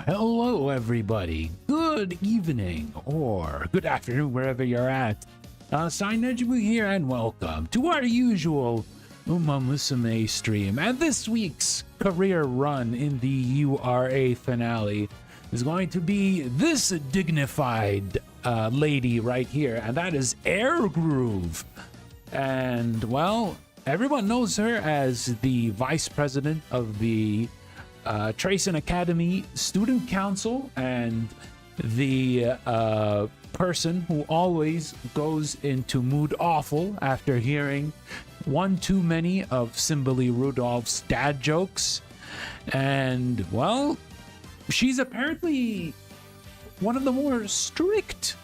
Hello everybody. Good evening or good afternoon wherever you're at. Najumu here and welcome to our usual MUSUME stream. And this week's career run in the URA finale is going to be this dignified lady right here, and that is Air Groove. And well, everyone knows her as the vice president of the Tracing Academy Student Council and the person who always goes into mood awful after hearing one too many of Simbali Rudolph's dad jokes. And well, she's apparently one of the more strict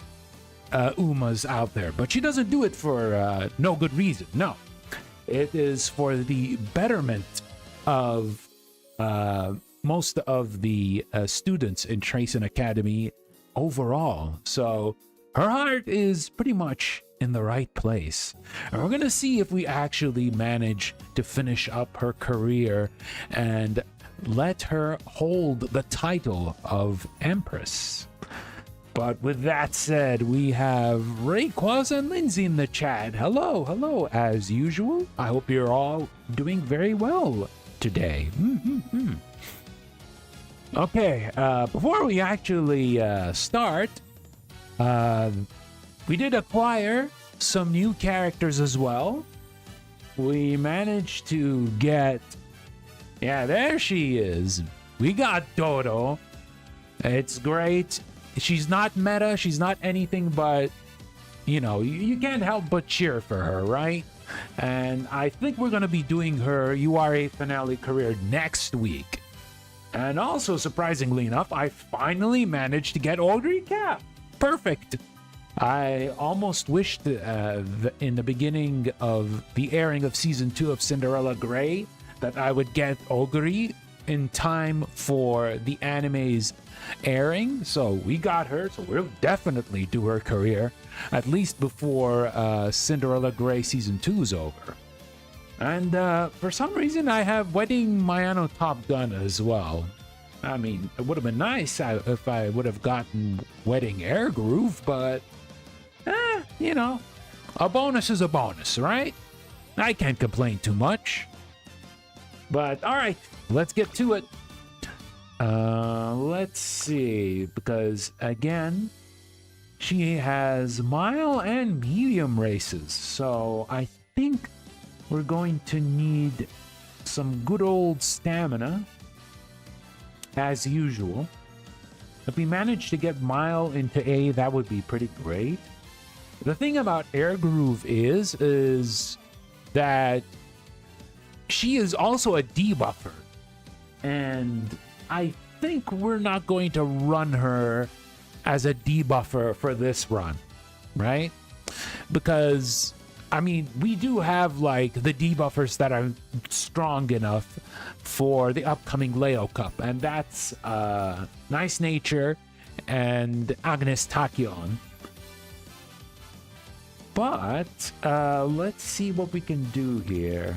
Umas out there, but she doesn't do it for no good reason. No, it is for the betterment of most of the students in Tracing Academy overall. So her heart is pretty much in the right place. And we're gonna see if we actually manage to finish up her career and let her hold the title of Empress. But with that said, we have Rayquaza and Lindsay in the chat. Hello, hello, as usual. I hope you're all doing very well today. Okay, before we actually start, we did acquire some new characters as well. We managed to get... Yeah, there she is. We got Dodo. It's great. She's not meta. She's not anything but, you know, you can't help but cheer for her, right? And I think we're going to be doing her URA finale career next week. And also, surprisingly enough, I finally managed to get Audrey Cap. Perfect. I almost wished in the beginning of the airing of Season 2 of Cinderella Grey that I would get Ogre in time for the anime's airing. So we got her, so we'll definitely do her career, at least before Cinderella Grey Season 2 is over. And for some reason, I have Wedding Mayano Top Gun as well. I mean, it would have been nice if I would have gotten Wedding Air Groove, but, you know, a bonus is a bonus, right? I can't complain too much. But, all right, let's get to it. Let's see, because, again, she has mile and medium races, so I think we're going to need some good old stamina, as usual. If we manage to get mile into A, that would be pretty great. The thing about Air Groove is that she is also a debuffer, and I think we're not going to run her as a debuffer for this run, right? Because, I mean, we do have, like, the debuffers that are strong enough for the upcoming Leo Cup, and that's Nice Nature and Agnes Tachyon. But, let's see what we can do here.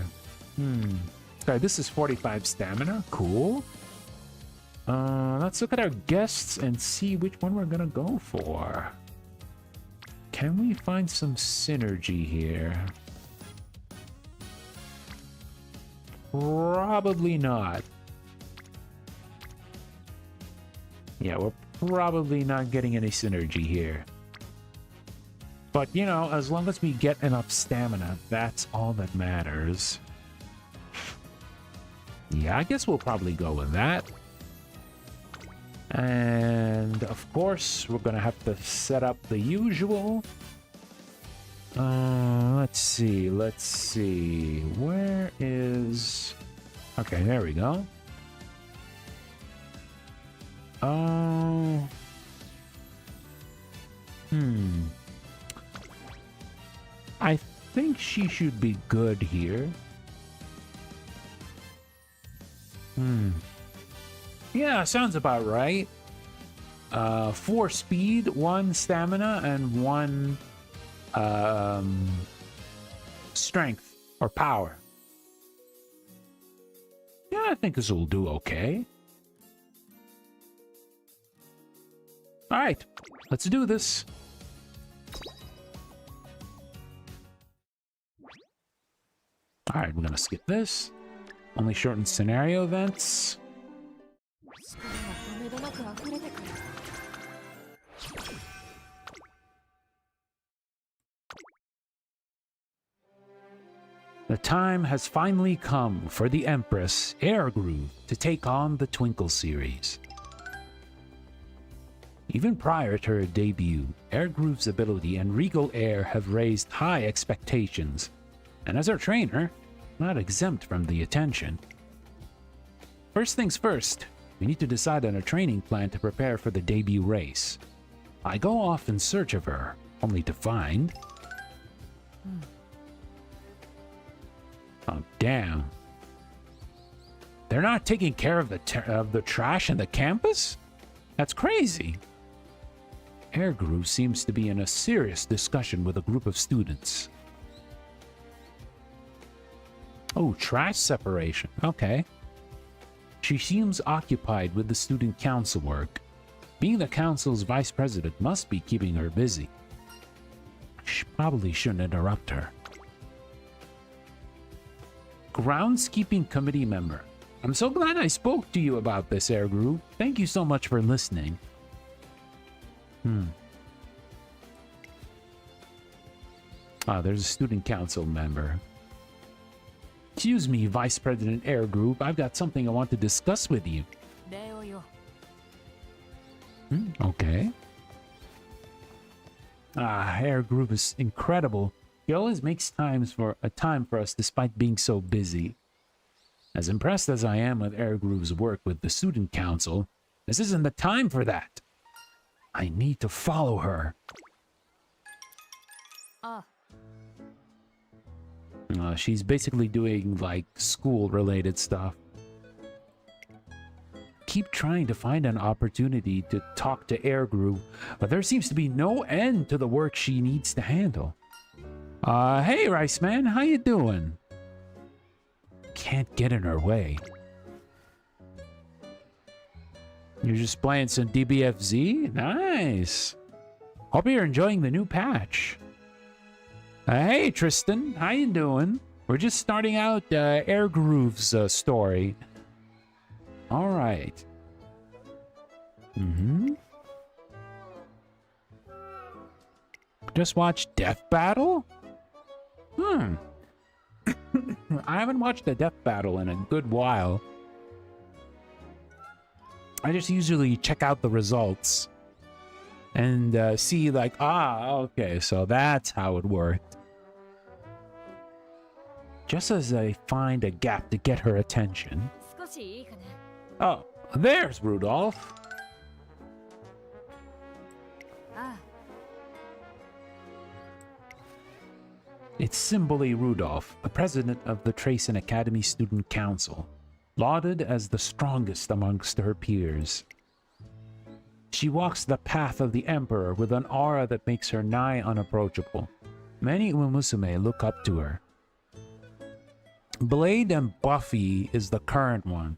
Sorry, this is 45 stamina. Cool. Let's look at our guests and see which one we're gonna go for. Can we find some synergy here? Probably not. Yeah, we're probably not getting any synergy here. But, you know, as long as we get enough stamina, that's all that matters. Yeah, I guess we'll probably go with that. And, of course, we're going to have to set up the usual. Let's see. Where is... Okay, there we go. I think she should be good here. Yeah, sounds about right. 4 speed, 1 stamina, and 1 strength or power. Yeah, I think this will do okay. All right, let's do this. All right, we're gonna skip this. Only shortened scenario events. The time has finally come for the Empress, Air Groove, to take on the Twinkle series. Even prior to her debut, Air Groove's ability and regal air have raised high expectations, and as our trainer, not exempt from the attention. First things first, we need to decide on a training plan to prepare for the debut race. I go off in search of her, only to find... Oh, damn. They're not taking care of the trash in the campus? That's crazy. Air Groove seems to be in a serious discussion with a group of students. Oh, trash separation. Okay. She seems occupied with the student council work. Being the council's vice president must be keeping her busy. Probably shouldn't interrupt her. Groundskeeping committee member. I'm so glad I spoke to you about this, Air Group. Thank you so much for listening. There's a student council member. Excuse me, Vice President Air Group. I've got something I want to discuss with you. Okay. Air Group is incredible. He always makes time for us despite being so busy. As impressed as I am with Air Group's work with the student council, this isn't the time for that. I need to follow her. She's basically doing like school-related stuff. Keep trying to find an opportunity to talk to Air Group, but there seems to be no end to the work she needs to handle. Hey, Rice Man, how you doing? Can't get in her way. You're just playing some DBFZ? Nice. Hope you're enjoying the new patch. Hey, Tristan, how you doing? We're just starting out Air Groove's story. All right. Just watched Death Battle? I haven't watched a Death Battle in a good while. I just usually check out the results and see like, okay, so that's how it worked. Just as I find a gap to get her attention. Oh, there's Rudolph. It's Simboli Rudolph, the president of the Tracen Academy Student Council, lauded as the strongest amongst her peers. She walks the path of the Emperor with an aura that makes her nigh unapproachable. Many MUSUME look up to her. Blade and Buffy is the current one.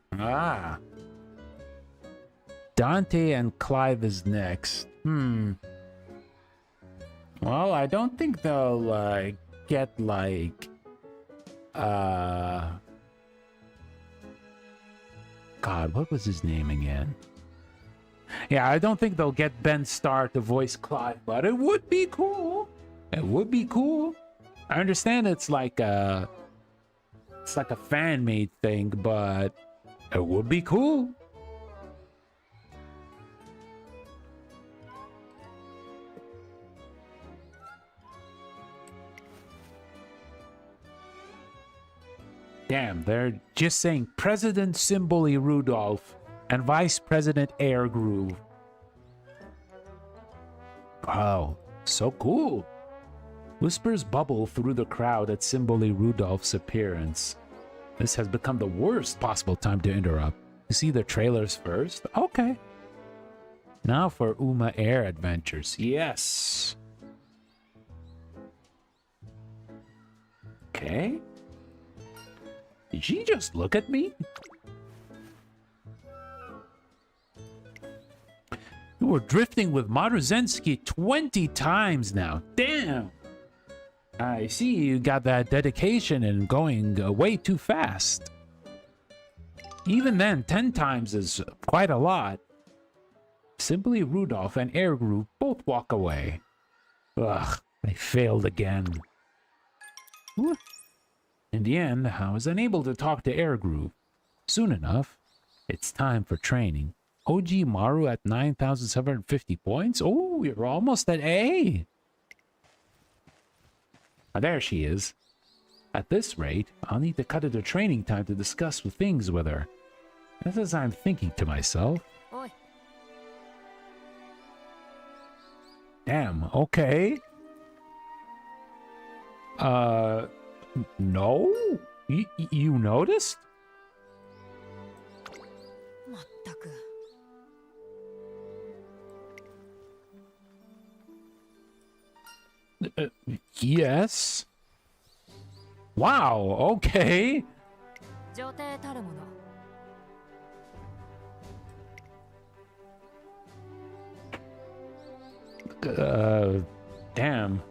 Dante and Clive is next. Well, I don't think they'll get like God, what was his name again? Yeah, I don't think they'll get Ben Starr to voice Clive, but it would be cool. It would be cool. I understand it's like a fan-made thing, but it would be cool. Damn, they're just saying President Simboli Rudolph and Vice President Air Groove. Wow, so cool. Whispers bubble through the crowd at Simboli Rudolph's appearance. This has become the worst possible time to interrupt. You see the trailers first? Okay. Now for Uma Air Adventures. Yes. Okay. Did she just look at me? You were drifting with Maruzensky 20 times now. Damn. I see you got that dedication and going way too fast. Even then, 10 times is quite a lot. Simply Rudolph and Air Group both walk away. Ugh, they failed again. Ooh. In the end, I was unable to talk to Air Group. Soon enough, it's time for training. OG Maru at 9,750 points? Oh, you're almost at A. There she is. At this rate, I'll need to cut into training time to discuss things with her. That's as I'm thinking to myself. Oi. Damn, okay. No? You noticed? まったく Yes. Wow, okay. 女帝たるもの Damn.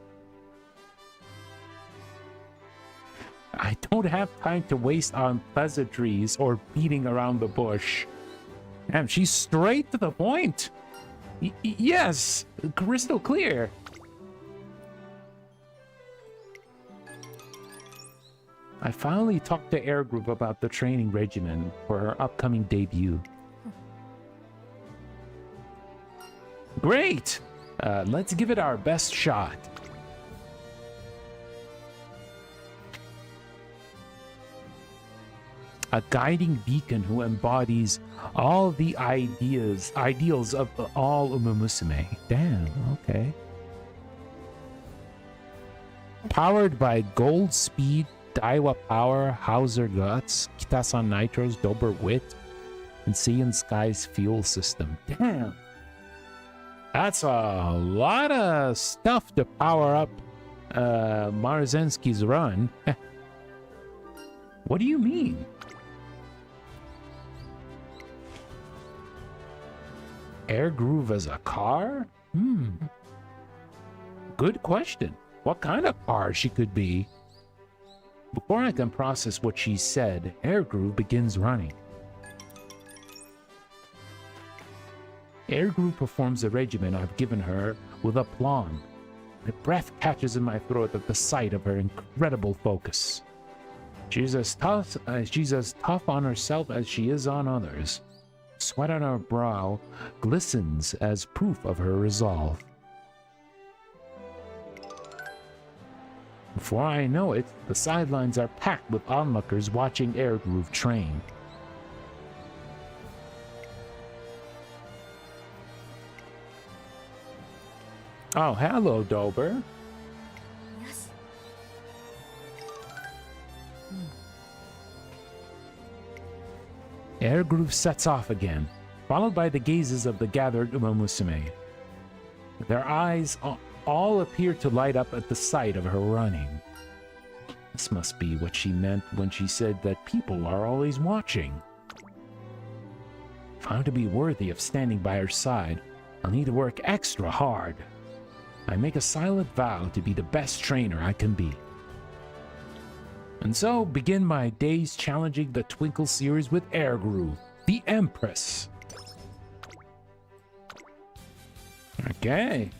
I don't have time to waste on pleasantries or beating around the bush. Damn, she's straight to the point. Yes, crystal clear. I finally talked to Air Group about the training regimen for her upcoming debut. Great! Let's give it our best shot. A guiding beacon who embodies all the ideals of all MUSUME. Damn, okay. Powered by Gold Speed, Daiwa Power, Hauser Guts, Kitasan Nitros, Dober Wit, and Seiyan Sky's fuel system. Damn. That's a lot of stuff to power up Marzensky's run. What do you mean? Air Groove as a car? Good question. What kind of car she could be? Before I can process what she said, Air Groove begins running. Air Groove performs the regimen I've given her with aplomb. My breath catches in my throat at the sight of her incredible focus. She's as tough on herself as she is on others. Sweat on her brow glistens as proof of her resolve. Before I know it, the sidelines are packed with onlookers watching Air Groove train. Oh, hello, Dober. Yes. Air Groove sets off again, followed by the gazes of the gathered MUSUME. Their eyes all appear to light up at the sight of her running. This must be what she meant when she said that people are always watching. If I'm to be worthy of standing by her side, I'll need to work extra hard. I make a silent vow to be the best trainer I can be. And so begin my days challenging the Twinkle series with Air Groove, the Empress. Okay.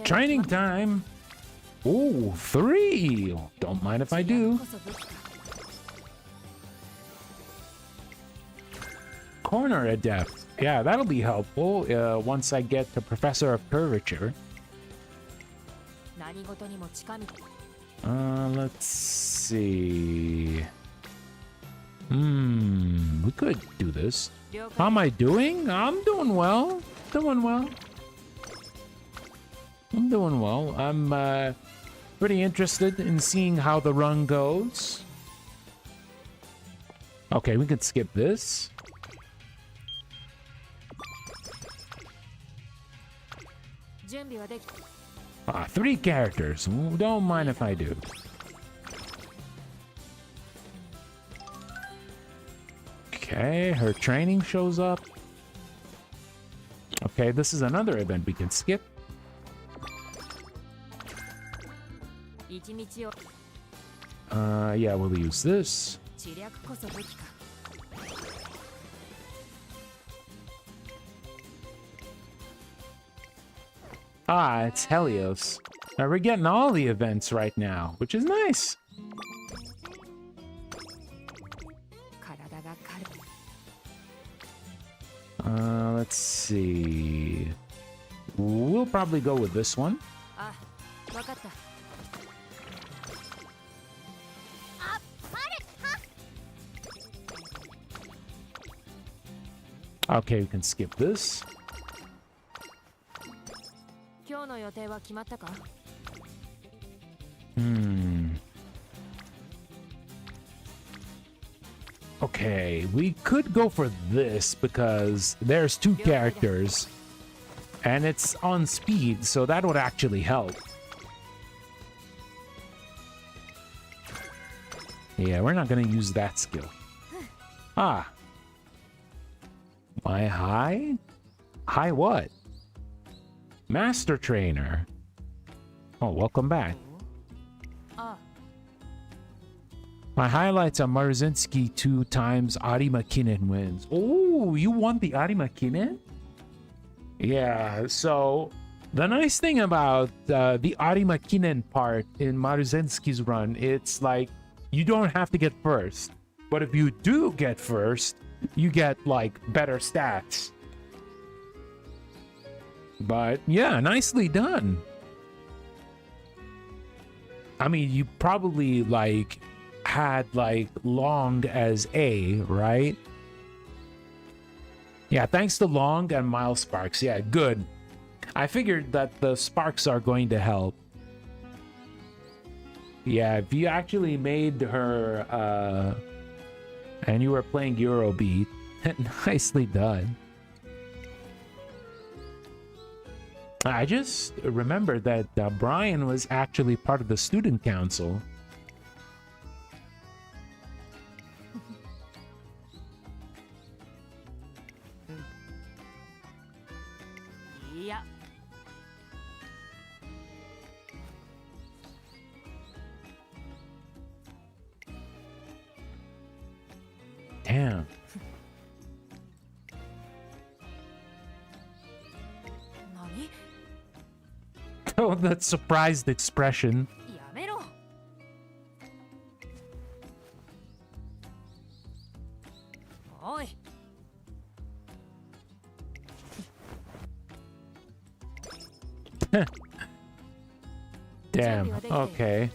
Training time. Ooh, 3. Don't mind if I do. Corner Adept. Yeah, that'll be helpful once I get to Professor of Curvature. Let's see. We could do this. How am I doing? I'm doing well. I'm doing well. I'm pretty interested in seeing how the run goes. Okay, we can skip this. 3 characters. Don't mind if I do. Okay, her training shows up. Okay, this is another event we can skip. Yeah, we'll use this. It's Helios. Now we're getting all the events right now, which is nice. Let's see. We'll probably go with this one. Okay, we can skip this. Okay, we could go for this because there's 2 characters and it's on speed, so that would actually help. Yeah, we're not gonna use that skill. My high? Hi, what? Master Trainer. Oh, welcome back. My highlights are Marzinski 2 times Arima Kinen wins. Oh, you won the Arima Kinen? Yeah, so the nice thing about the Arima Kinen part in Marzinski's run, it's like you don't have to get first. But if you do get first, you get like better stats. But yeah, nicely done. I mean, you probably like had like Long as A, right? Yeah, thanks to Long and Miles Sparks. Yeah, good. I figured that the Sparks are going to help. Yeah, if you actually made her and you were playing Eurobeat, nicely done. I just remembered that Brian was actually part of the student council. Yeah. Damn. Nani? Oh, that surprised expression. やめろ。おい。 Damn. Okay.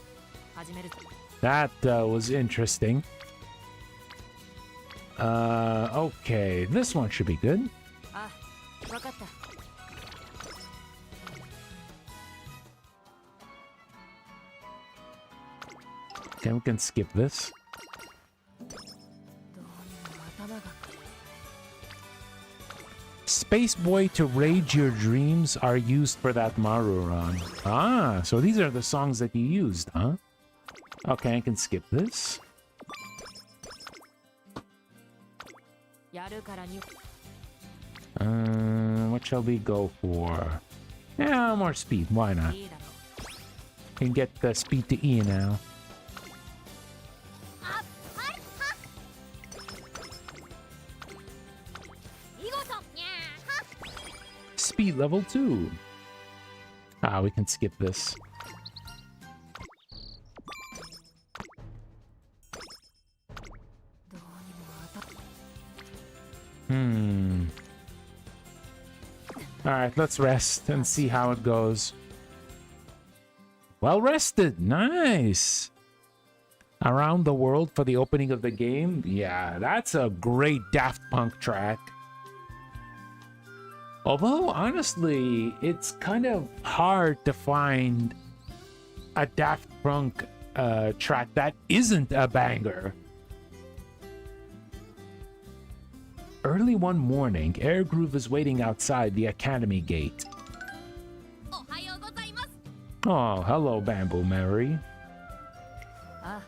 始めるぞ。 That was interesting. Okay. This one should be good. あ、わかった。 Okay, we can skip this. どうにも頭が。 Space Boy to Rage Your Dreams are used for that Maru run. Ah, so these are the songs that you used, huh? Okay, I can skip this. やるからに。 What shall we go for? Yeah, more speed. Why not? いいだろう。 Can get the speed to E now. あ、はい、は。見事。にゃーは。 Speed level 2. Ah, we can skip this. どうにも頭。 Alright, let's rest and see how it goes. Well rested. Nice. Around the World for the opening of the game. Yeah, that's a great Daft Punk track. Although, honestly, it's kind of hard to find a Daft Punk track that isn't a banger. Early one morning, Air Groove is waiting outside the Academy gate. おはようございます。 Oh, hello, Bamboo Mary. あ、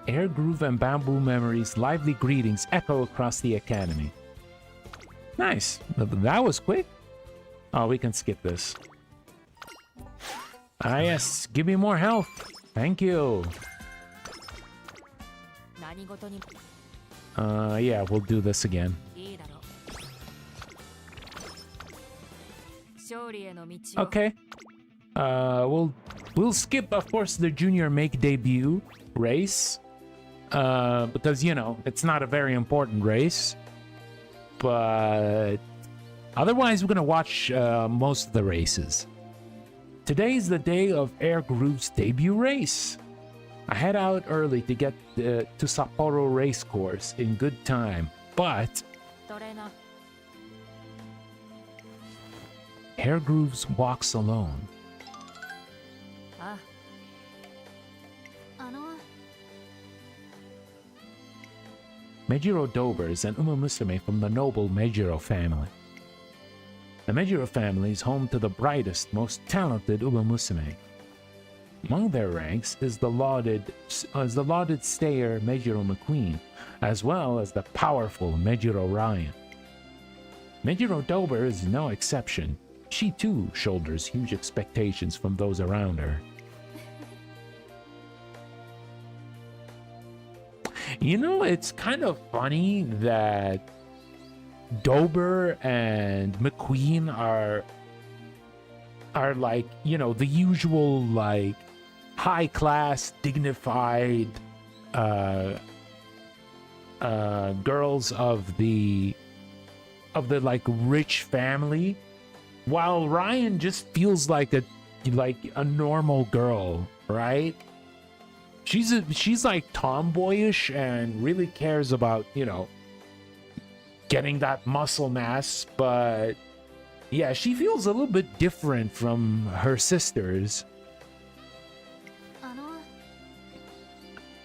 Air Groove and Bamboo Memory's lively greetings echo across the Academy. Nice. That was quick. Oh, we can skip this. Ah, yes. Give me more health. Thank you. 何事にも Yeah, we'll do this again. いいだろう。勝利への道を。 Okay. We'll skip, of course, the junior make debut race. Because, you know, it's not a very important race. But otherwise, we're going to watch most of the races. Today's the day of Air Groove's debut race. I head out early to get to Sapporo race course in good time. But トレーナー。 Air Grooves walks alone. あ、 Mejiro Dobers and MUSUME from the noble Mejiro family. The Mejiro family is home to the brightest, most talented MUSUME. Among their ranks is the lauded stayer Mejiro McQueen, as well as the powerful Mejiro Ryan. Mejiro Dober is no exception. She too shoulders huge expectations from those around her. You know, it's kind of funny that Dober and McQueen are like, you know, the usual like high class, dignified girls of the like rich family, while Ryan just feels like a normal girl, right? She's like tomboyish and really cares about, you know, getting that muscle mass, but yeah, she feels a little bit different from her sisters.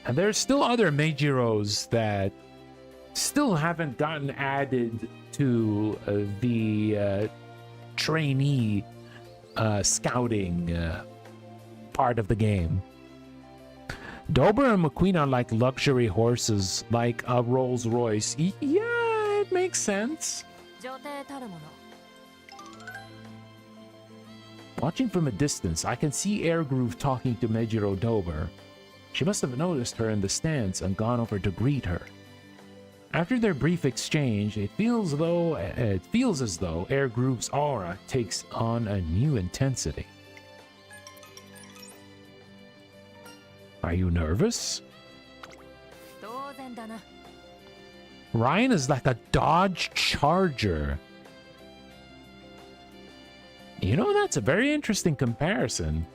And there's still other Meijiros that still haven't gotten added to the trainee scouting part of the game. Dober and McQueen are like luxury horses, like a Rolls Royce. Yeah, it makes sense. Watching from a distance, I can see Airgroove talking to Mejiro Dober. She must have noticed her in the stands and gone over to greet her. After their brief exchange, it feels as though Airgroove's aura takes on a new intensity. Are you nervous? Ryan is like a Dodge Charger. You know, that's a very interesting comparison.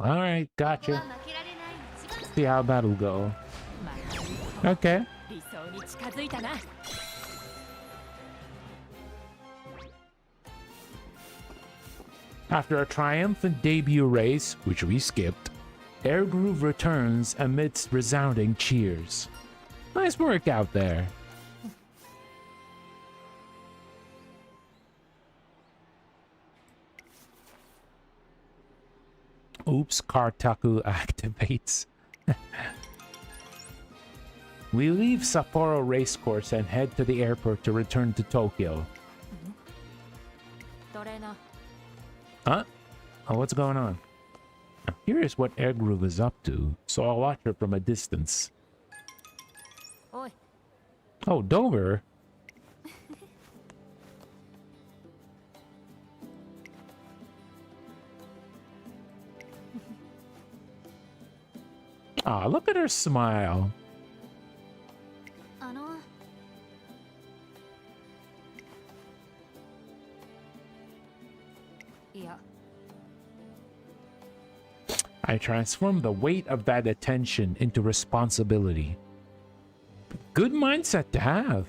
Alright, gotcha. See how that'll go. Okay. After a triumphant debut race, which we skipped, Airgroove returns amidst resounding cheers. Nice work out there. Oops, Kartaku activates. We leave Sapporo Racecourse and head to the airport to return to Tokyo. Huh? Oh, what's going on? I'm curious what Airgroove is up to, so I'll watch her from a distance. Oh, Dover? Ah, look at her smile. I transform the weight of that attention into responsibility. Good mindset to have.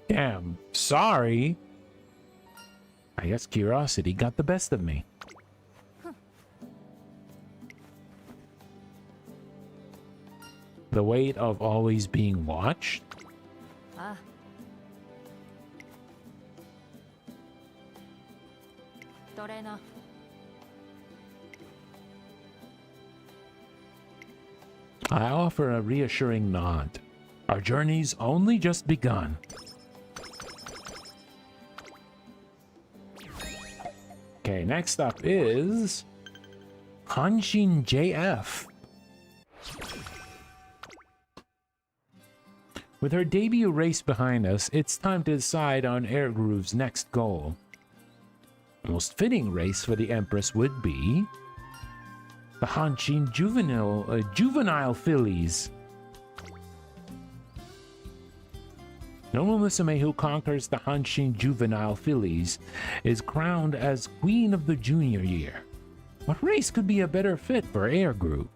Damn, sorry. I guess curiosity got the best of me. The weight of always being watched? I offer a reassuring nod. Our journey's only just begun. Okay, next up is Hanshin JF. With her debut race behind us, it's time to decide on Airgroove's next goal. The most fitting race for the Empress would be the Hanshin juvenile fillies. No Musume who conquers the Hanshin juvenile fillies is crowned as Queen of the Junior Year. What race could be a better fit for Air Group?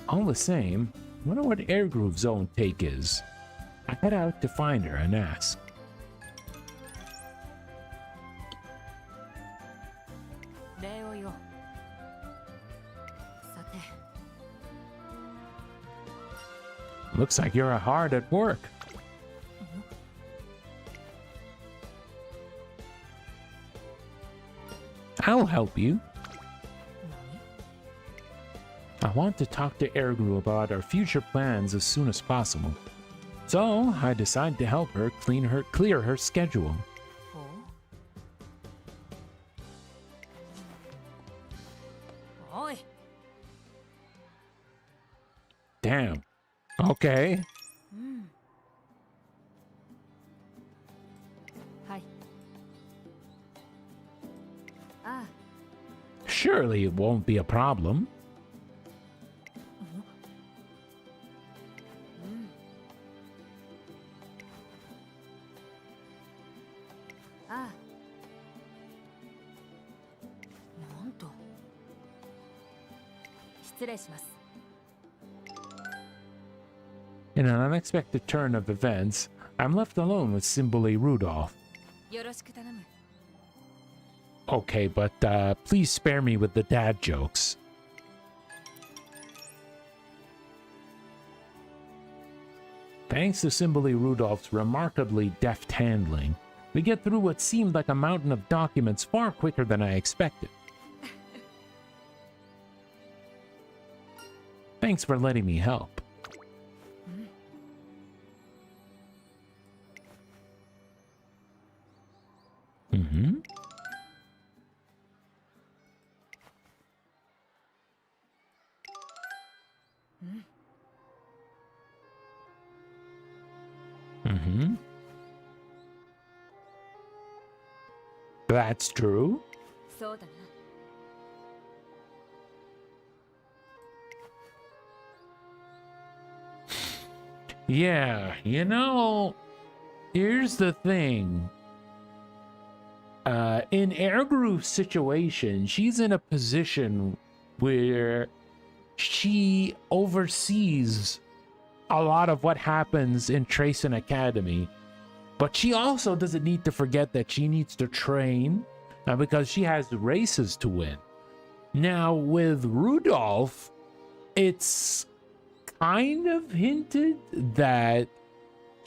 All the same, I wonder what Air Group's own take is. I head out to find her and ask. Looks like you're hard at work. I'll help you. I want to talk to Ergru about our future plans as soon as possible. So I decide to help her clear her schedule. Damn. Okay. Surely it won't be a problem. In an unexpected turn of events, I'm left alone with Simbuli Rudolph. Okay, but please spare me with the dad jokes. Thanks to Simbuli Rudolph's remarkably deft handling, we get through what seemed like a mountain of documents far quicker than I expected. Thanks for letting me help. Mm-hmm. Mm-hmm. That's true. Yeah, you know, here's the thing. In Airgroov's situation, she's in a position where she oversees a lot of what happens in Tracen Academy, but she also doesn't need to forget that she needs to train because she has races to win. Now, with Rudolph, it's kind of hinted that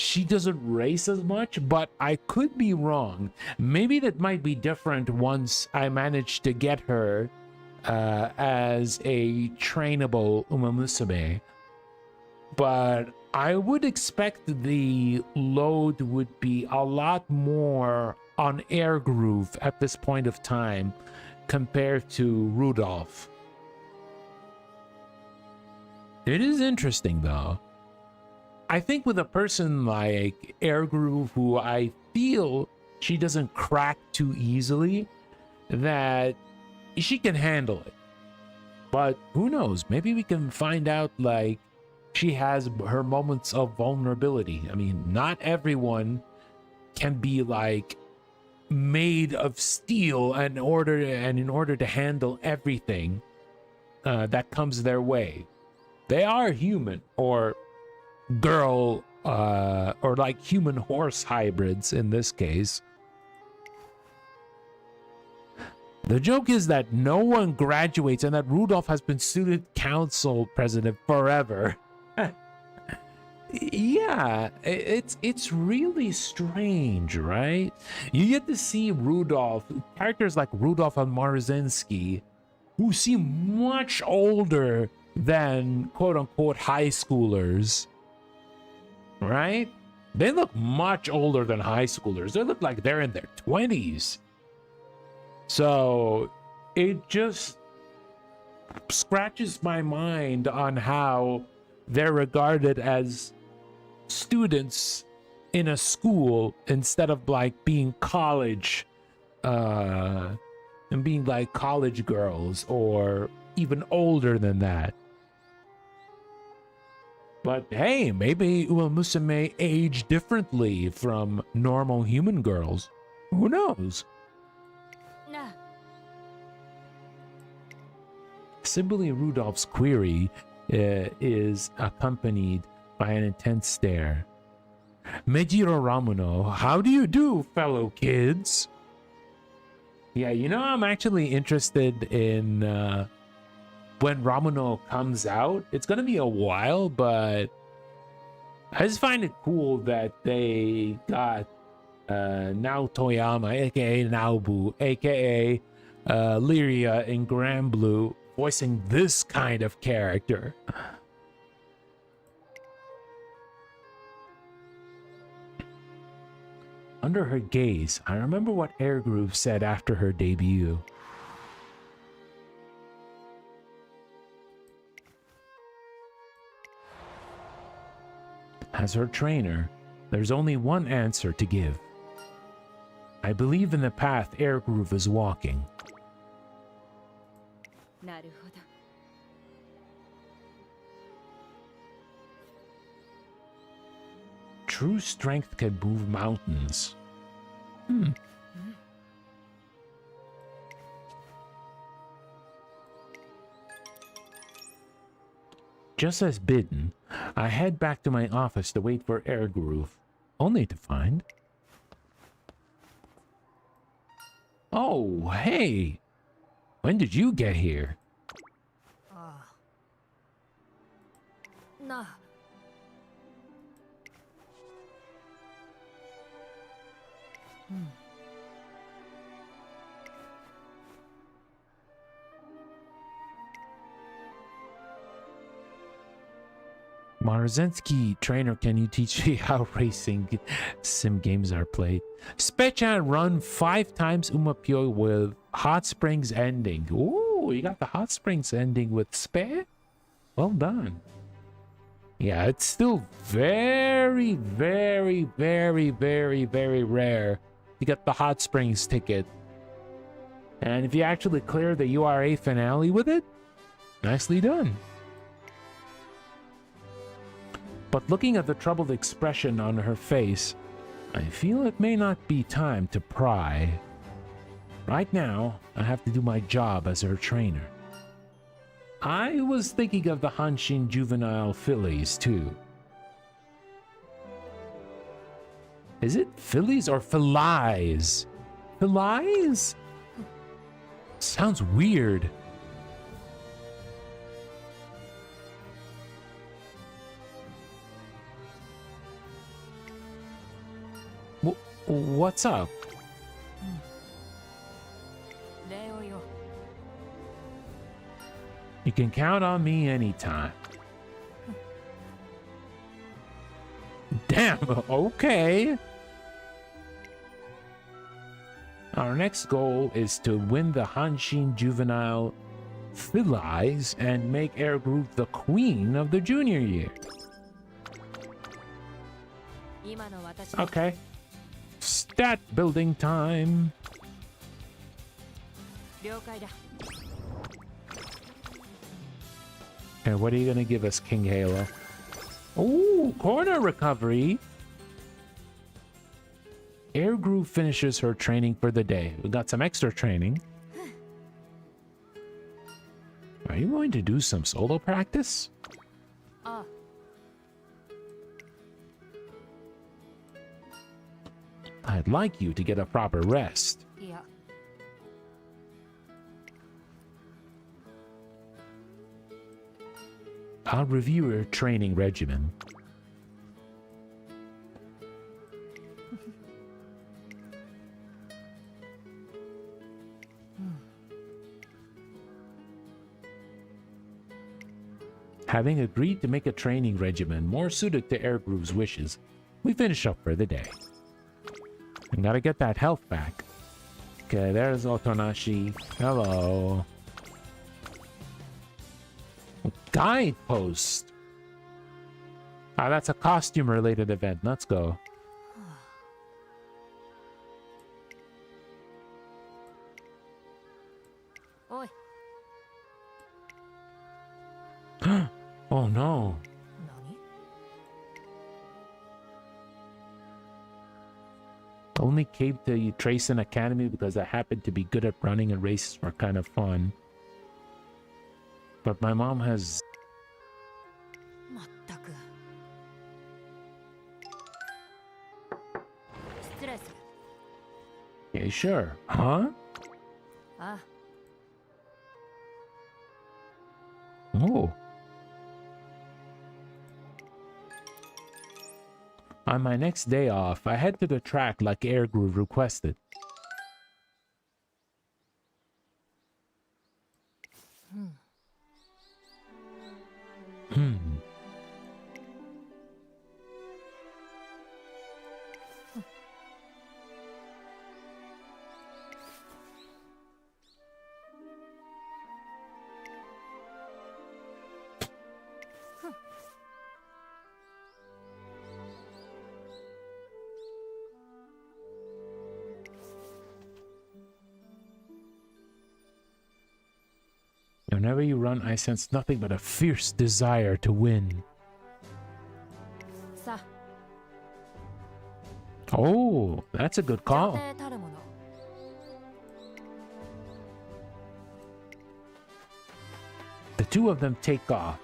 she doesn't race as much, but I could be wrong. Maybe that might be different once I manage to get her as a trainable Musume. But I would expect the load would be a lot more on Air Groove at this point of time compared to Rudolph. It is interesting though. I think with a person like Air Groove, who I feel she doesn't crack too easily, that she can handle it. But who knows? Maybe we can find out, like, she has her moments of vulnerability. I mean, not everyone can be like made of steel in order to handle everything that comes their way. They are human, or girl, or like human horse hybrids in this case. The joke is that no one graduates and that Rudolph has been student council president forever. Yeah, it's really strange, right? You get to see Rudolph, characters like Rudolph and Marzinski, who seem much older than quote-unquote high schoolers, right? They look much older than high schoolers. They look like they're in their 20s. So it just scratches my mind on how they're regarded as students in a school instead of like being college and being like college girls or even older than that. But hey, maybe MUSUME age differently from normal human girls. Who knows? なあ Sibylle Rudolph's query is accompanied by an intense stare. Mejiro Ramuno, how do you do, fellow kids? Yeah, you know, I'm actually interested in when Ramuno comes out. It's gonna be a while, but I just find it cool that they got Nao Toyama, aka Naobu, aka Lyria in Grand Blue, voicing this kind of character. Under her gaze, I remember what Airgroove said after her debut. As her trainer, there's only one answer to give. I believe in the path Airgroove is walking. なるほど True strength can move mountains. Just as bidden, I head back to my office to wait for Airgroove, only to find... Oh, hey! When did you get here? ああなあ Marzenski, trainer, can you teach me how racing sim games are played? Spechan run 5 times Umapyo with Hot Springs ending. Ooh, you got the Hot Springs ending with Spe? Well done. Yeah, it's still very, very, very, very, very rare to get the Hot Springs ticket. And if you actually clear the URA finale with it, nicely done. But looking at the troubled expression on her face, I feel it may not be time to pry. Right now, I have to do my job as her trainer. I was thinking of the Hanshin juvenile fillies, too. Is it fillies or fillies? Fillies? Sounds weird. What's up? 礼をよ You can count on me anytime. Damn, okay. Our next goal is to win the Hanshin Juvenile Fillies and make Airgroove the queen of the junior year. 今の私の Okay. Stat building time. 了解だ Okay, what are you gonna give us, King Halo? Ooh, corner recovery. Airgroove finishes her training for the day. We got some extra training. Are you going to do some solo practice? あ I'd like you to get a proper rest. あいや I'll review your training regimen. Having agreed to make a training regimen more suited to Airgroove's wishes, we finish up for the day. I gotta get that health back. Okay, there's Otonashi. Hello. Guidepost. Ah, that's a costume-related event. Let's go. Oi. Oh no. 何 Only came to Tracing Academy because I happened to be good at running and races were kind of fun. But my mom has... まったく。失礼する。Yeah, sure. Huh? あ、Oh. On my next day off, I head to the track like Airgroove requested. Whenever you run, I sense nothing but a fierce desire to win. さ、 Oh, that's a good 上 call. 手たるもの。 The two of them take off.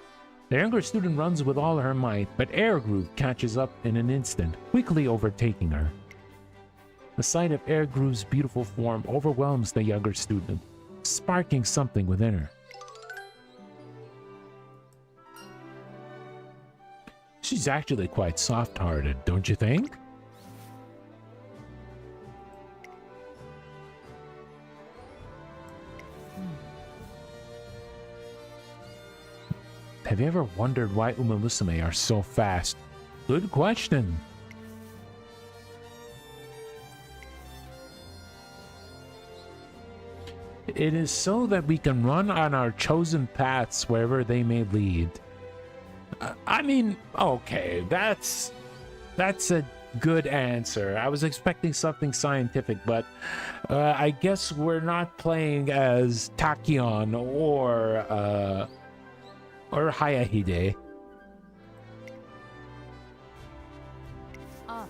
The younger student runs with all her might, but Airgroove catches up in an instant, quickly overtaking her. The sight of Airgroove's beautiful form overwhelms the younger student, sparking something within her. She's actually quite soft-hearted, don't you think? Have you ever wondered why MUSUME are so fast? Good question. It is so that we can run on our chosen paths wherever they may lead. I mean, okay, that's a good answer. I was expecting something scientific, but I guess we're not playing as Tachyon or Hayahide. あ、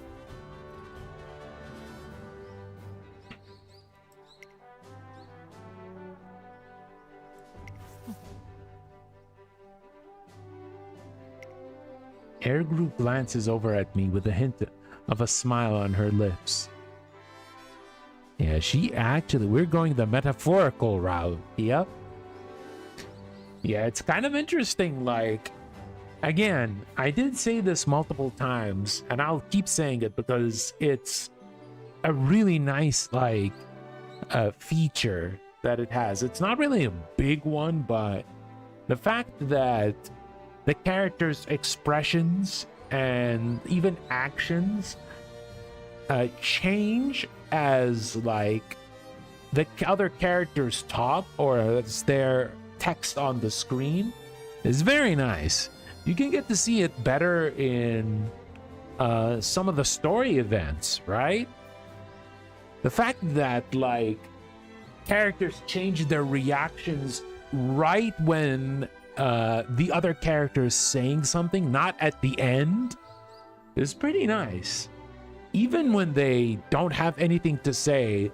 Airgroove glances over at me with a hint of a smile on her lips. Yeah, we're going the metaphorical route. Yep. Yeah, it's kind of interesting, like, again, I did say this multiple times, and I'll keep saying it because it's a really nice, like, feature that it has. It's not really a big one, but the fact that the characters' expressions and even actions change as, like, the other characters talk or as their text on the screen is very nice. You can get to see it better in some of the story events, right? The fact that, like, characters change their reactions right when the other character is saying something, not at the end, is pretty nice. Even when they don't have anything to say,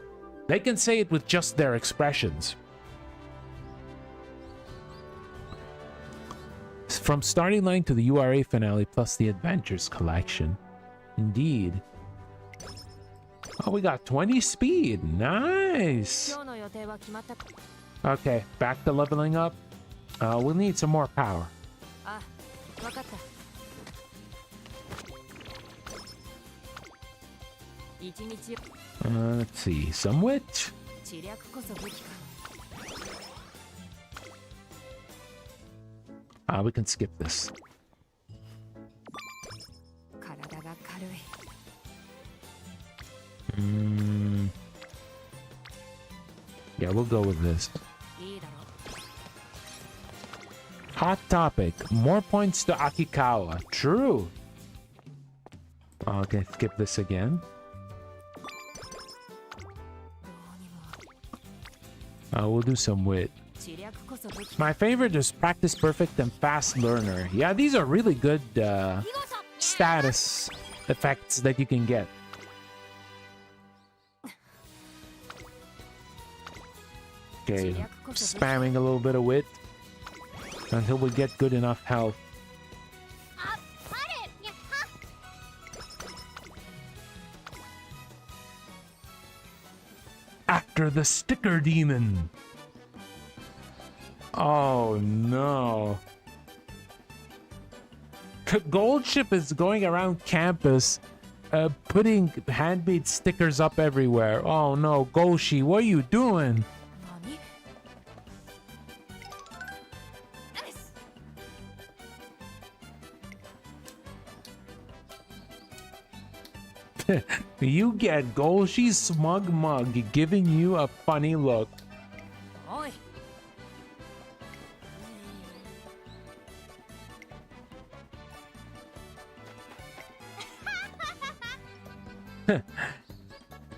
they can say it with just their expressions. From starting line to the URA finale plus the Adventures collection. Indeed. Oh, we got 20 speed. Nice. 今日の予定は決まった。 Okay, back to leveling up. We'll need some more power. あ、わかった。一日。 Let's see. Some wit. 知略こそ武器か。 We can skip this. 体が軽い。 Yeah, we'll go with this. いいだろ。 Hot topic. More points to Akikawa. True. Okay, skip this again. どうにも。 We'll do some wit. 知略こそ武器。 My favorite is Practice Perfect and Fast Learner. Yeah, these are really good 見事。 status effects that you can get. Okay, spamming a little bit of wit until we get good enough health. After the sticker demon. Oh no. Gold Ship is going around campus putting handmade stickers up everywhere. Oh no, Goshi, what are you doing? You get Golshi's smug mug giving you a funny look.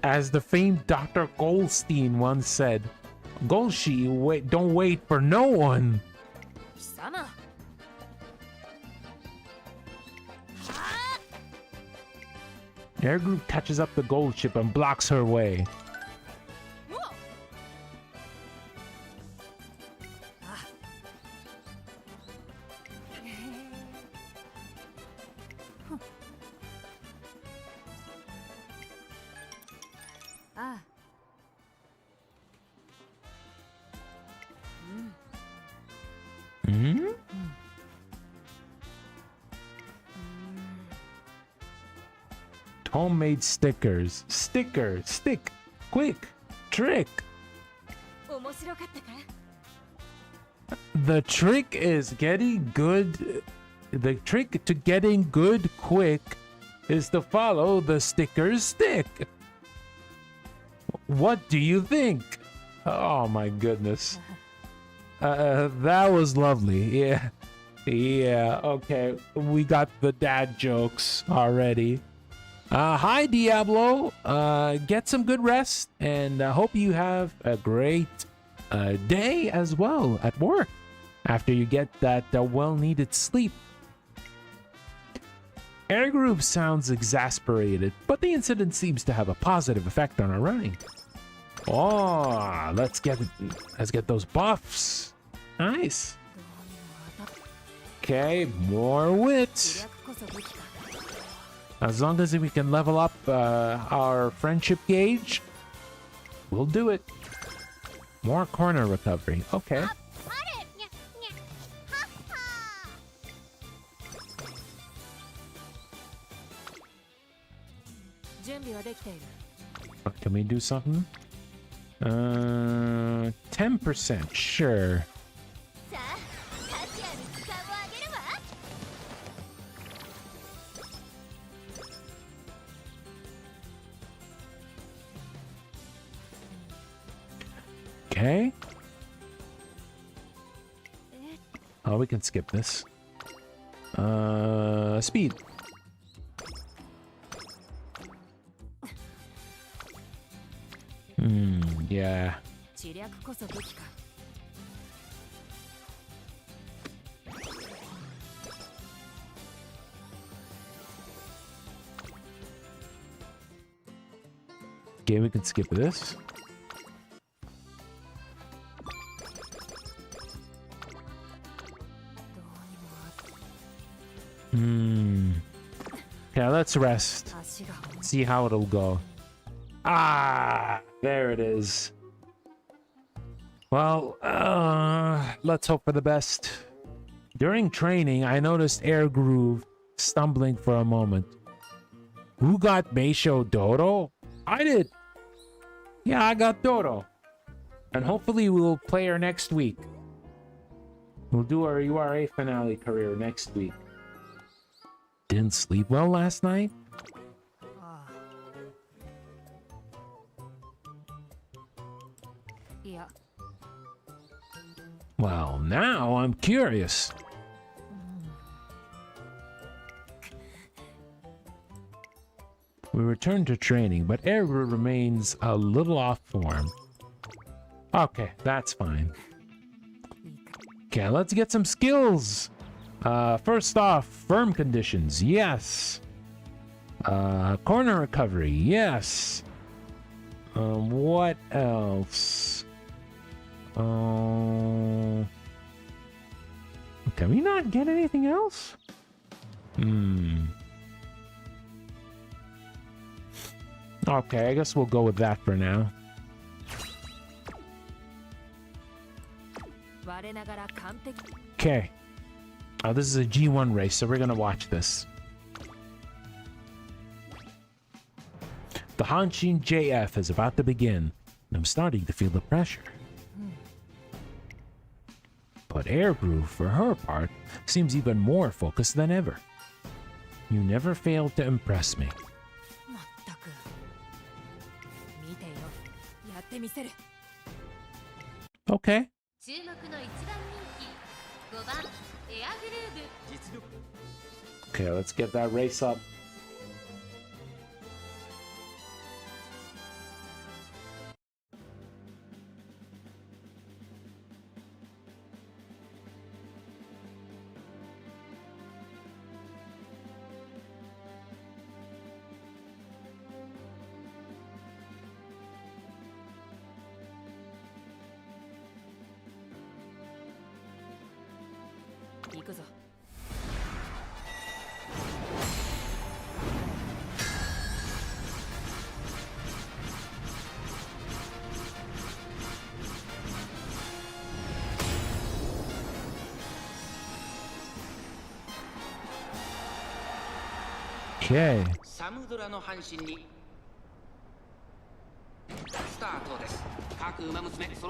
As the famed Dr. Goldstein once said, Golshi, don't wait for no one. Air group catches up the gold ship and blocks her way. Homemade stickers. Sticker. Stick. Quick. Trick. The trick is getting good. The trick to getting good quick is to follow the sticker's stick. What do you think? Oh my goodness. That was lovely. Yeah. Yeah. Okay. We got the dad jokes already. Hi, Diablo. Get some good rest, and hope you have a great day as well at work after you get that well-needed sleep. Air Group sounds exasperated, but the incident seems to have a positive effect on our running. Oh, let's get those buffs. Nice. Okay, more wit. As long as we can level up our friendship gauge, we'll do it. More corner recovery. Okay. Can we do something? 10%, sure. Okay. Oh, we can skip this. Speed. Yeah. Okay, we can skip this. Yeah, let's rest. See how it'll go. Ah, there it is. Well, let's hope for the best. During training, I noticed Air Groove stumbling for a moment. Who got Meisho Dodo? I did. Yeah, I got Dodo. And hopefully we'll play her next week. We'll do our URA finale career next week. Didn't sleep well last night? Yeah. Well, now I'm curious. We return to training, but Eru remains a little off form. Okay, that's fine. Okay, let's get some skills. First off, firm conditions, yes. Corner recovery, yes. What else? Oh. Can we not get anything else? Okay, I guess we'll go with that for now. Okay. Oh, this is a G1 race, so we're gonna watch this. The Hanshin JF is about to begin. I'm starting to feel the pressure. But Air Groove, for her part, seems even more focused than ever. You never failed to impress me. Okay. Okay, let's get that race up. Okay.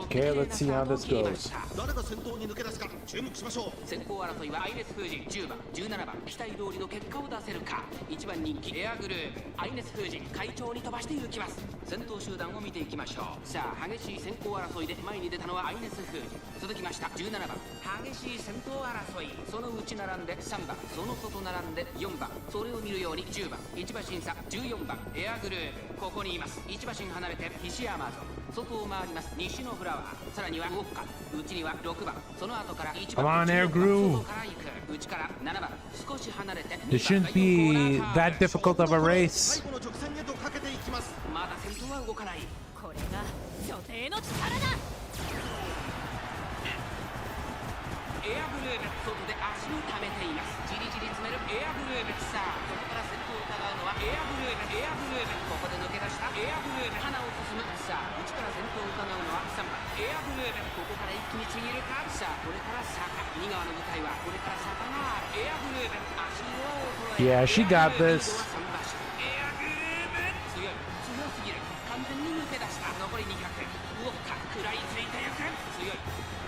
Okay, let's see how this goes. 誰が先頭に抜け出すか注目しましょう。先行争いはアイネス・フージン10番17番期待通りの結果を出せるか。1番人気エアグルーヴアイネス・フージン快調に飛ばしていきます。先頭集団を見ていきましょう。さあ激しい先行争いで前に出たのはアイネス・フージン。続きました17番激しい先頭争い、その内並んで3番、その外並んで4番、それを見るように10番1馬身差14番エアグルーヴここにいます。1馬身離れて西アマゾン、外を回ります西のフラワー、さらにはウォッカ、内には6番、その後から1 Come 番 on, Air Groove. 外から行く、内から7番、少し離れて This shouldn't be that difficult of a race. 最後の直線へとかけていきます。まだ先頭は動かない。これが女帝の力だ。エアグルーヴ外で足を溜めています。じりじり詰めるエアグルーヴ。さあそこから先頭を疑うのはエアグルーヴ。エアグルーヴここで抜け出したエアグルーヴ、花を進む。さあ内から先頭を疑うのは3番エアグルーヴ。ここから一気にちぎるか。さあこれから坂、右側の舞台はこれから坂がある。エアグルーヴ足色は衰え Yeah, she got this. エアグルーヴ強い、強すぎる、完全に抜け出した。残り200、ウォッカ食らいついていく。強い、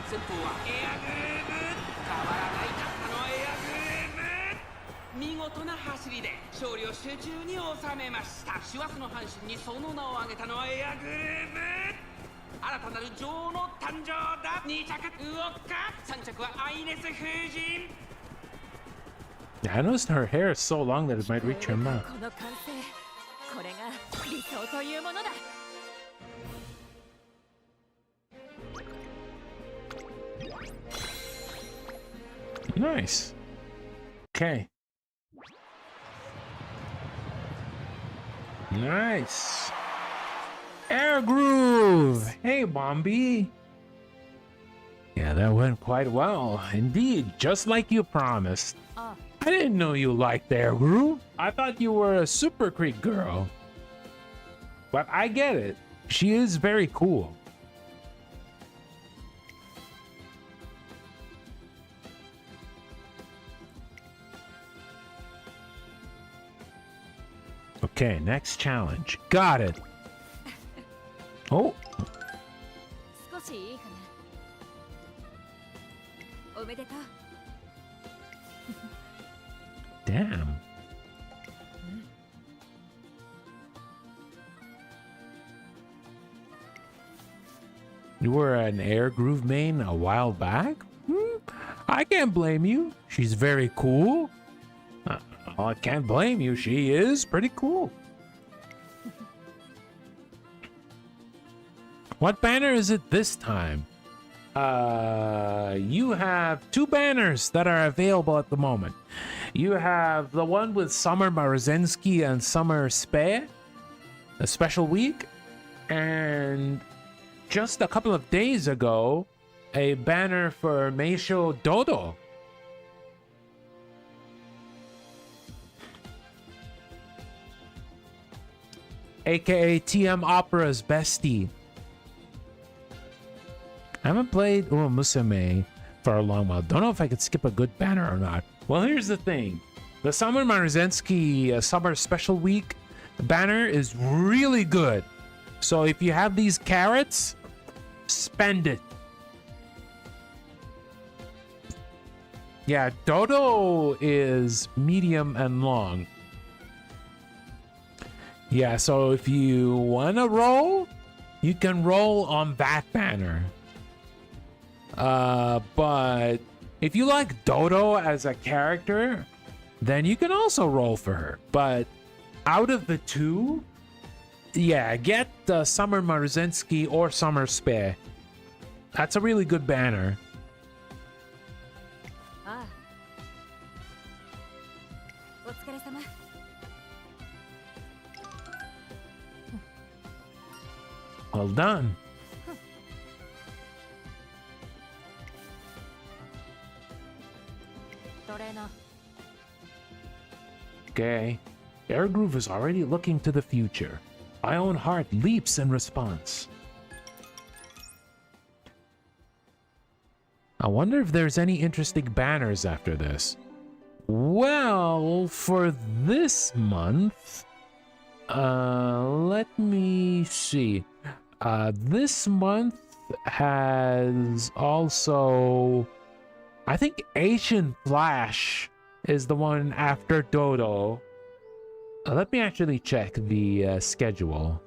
先頭はエアグルーヴ。変わらないかったのエアグルーヴ。見事な走りで勝利を手中に収めました。師走の阪神にその名を挙げたのはエアグルーヴ。新たなる女王の誕生だ。2着ウォッカ、3着はアイネス・フージン。 I noticed her hair is so long that it might reach her mouth. この完成、これが理想というものだ。Nice. Okay. Nice. Air Groove. Hey, Bombi. Yeah, that went quite well. Indeed, just like you promised. I didn't know you liked Air Groove. I thought you were a Super Creek girl. But I get it. She is very cool. Okay, next challenge. Got it. Oh. 少しいいかな。おめでとう。Damn. You were an Air Groove main a while back? I can't blame you. She's very cool. I can't blame you. She is pretty cool. What banner is it this time? You have 2 banners that are available at the moment. You have the one with Summer Marzenski and Summer Spee, a special week, and just a couple of days ago, a banner for Meisho Dodo. AKA TM Opera's bestie. I haven't played MUSUME for a long while. Don't know if I could skip a good banner or not. Well, here's the thing. The Summer Maruzensky Summer Special Week banner is really good. So if you have these carrots, spend it. Yeah, Dodo is medium and long. Yeah, so if you want to roll, you can roll on that banner. But if you like Dodo as a character, then you can also roll for her. But out of the two, yeah, get the Summer Maruzensky or Summer Spare. That's a really good banner. Ah. Well done. Okay. Air Groove is already looking to the future. My own heart leaps in response. I wonder if there's any interesting banners after this. Well, for this month, let me see. This month has also, I think Asian Flash is the one after Dodo. Let me actually check the schedule.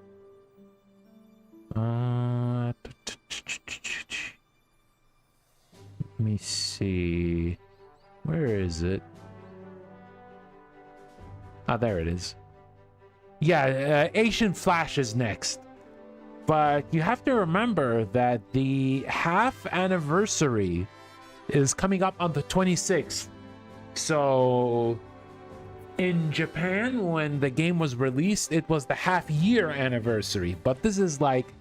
Let me see. Where is it? Ah, there it is. Yeah, Asian Flash is next. But you have to remember that the half anniversary is coming up on the 26th. So in Japan, when the game was released, it was the half year anniversary. But this is like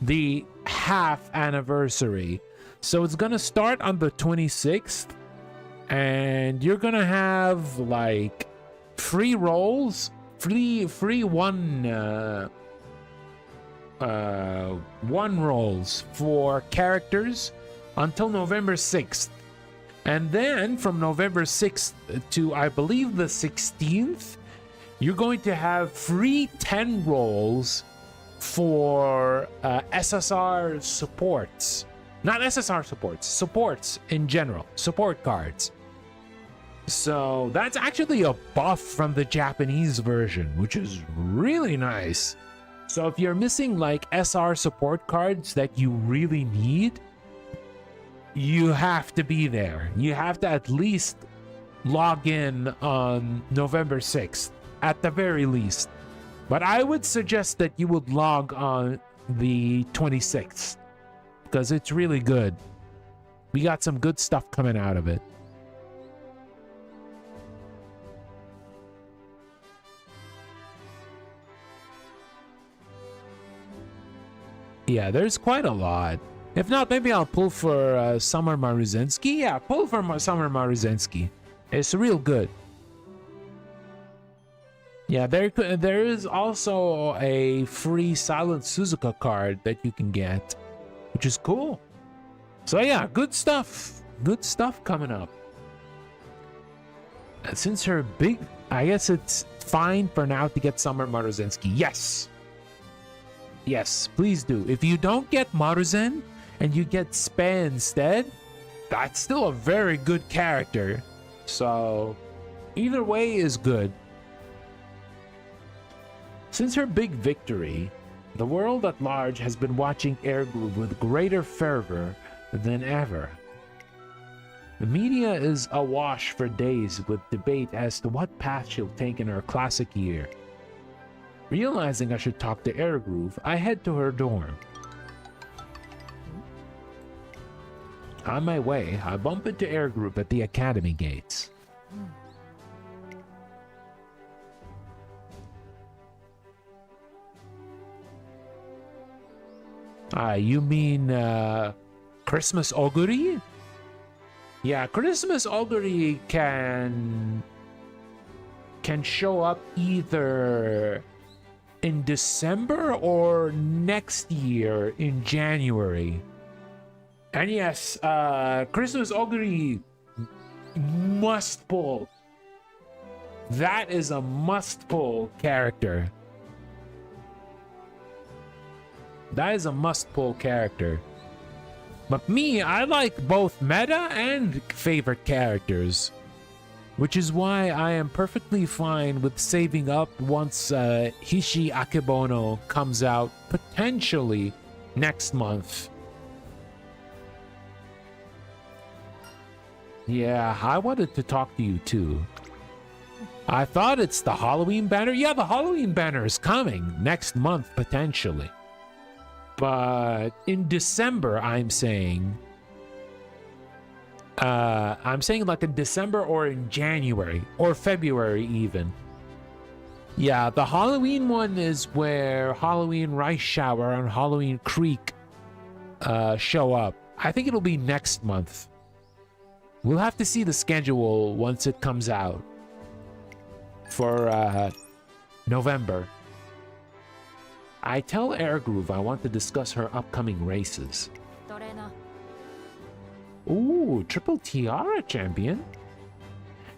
the half anniversary. So it's gonna start on the 26th. And you're gonna have like free rolls, free one rolls for characters until November 6th. And then from November 6th to, I believe, the 16th, you're going to have free 10 rolls for SSR supports. Not SSR supports, supports in general, support cards. So that's actually a buff from the Japanese version, which is really nice. So if you're missing like SR support cards that you really need, you have to be there. You have to at least log in on November 6th, at the very least. But I would suggest that you would log on the 26th, because it's really good. We got some good stuff coming out of it. Yeah, there's quite a lot. If not, maybe I'll pull for Summer Maruzensky. Yeah, pull for Summer Maruzensky. It's real good. Yeah, there is also a free Silent Suzuka card that you can get, which is cool. So yeah, good stuff. Good stuff coming up. Since her big, I guess it's fine for now to get Summer Maruzensky. Yes. Yes, please do. If you don't get Maruzen and you get Spe instead, that's still a very good character. So either way is good. Since her big victory, the world at large has been watching Air Groove with greater fervor than ever. The media is awash for days with debate as to what path she'll take in her classic year. Realizing I should talk to Air Groove, I head to her dorm. On my way, I bump into Air Groove at the academy gates. You mean Christmas Oguri? Yeah, Christmas Oguri can show up either in December or next year in January. And yes, Christmas Oguri must pull. That is a must pull character. That is a must pull character. But me, I like both meta and favorite characters, which is why I am perfectly fine with saving up once Hishi Akebono comes out potentially next month. Yeah, I wanted to talk to you too. I thought it's the Halloween banner. Yeah, the Halloween banner is coming next month potentially. But in December, I'm saying like in December or in January or February even. Yeah, the Halloween one is where Halloween Rice Shower and Halloween Creek show up. I think it'll be next month. We'll have to see the schedule once it comes out for November. I tell Airgroove I want to discuss her upcoming races. Ooh, Triple Tiara champion.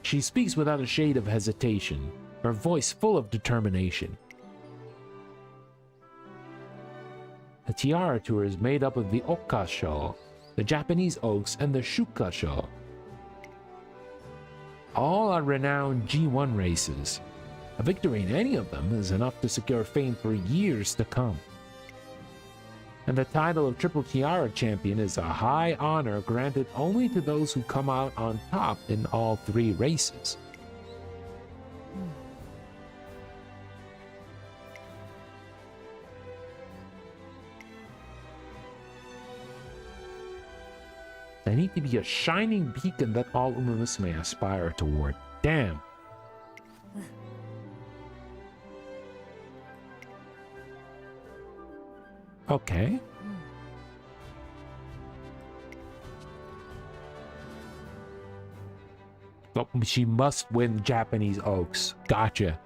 She speaks without a shade of hesitation, her voice full of determination. The Tiara Tour is made up of the Okasho, the Japanese Oaks, and the Shukasho. All are renowned G1 races. A victory in any of them is enough to secure fame for years to come. And the title of Triple Tiara Champion is a high honor granted only to those who come out on top in all 3 races. They need to be a shining beacon that all MUSUME aspire toward. Damn. Okay. But she must win Japanese Oaks. Gotcha.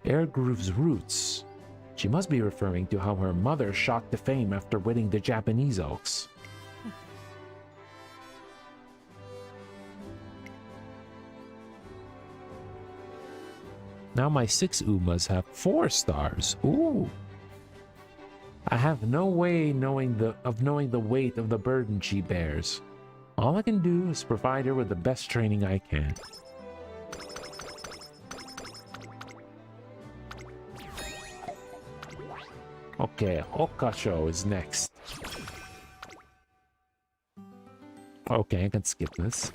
Airgroove's roots. She must be referring to how her mother shot to fame after winning the Japanese Oaks. Now my 6 Umas have 4 stars. Ooh. I have no way of knowing the weight of the burden she bears. All I can do is provide her with the best training I can. Okay, Okasho is next. Okay, I can skip this.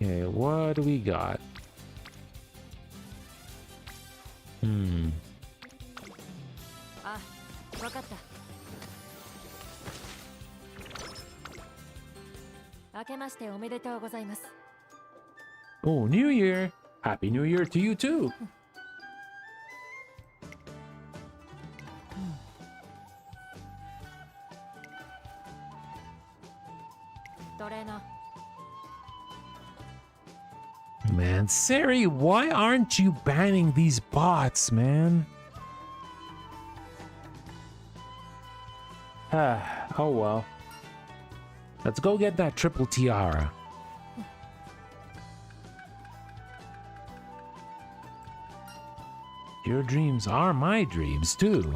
Okay, what do we got? Oh, New Year! Happy New Year to you too! Man, Sari, why aren't you banning these bots, man? Oh well. Let's go get that triple tiara. Your dreams are my dreams, too.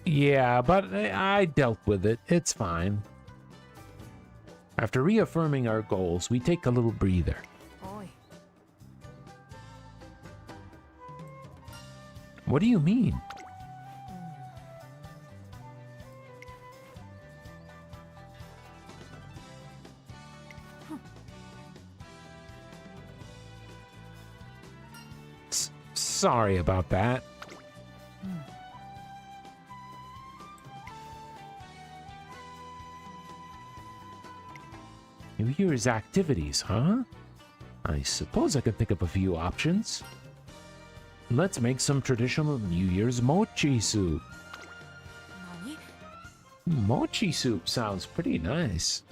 Yeah, but I dealt with it. It's fine. After reaffirming our goals, we take a little breather. What do you mean? sorry about that. New Year's activities, huh? I suppose I could think of a few options. Let's make some traditional New Year's mochi soup. Mochi soup sounds pretty nice.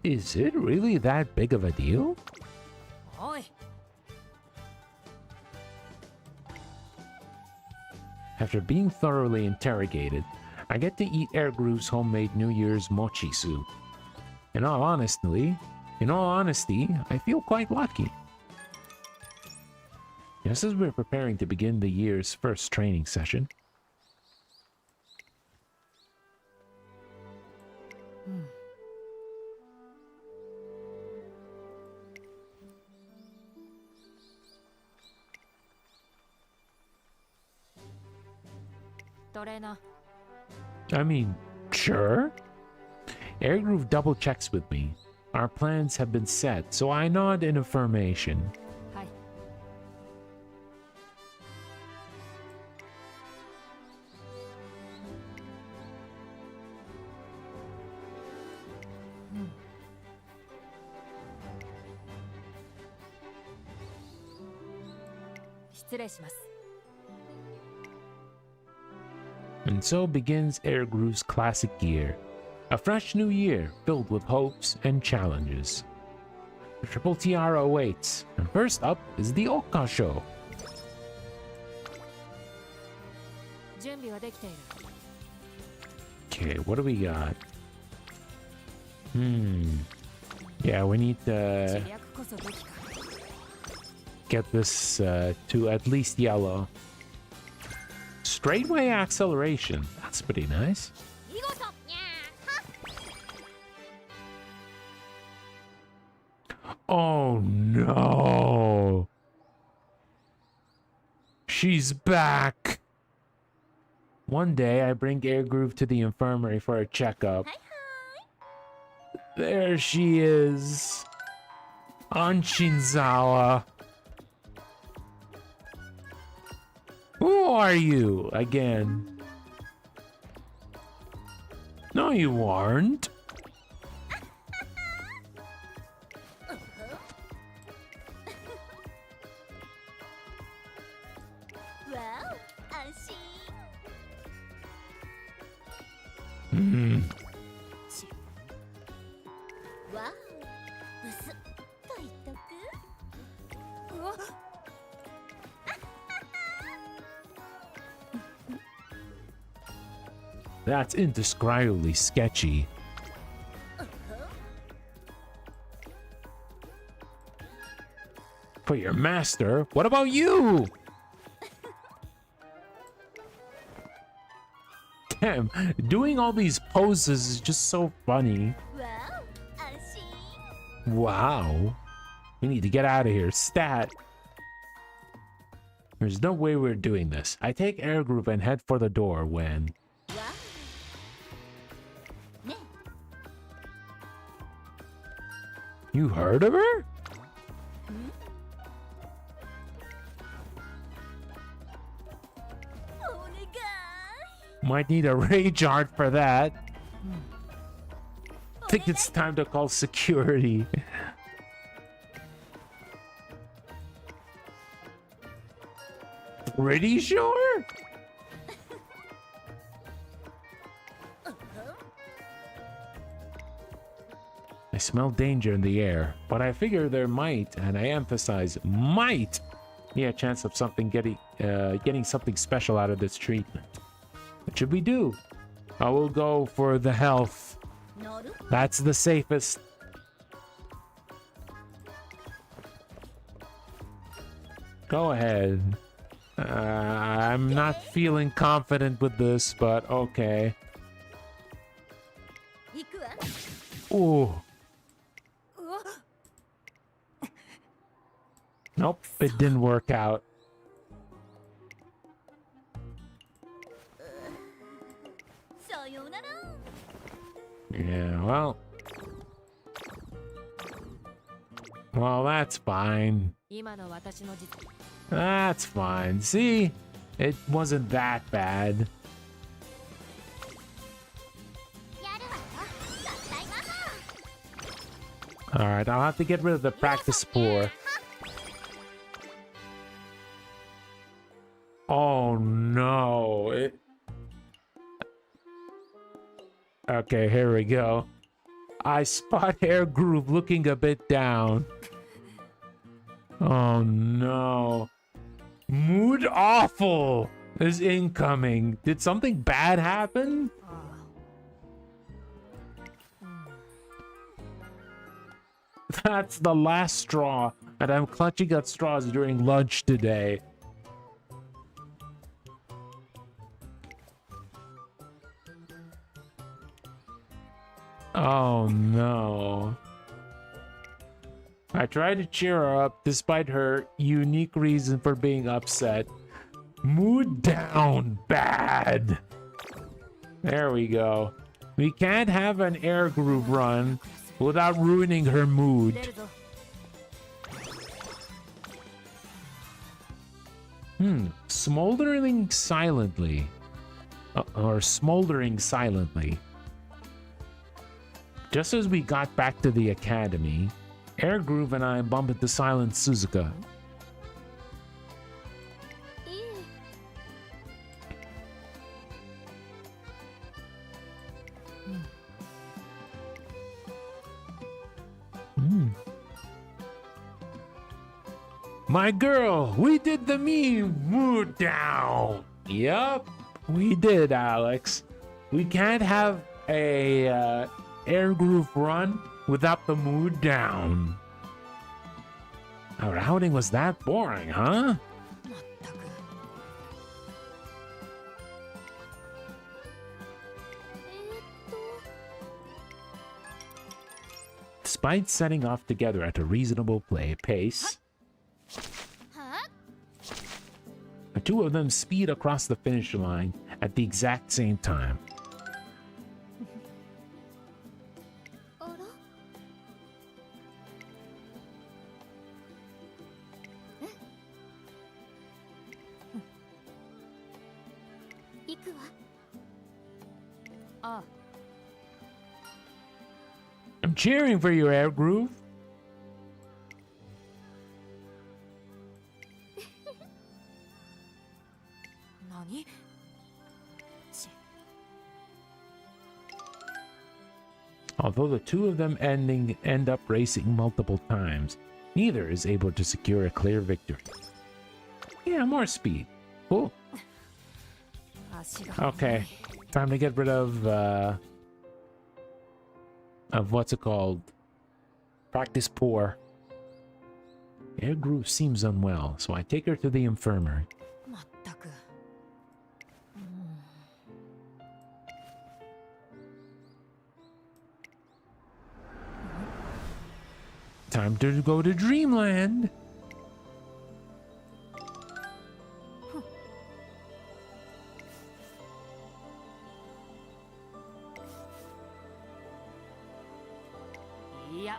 Is it really that big of a deal? Oi. After being thoroughly interrogated, I get to eat Air Groove's homemade New Year's mochi soup. In all honesty, I feel quite lucky. Just as we're preparing to begin the year's first training session. I mean, sure. Airgroove double checks with me. Our plans have been set, so I nod in affirmation. Hi. And so begins Airgroove's classic year. A fresh new year filled with hopes and challenges. The Triple Tiara awaits, and first up is the Okka Show. Okay, what do we got? Yeah, we need to get this to at least yellow. Straightway acceleration. That's pretty nice. Oh no. She's back. One day I bring Airgroove to the infirmary for a checkup. There she is. Anshinzawa. Who are you again? No, you aren't. That's indescribably sketchy. For your master, what about you? Damn, doing all these poses is just so funny. Wow. We need to get out of here. Stat. There's no way we're doing this. I take Airgroove and head for the door when... You heard of her? Might need a rage art for that. Think it's time to call security. Pretty sure? I smell danger in the air, but I figure there might, and I emphasize might, be a chance of getting something special out of this treatment. What should we do? I will go for the health. That's the safest. Go ahead. I'm not feeling confident with this, but okay. Ooh. Nope, it didn't work out. Yeah, well, Well, that's fine. 今の私の実 That's fine. See? It wasn't that bad. やるわよ合体ママ Alright, I'll have to get rid of the practice spore. Oh no. Okay, here we go. I spot Air Groove looking a bit down. Oh no. Mood awful is incoming. Did something bad happen? That's the last straw, and I'm clutching at straws during lunch today. Oh no. I tried to cheer her up despite her unique reason for being upset. Mood down bad. There we go. We can't have an air groove run without ruining her mood. 出るぞ Smoldering silently. Or smoldering silently. Just as we got back to the academy, Air Groove and I bump into Silent Suzuka. いい My girl, we did the meme. Mood down. Yup, we did, Alex. We can't have a air groove run without the mood down. Our outing was that boring, huh? まったく Despite setting off together at a reasonable pace, は the two of them speed across the finish line at the exact same time. あら行くわあ I'm cheering for you, Air Groove. 何ち Although the two of them end up racing multiple times, neither is able to secure a clear victory. Yeah, more speed. Cool. 足が Okay, time to get rid of what's it called? Practice poor. Air Groove seems unwell, so I take her to the infirmary. まったく Time to go to Dreamland. Yeah.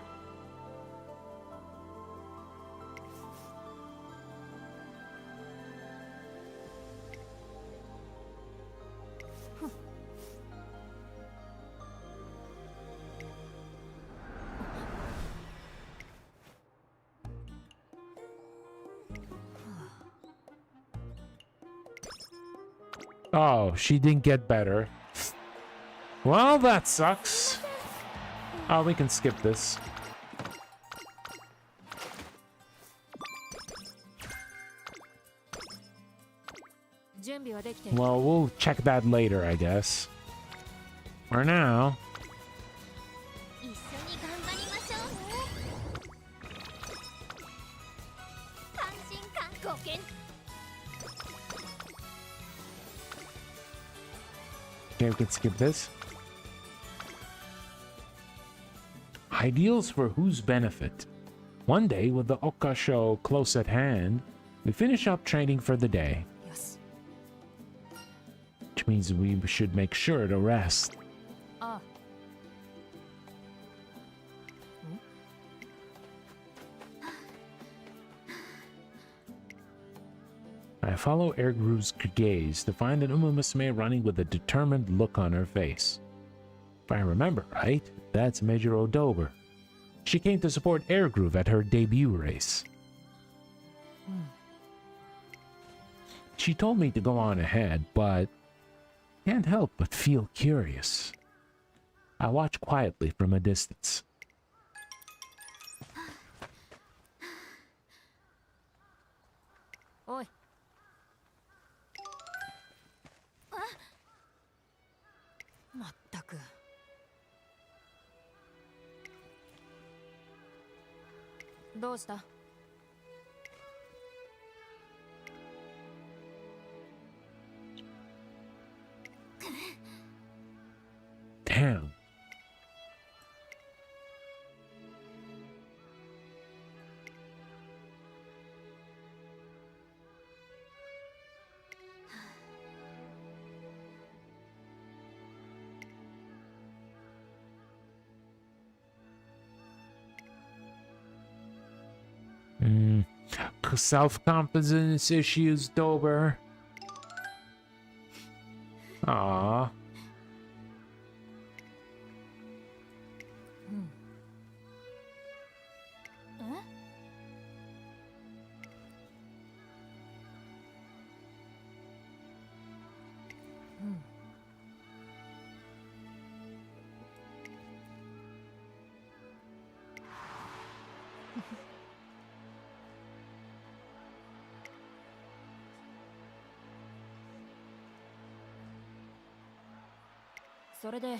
Oh, she didn't get better. Well, that sucks. Oh, we can skip this. Well, we'll check that later, I guess. For now. 一緒に頑張りましょうね関心感ごけん Okay, we can skip this. Ideals for whose benefit? One day, with the Oka show close at hand, we finish up training for the day. よし Which means we should make sure to rest. あ I follow Ergru's gaze to find an Musume running with a determined look on her face. If I remember right, that's Major Odober. She came to support Ergru at her debut race. She told me to go on ahead, but can't help but feel curious. I watch quietly from a distance. Oi. まったく。どうした？ Damn. Self-confidence issues, Dober. Aww.それで。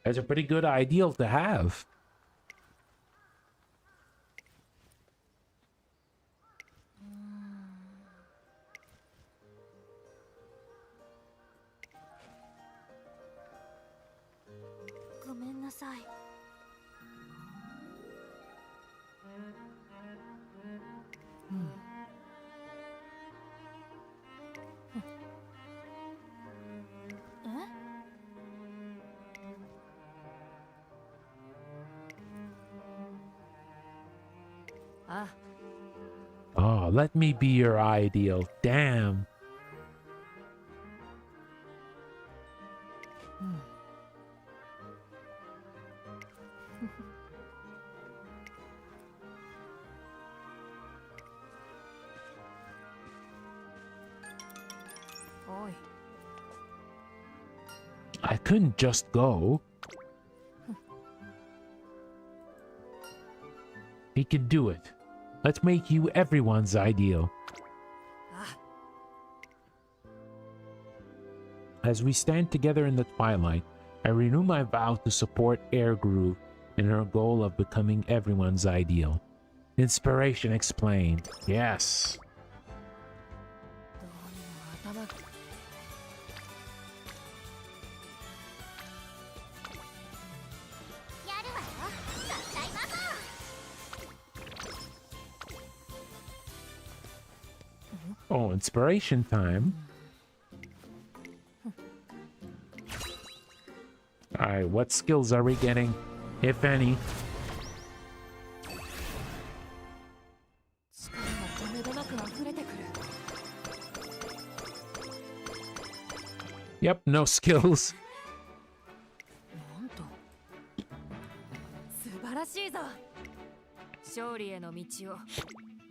That's a pretty good ideal to have. Oh, let me be your ideal. Damn. I couldn't just go. He could do it. Let's make you everyone's ideal. As we stand together in the twilight, I renew my vow to support Ergru in her goal of becoming everyone's ideal. Inspiration explained. Yes. Oh, inspiration time. Alright, what skills are we getting, if any? Yep, no skills.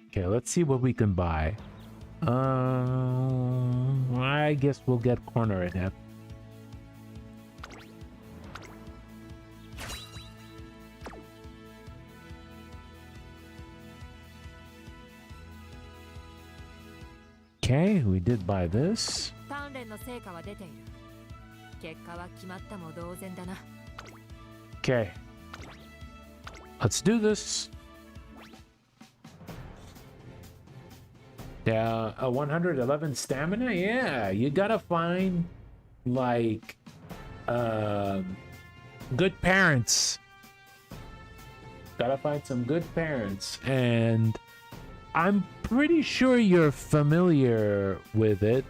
Okay, let's see what we can buy. I guess we'll get corner at him. Okay, we did buy this. Okay. Let's do this. Yeah, a 111 stamina? Yeah, you gotta find, like, good parents. Gotta find some good parents, and I'm pretty sure you're familiar with it,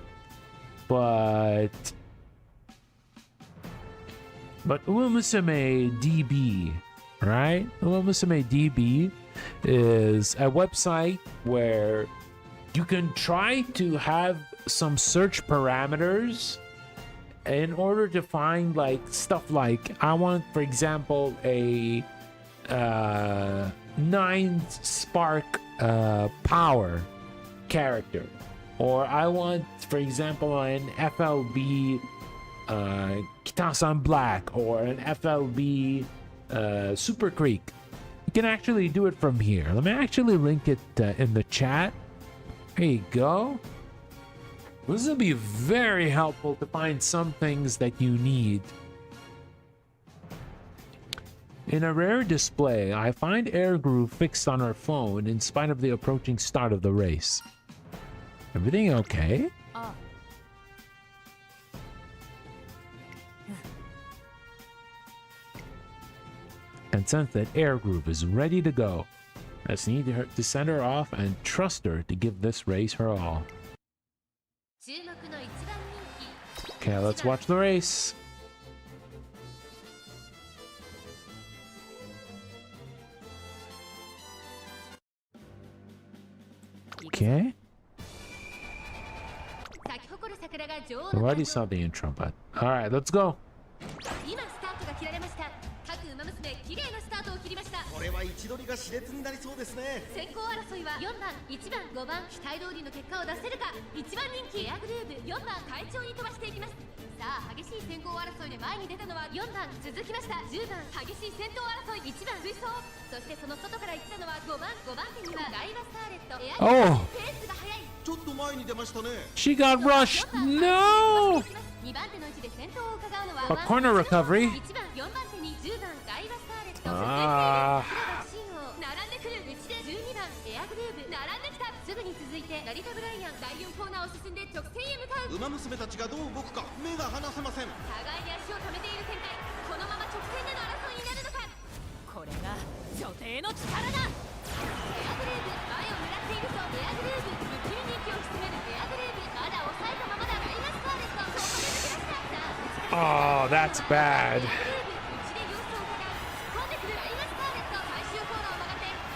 but MUSUME DB, right? MUSUME DB is a website where you can try to have some search parameters in order to find like stuff like, I want, for example, a 9 spark power character, or I want, for example, an FLB Kitasan Black, or an FLB Super Creek. You can actually do it from here. Let me actually link it in the chat. There you go. This will be very helpful to find some things that you need. In a rare display, I find Air Groove fixed on her phone in spite of the approaching start of the race. Everything okay? And sense that Air Groove is ready to go. I just need her to send her off and trust her to give this race her all. Okay, let's watch the race. Okay. I already saw the intro, but alright, let's go. これは位置取りが熾烈になりそうですね。先行争いは4番、1番、5番、期待通りの結果を出せるか。1番人気エアグルーブ、4番快調に飛ばしていきます。さあ激しい先行争いで前に出たのは4番、続きました10番、激しい先頭争い、1番追走、そしてその外から行ったのは5番手にはガイバスターレット、エアグルーブ、ペースが速い。ちょっと前に出ましたね。She got rushed. No! 2番手の位置で先頭を伺うのは A corner recovery. 1番、4番手に10番、ガイバスターレット、あ並んでくる内で12番エアグルーブ並んできた。すぐに続いて成田ブライアン第4コーナーを進んで直線へ向かう。馬娘たちがどう動くか目が離せません。互いに足を止めている展開。このまま直線での争いになるのか。これが女帝の力だ。エアグルーブ前を狙っているぞ。エアグルーブ不気味人気を潜めるエアグルーブまだ抑えたままだ。ガイバスターレットここで抜け出した。 Oh, that's bad.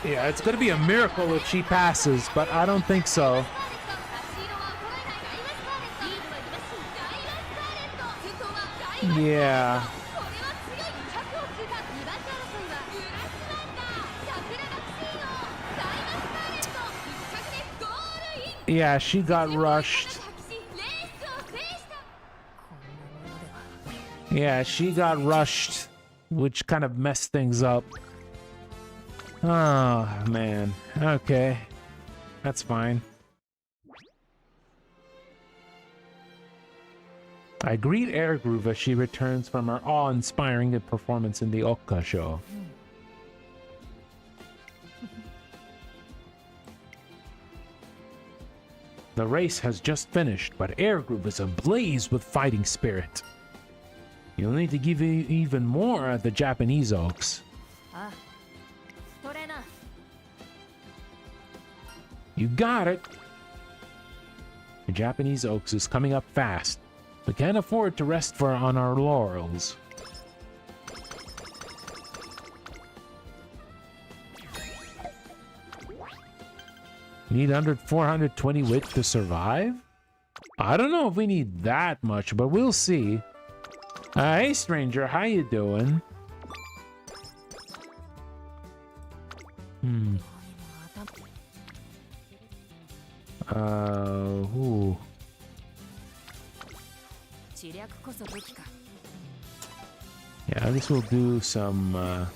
Yeah, it's gonna be a miracle if she passes, but I don't think so. Yeah. Yeah, she got rushed. Yeah, she got rushed, which kind of messed things up. Oh, man. Okay. That's fine. I greet Air Groove as she returns from her awe-inspiring performance in the Okka show. The race has just finished, but Air Groove is ablaze with fighting spirit. You'll need to give even more at the Japanese Oaks. You got it! The Japanese Oaks is coming up fast. We can't afford to rest on our laurels. Need under 420 wit to survive? I don't know if we need that much, but we'll see. Hey, stranger, how you doing? Ooh. Yeah, I guess we'll do some,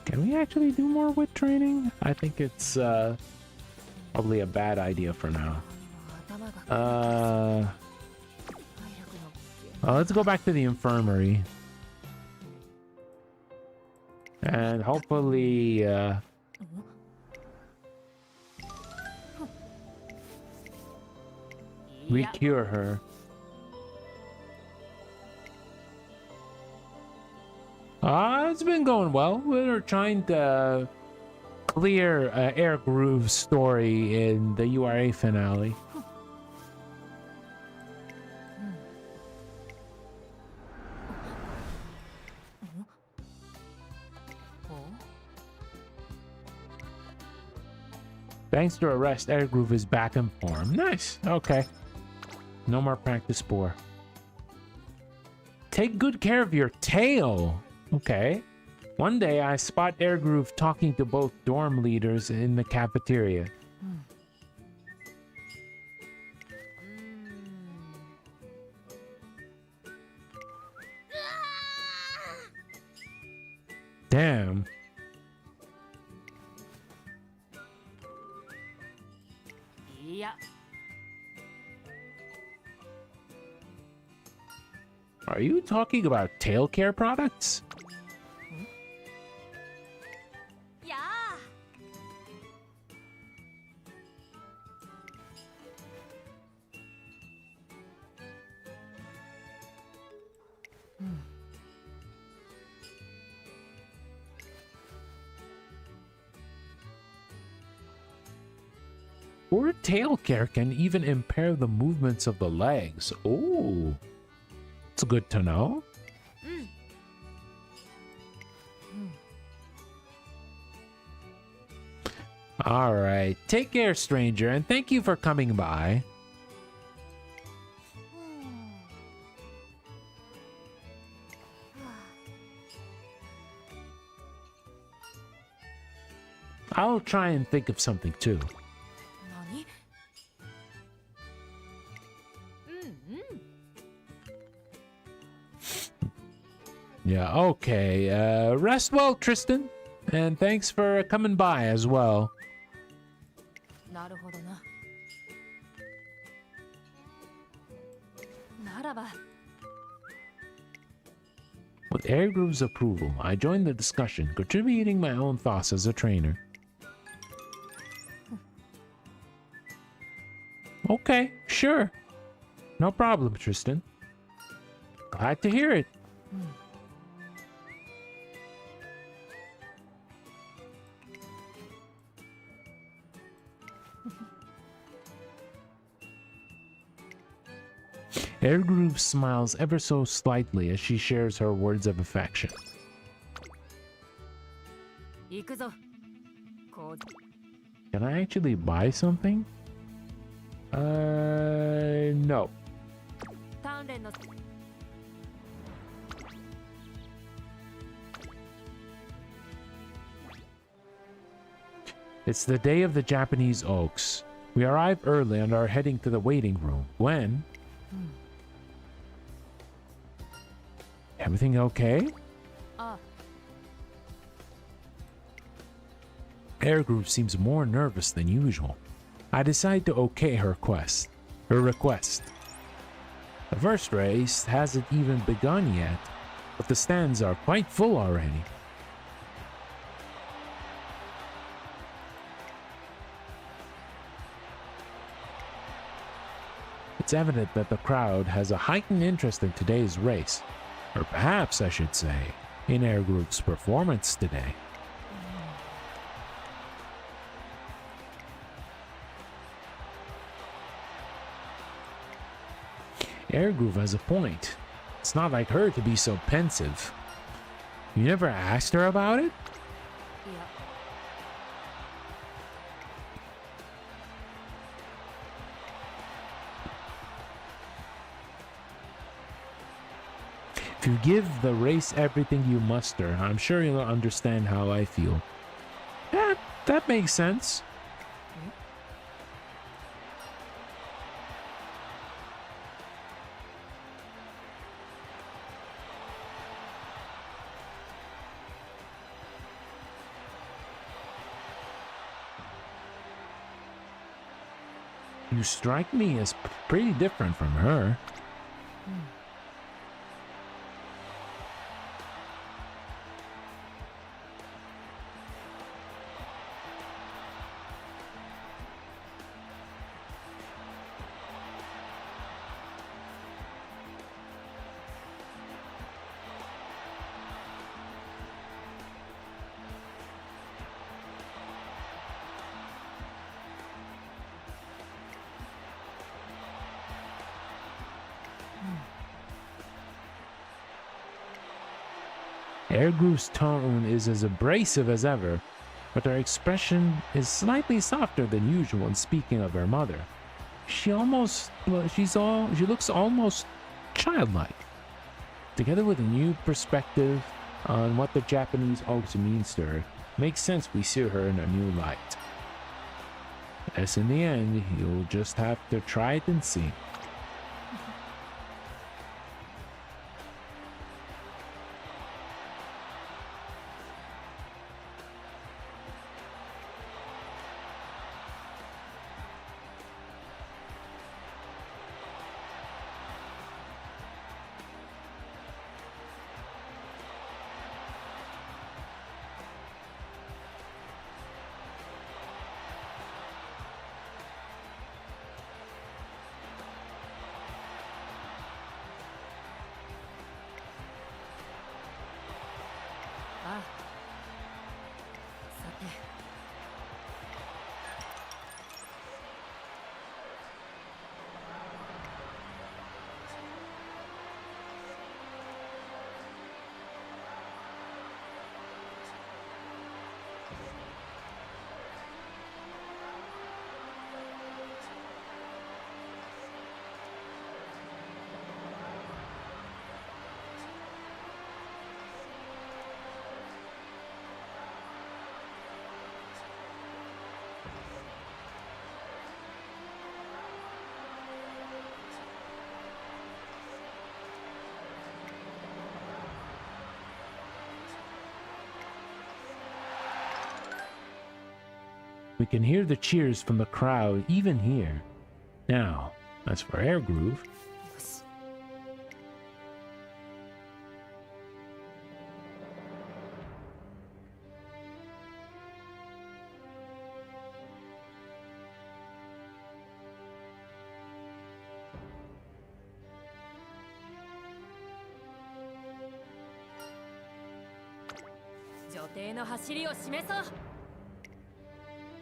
Can we actually do more wit training? I think it's, probably a bad idea for now. Let's go back to the infirmary. And hopefully, we cure her. It's been going well. We're trying to clear Air Groove's story in the URA finale. Thanks to arrest, Air Groove is back in form. Nice. Okay. No more practice spore. Take good care of your tail. Okay. One day I spot Air Groove talking to both dorm leaders in the cafeteria. Damn. Yeah. Are you talking about tail care products? Yeah. Poor tail care can even impair the movements of the legs. Oh, it's good to know. All right, take care, stranger, and thank you for coming by. I'll try and think of something too. Yeah, okay. Rest well, Tristan. And thanks for coming by as well. With Air Groove's approval, I joined the discussion, contributing my own thoughts as a trainer. Okay, sure. No problem, Tristan. Glad to hear it. Air Groove smiles ever so slightly as she shares her words of affection. Can I actually buy something? No. It's the day of the Japanese Oaks. We arrive early and are heading to the waiting room when... Everything okay? Air Groove seems more nervous than usual. I decide to okay her request. The first race hasn't even begun yet, but the stands are quite full already. It's evident that the crowd has a heightened interest in today's race, or perhaps I should say, in Air Groove's performance today. Air Groove has a point. It's not like her to be so pensive. You never asked her about it? If you give the race everything you muster, I'm sure you'll understand how I feel. Yeah, that makes sense. You strike me as pretty different from her. Air Groove's tone is as abrasive as ever, but her expression is slightly softer than usual when speaking of her mother. She looks almost childlike. Together with a new perspective on what the Japanese culture means to her, makes sense we see her in a new light. As in the end, you'll just have to try it and see. We can hear the cheers from the crowd even here. Now, as for Air Groove,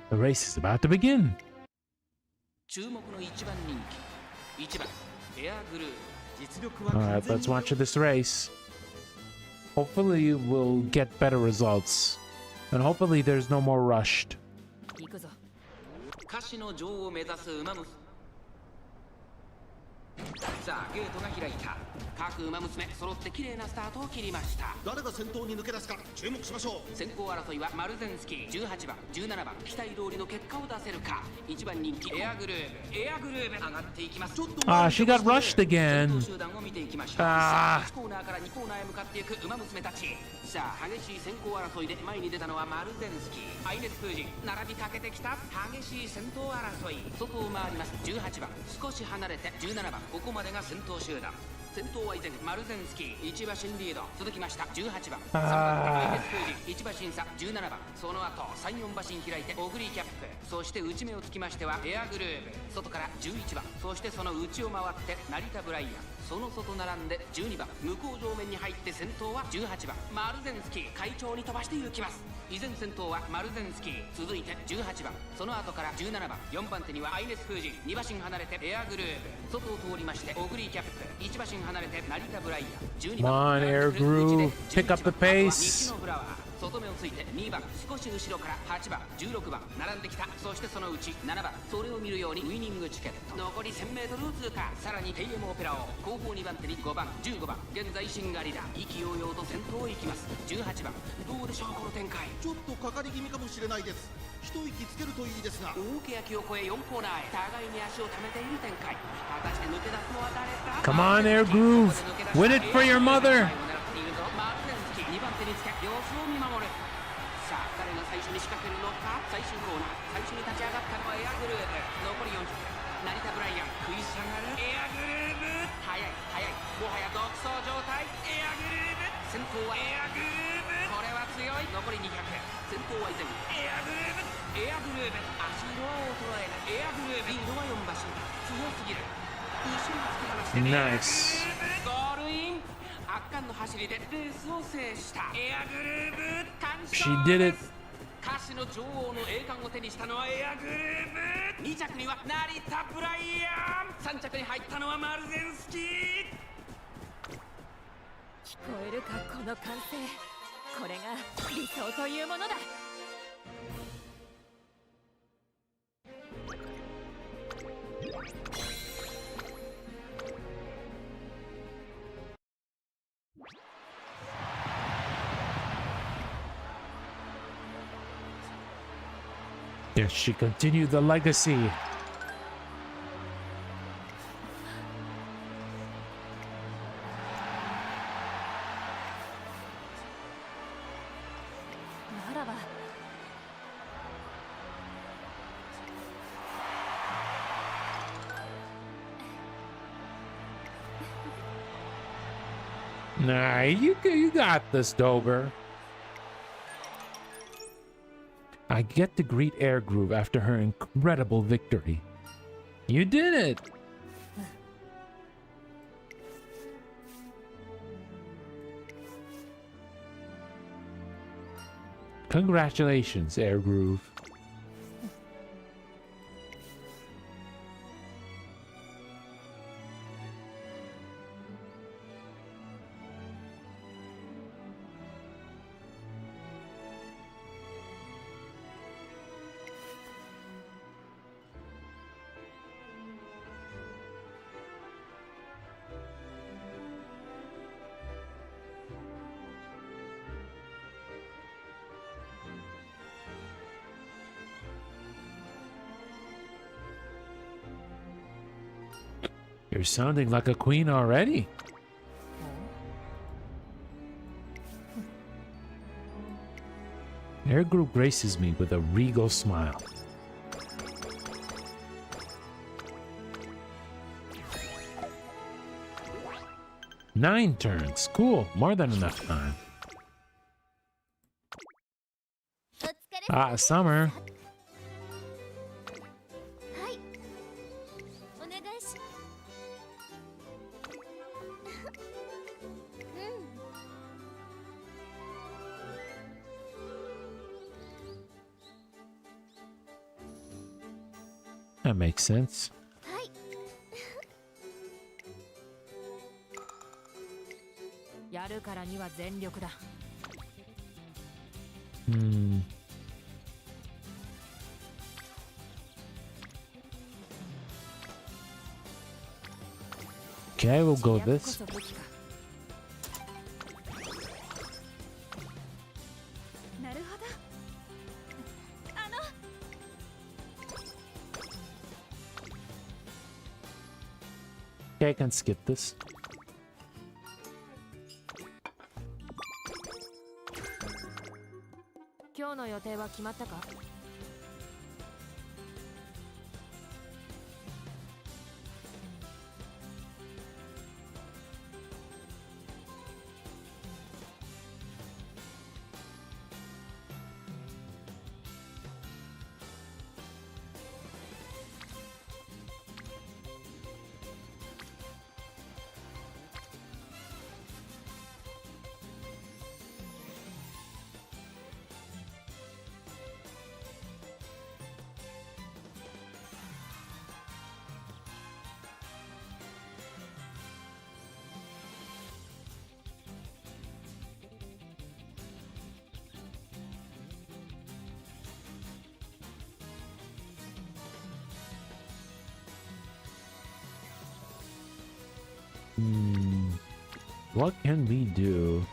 the race is about to begin. 注目の一番人気1番エアグルー Alright, let's watch this race. Hopefully we'll get better results. And hopefully there's no more rushed. 歌詞の女王を目指す馬娘さあゲートが開いた各馬娘揃って綺麗なスタートを切りました誰が先頭に抜け出すか注目しましょう先行争いはマルゼンスキー18番17番期待通りの結果を出せるか1番人気エアグルーブ上がっていきます Ah, she got rushed again. 集団を見ていきましょうさあ1コーナーから2コーナーへ向かっていく馬娘たちさあ激しい先行争いで前に出たのはマルゼンスキーアイネス風神並びかけてきた激しい先頭争い外を回ります18番少し離れて17番ここまでが先頭集団先頭は依然マルゼンスキー1馬身リード続きました18番3番アイネス風神1馬身差17番その後3、4馬身開いてオグリーキャップそして内目をつきましてはエアグルーブ外から11番そしてその内を回って成田ブライアンその外並んで12番向こう上面に入って先頭は18番マルゼンスキー快調に飛ばして行きます依然先頭はマルゼンスキー続いて18番その後から17番4番手にはアイネス風神2馬身離れてエアグルーブ外を通りましてオグリーキャップ1馬身離れて成田ブライアン12 Come 番 on, Air Groove. Pick up the pace. 西のフラワー外目をついて2番少し後ろから8番16番並んできたそしてそのうち7番それを見るようにウイニングチケット残り 1000m を通過さらに AM オペラを後方2番手に5番15番現在シンガリだ意気揚々と先頭を行きます18番どうでしょうこの展開ちょっとかかり気味かもしれないです一息つけるといいですが大欅を越え4コーナーへ互いに足を溜めている展開果たして抜け出すのは誰か Come on, Air Groove. Win it for your mother. 2番手につけ様子を見守るさあ誰が最初に仕掛けるのか最終コーナー最初に立ち上がったのはエアグルーブ残り400成田ブライアン食い下がるエアグルーブ速いもはや独走状態エアグルーブ先頭はエアグルーブこれは強い残り200先頭は依然エアグルーブ足色は衰えるエアグルーブリードは4馬身強すぎる後ろが突き放して Nice. ゴールイン圧巻の走りでレースを制したエアグルーブ完勝 She did it. 歌手の女王の栄冠を手にしたのはエアグルーブ2着には成田ブライアン3着に入ったのはマルゼンスキー聞こえるかこの歓声これが理想というものだ。Yes, she continued the legacy. ならば Nah, you got this, Dober. I get to greet Air Groove after her incredible victory. You did it! Congratulations, Air Groove. You're sounding like a queen already. Air Group graces me with a regal smile. Nine turns. Cool. More than enough time. Ah, Summer. はいお願いしThat makes sense. はいやるからには全力だ。 Hmm. Okay, we'll go this. なるほど。Okay, I can skip this. 今日の予定は決まったか？ What can we do?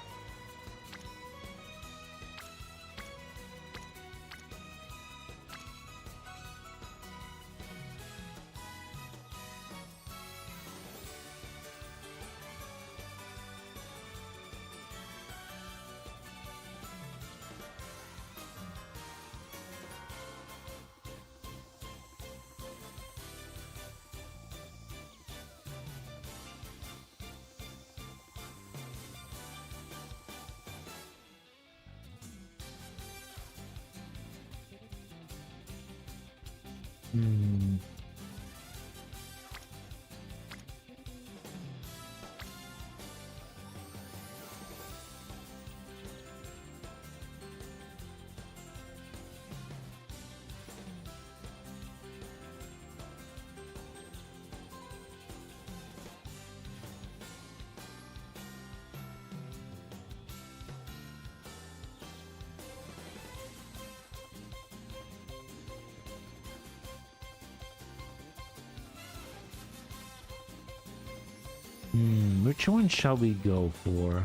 Which one shall we go for?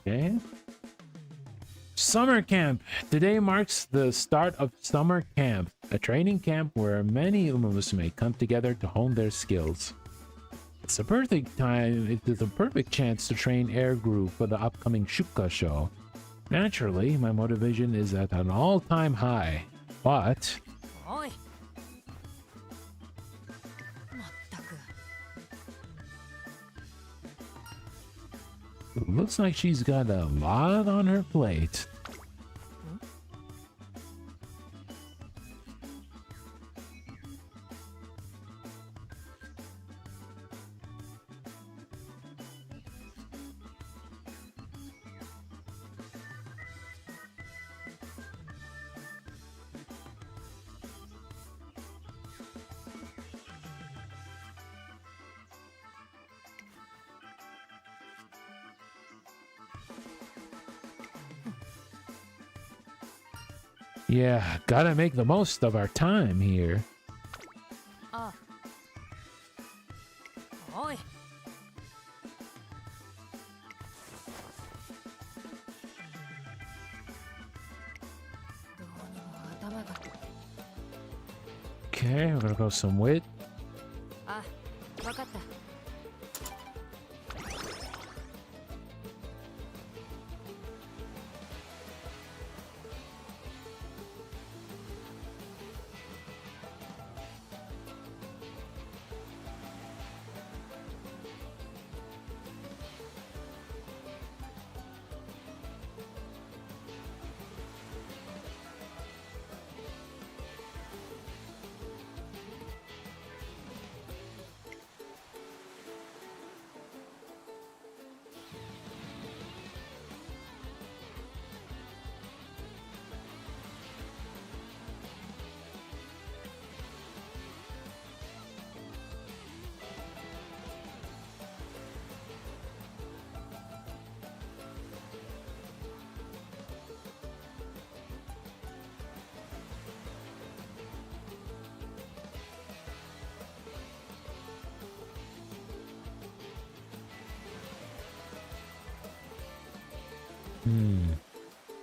Okay. Summer camp. Today marks the start of summer camp, a training camp where many Musume come together to hone their skills. It's a perfect time. It is a perfect chance to train air group for the upcoming Shuka show. Naturally, my motivation is at an all-time high, but looks like she's got a lot on her plate. Yeah, gotta make the most of our time here. Okay, we're gonna go some wit.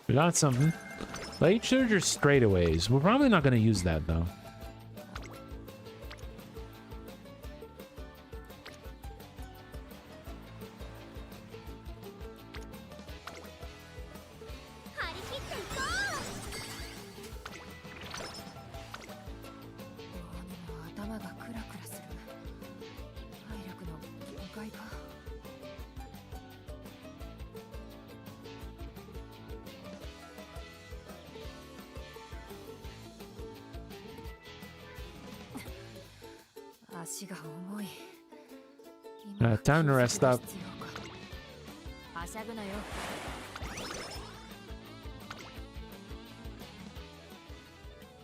We got something. Late surge or straightaways? We're probably not going to use that though. Time to rest up.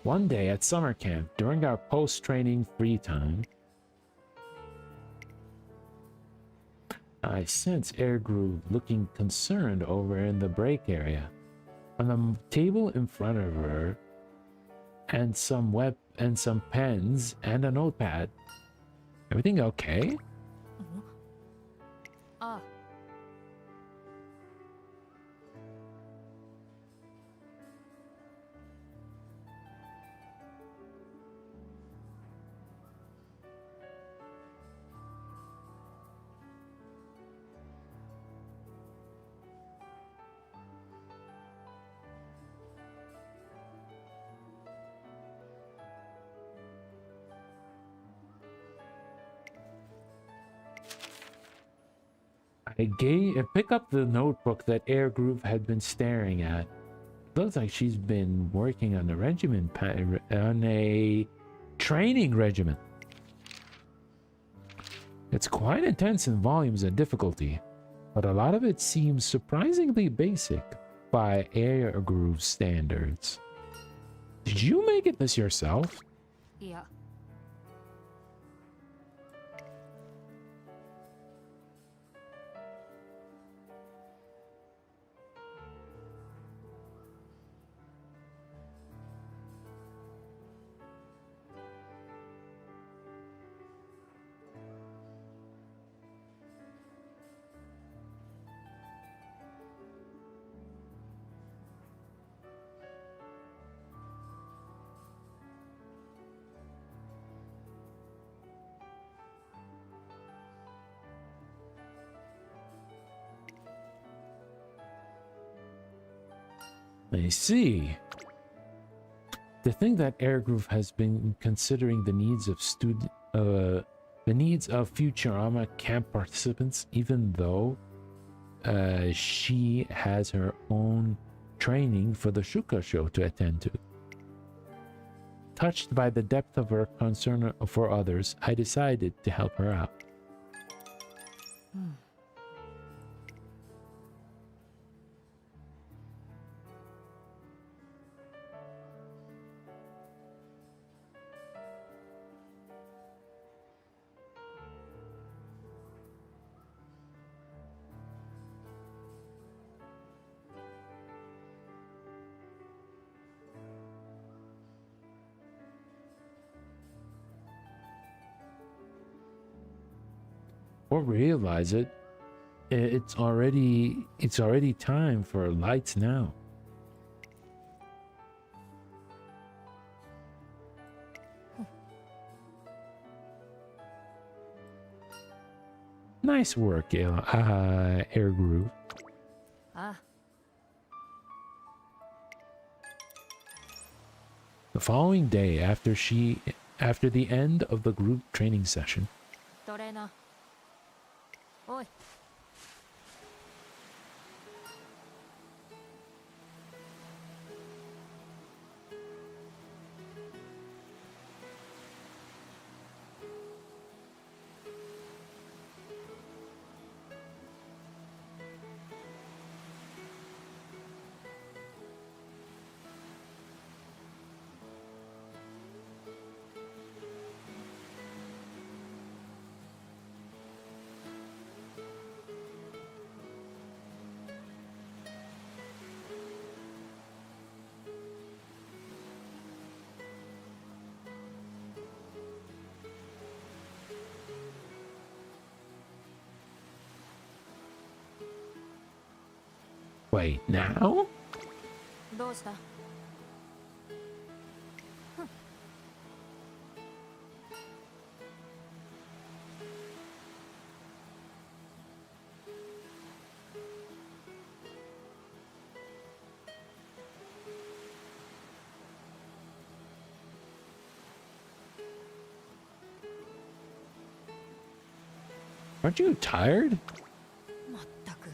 One day at summer camp, during our post-training free time, I sense Air Groove looking concerned over in the break area. On the table in front of her, and some pens and a notepad. Everything okay? Pick up the notebook that Air Groove had been staring at. Looks like she's been working on a training regimen. It's quite intense in volumes and difficulty, but a lot of it seems surprisingly basic by Air Groove standards. Did you make it this yourself? Yeah. I see. To think that Airgroove has been considering the needs of Futurama camp participants, even though she has her own training for the Shuka show to attend to. Touched by the depth of her concern for others, I decided to help her out. Or realize it, it's already time for lights now. Nice work, Air Groove. Ah. The following day, after the end of the group training session, Trainer. Oi. wait, now? どうした? Aren't you tired? まったく.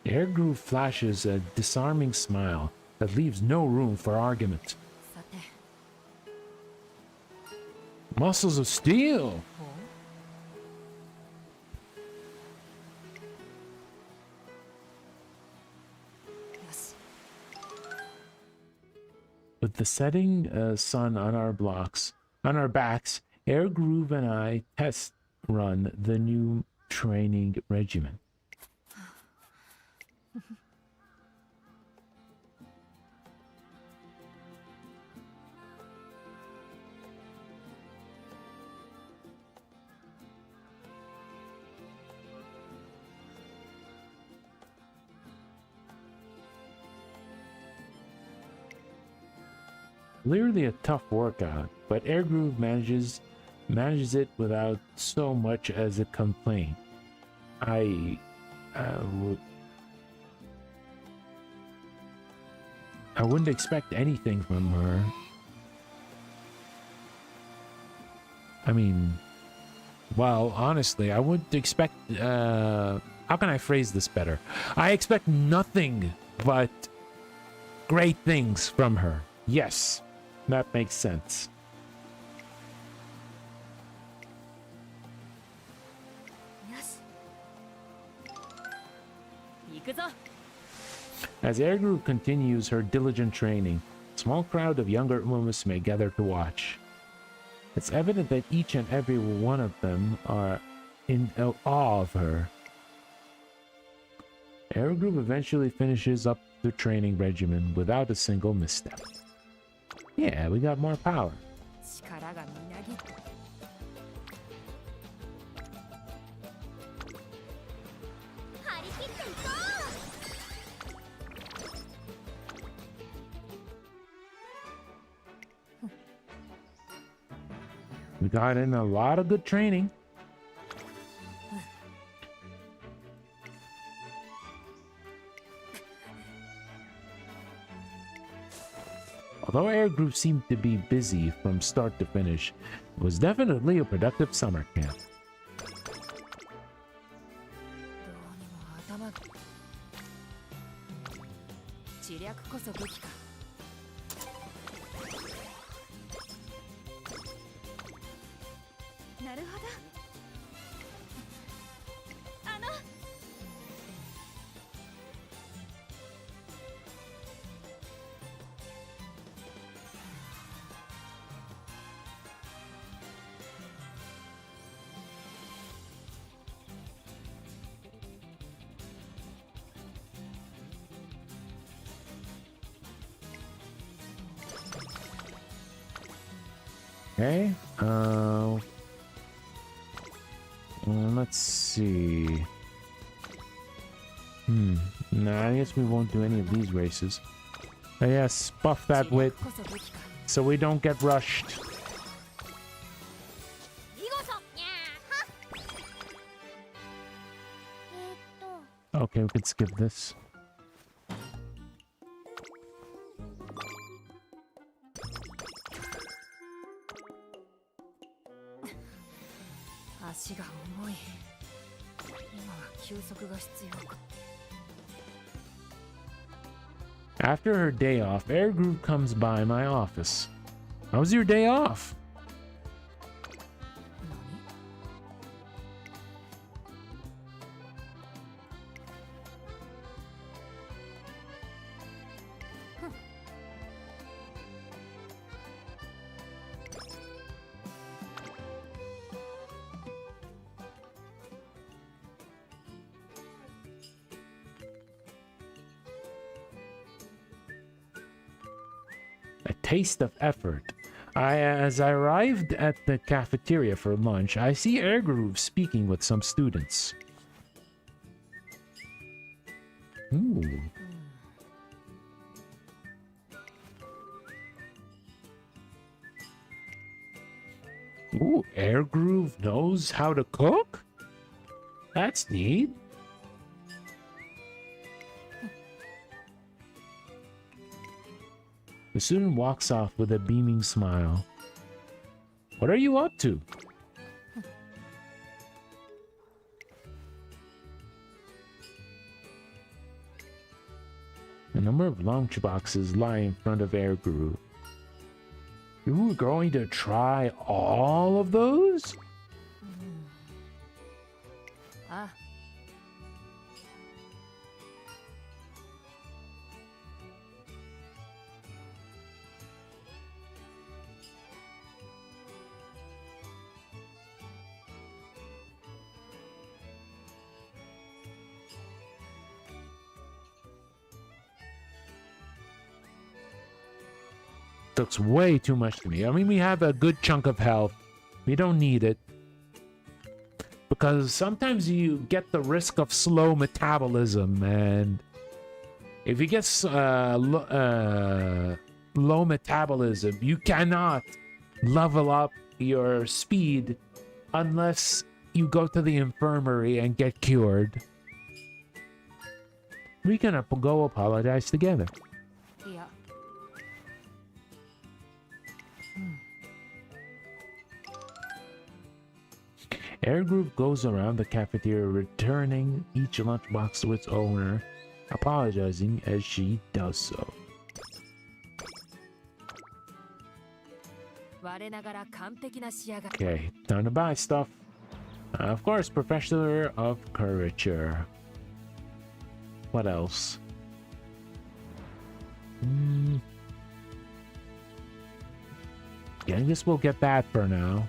Air Groove flashes a disarming smile that leaves no room for argument. さて Muscles of steel! With the setting sun on our backs, Air Groove and I test run the new training regimen. Clearly a tough workout, but Air Groove manages it without so much as a complaint. I wouldn't expect anything from her. I mean, well, honestly, I wouldn't expect, how can I phrase this better? I expect nothing but great things from her. Yes, that makes sense. As Air Groove continues her diligent training, a small crowd of younger MUSUME gather to watch. It's evident that each and every one of them are in awe of her. Air Groove eventually finishes up the training regimen without a single misstep. Yeah, we got more power. We got in a lot of good training. Although Air Group seemed to be busy from start to finish, it was definitely a productive summer camp. Okay, let's see. Nah, I guess we won't do any of these races. Yes, buff that wit so we don't get rushed. Okay, we can skip this. After her day off, Air Groove comes by my office. How was your day off? A taste of effort. As I arrived at the cafeteria for lunch, I see Air Groove speaking with some students. Ooh. Ooh, Air Groove knows how to cook? That's neat. The student walks off with a beaming smile. What are you up to? A number of lunchboxes lie in front of Air Group. You were going to try all of those? Looks way too much to me. I mean, we have a good chunk of health. We don't need it. Because sometimes you get the risk of slow metabolism, and if you get low metabolism, you cannot level up your speed unless you go to the infirmary and get cured. We can go apologize together. Air Group goes around the cafeteria, returning each lunchbox to its owner, apologizing as she does so. Okay, time to buy stuff. Of course, Professor of Curvature. What else? Yeah, I guess we'll get that for now.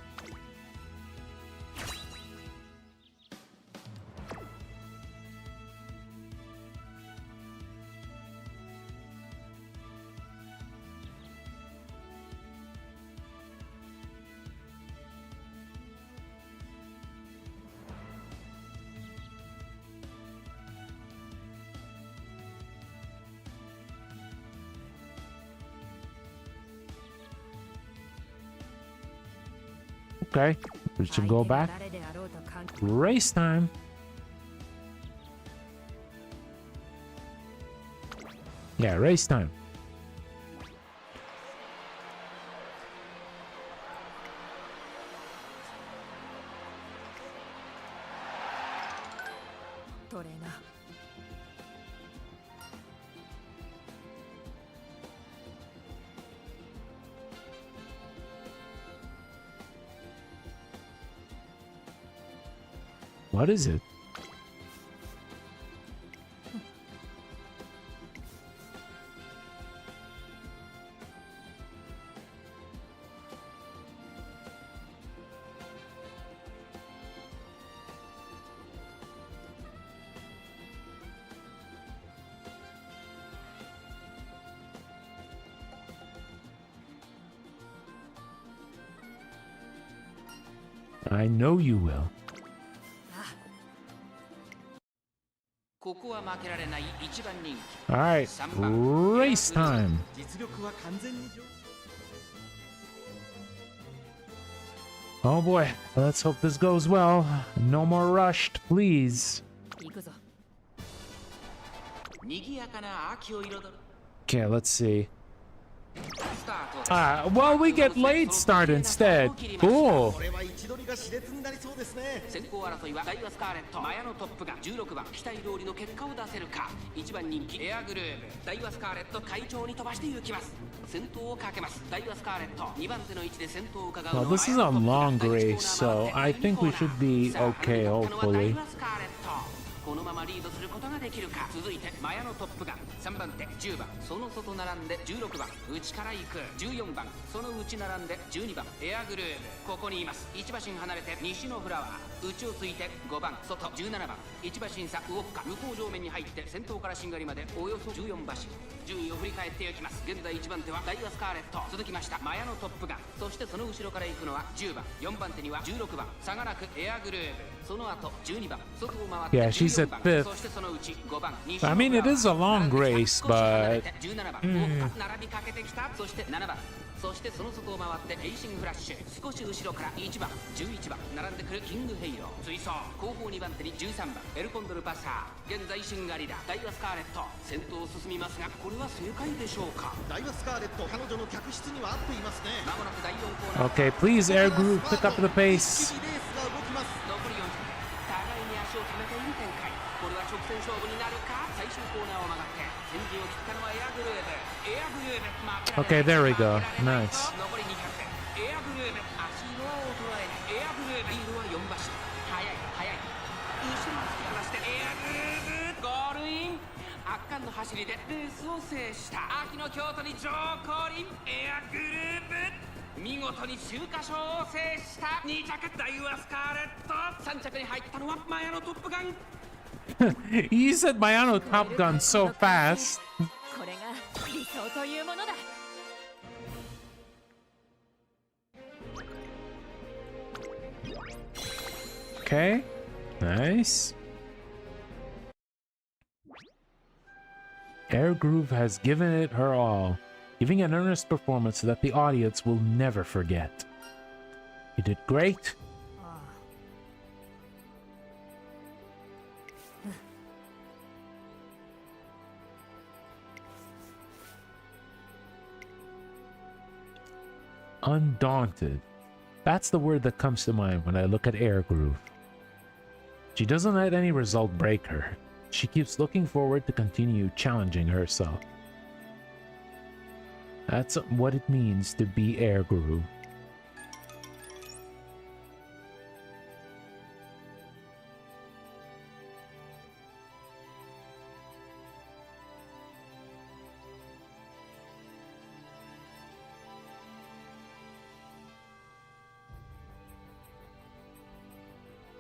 Okay, we should go back. Race time. Yeah, race time. What is it? I know you will. Alright, race time. Oh boy, let's hope this goes well. No more rushed, please. Okay, let's see. Well, we get late start instead. Cool. 先行争いはダイワスカーレット、マヤのトップが16番期待通りの結果を出せるか。1番人気エアグルーヴ、ダイワスカーレット快調に飛ばして行きます。先頭をかけます。ダイワスカーレット2番手の位置で先頭を伺うのは Well, this is a long race, so I think we should be okay, hopefully. このままリードすることができるか。続いてマヤのトップが3番手10番その外並んで16番内から行く14番その内並んで12番エアグルーヴ、ここにいます。1馬身離れて西のフラワー、内をついて5番外17番1馬身差ウォッカ向こう上面に入って先頭からしんがりまでおよそ14馬身。順位を振り返っていきます。現在1番手はダイワスカーレット、続きましたマヤのトップが、そしてその後ろから行くのは10番4番手には16番差がなくエアグルーヴ、その後12番外を回って Yeah, she's at fifth. I mean, it is a long race, but 並びかけてきた。そして7番、そしてその外を回ってエイシングフラッシュ、少し後ろから1番11番並んでくるキングヘイロー追走、後方2番手に13番エルコンドルパッサー、現在シンガリラダイワスカーレット先頭を進みますが、これは正解でしょうか。ダイワスカーレット彼女の客室には合っていますね。まもなく第4コーナー。 Okay, please, Air Group, pick up the pace. 残り4分、互いに足を止めている展開。これは直線勝負になるか。最終コーナーを曲がって先陣を切ったのはエアグルーヴ。エアグルーヴ、 Okay, there we go. Nice. 残り200。エアグルーヴ、足色は衰えない。エアグルーヴ、リードは4馬身。速い速い。後ろに突き放してエアグルーヴ、ゴールイン。圧巻の走りでレースを制した。秋の京都に上降臨。エアグルーヴ、見事に秋華賞を制した。2着ダイワスカーレット。3着に入ったのはマヤのトップガン。You said Mayano Top Gun so fast. これが理想というものだ。Okay, nice. Air Groove has given it her all, giving an earnest performance that the audience will never forget. You did great. Undaunted. That's the word that comes to mind when I look at Air Groove. She doesn't let any result break her. She keeps looking forward to continue challenging herself. That's what it means to be Air Groove.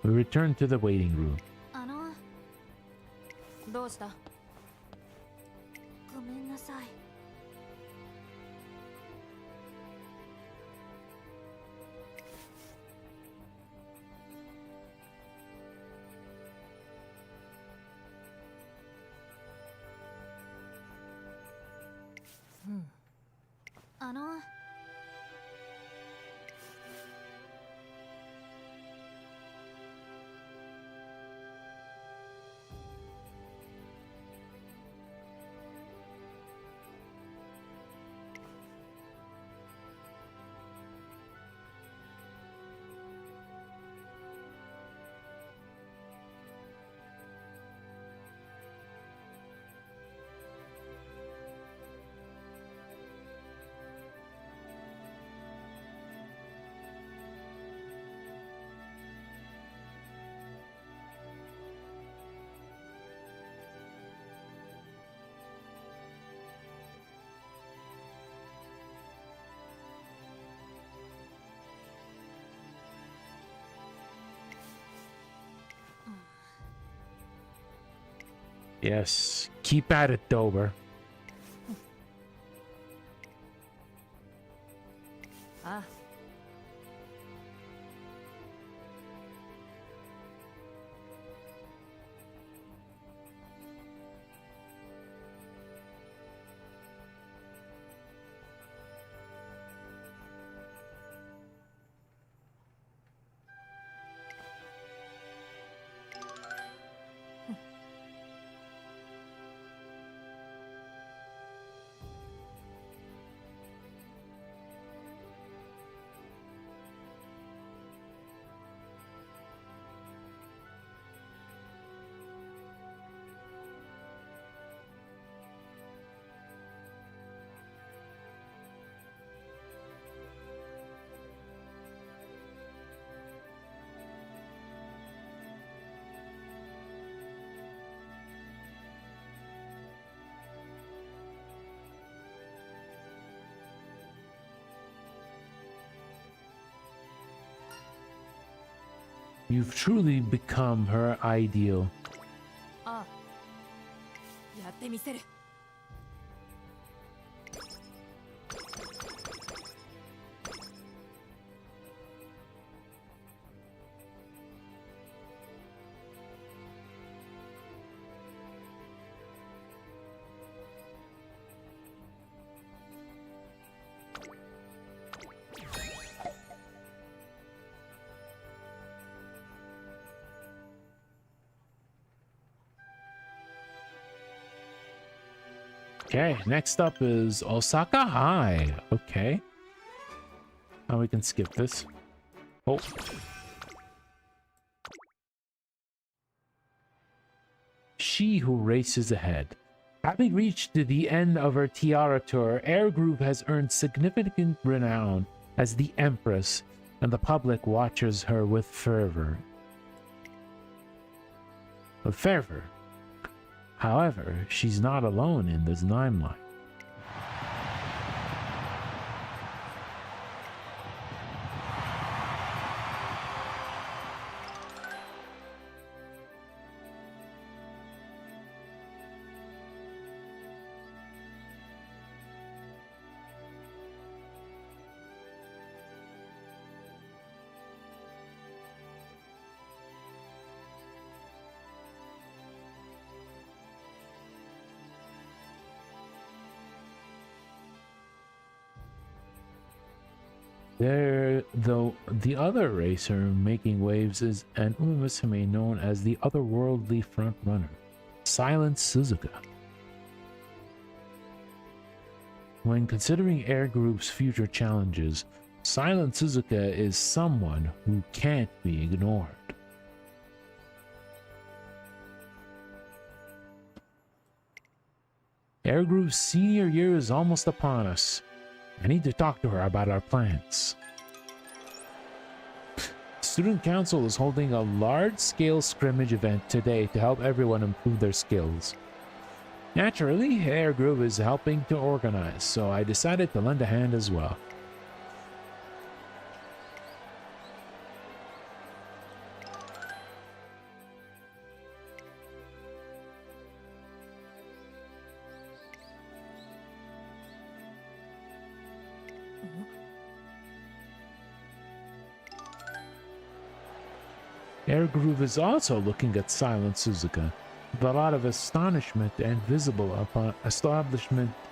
We return to the waiting room. どうした？ごめんなさい。Yes, keep at it, Dober. ああ。You've truly become her ideal. ああ。やってみせる。Okay, next up is Osaka High. Okay. Now we can skip this. Oh. she who races ahead. Having reached the end of her Tiara tour, Air Group has earned significant renown as the Empress, and the public watches her with fervor. However, she's not alone in this limelight. Though the other racer making waves is an MUSUME known as the otherworldly frontrunner, Silent Suzuka. When considering Air Group's future challenges, Silent Suzuka is someone who can't be ignored. Air Group's senior year is almost upon us. I need to talk to her about our plans. Student Council is holding a large-scale scrimmage event today to help everyone improve their skills. Naturally, Air Group is helping to organize, so I decided to lend a hand as well. Air Group is also looking at Silent Suzuka with a lot of astonishment and visible upon astonishment,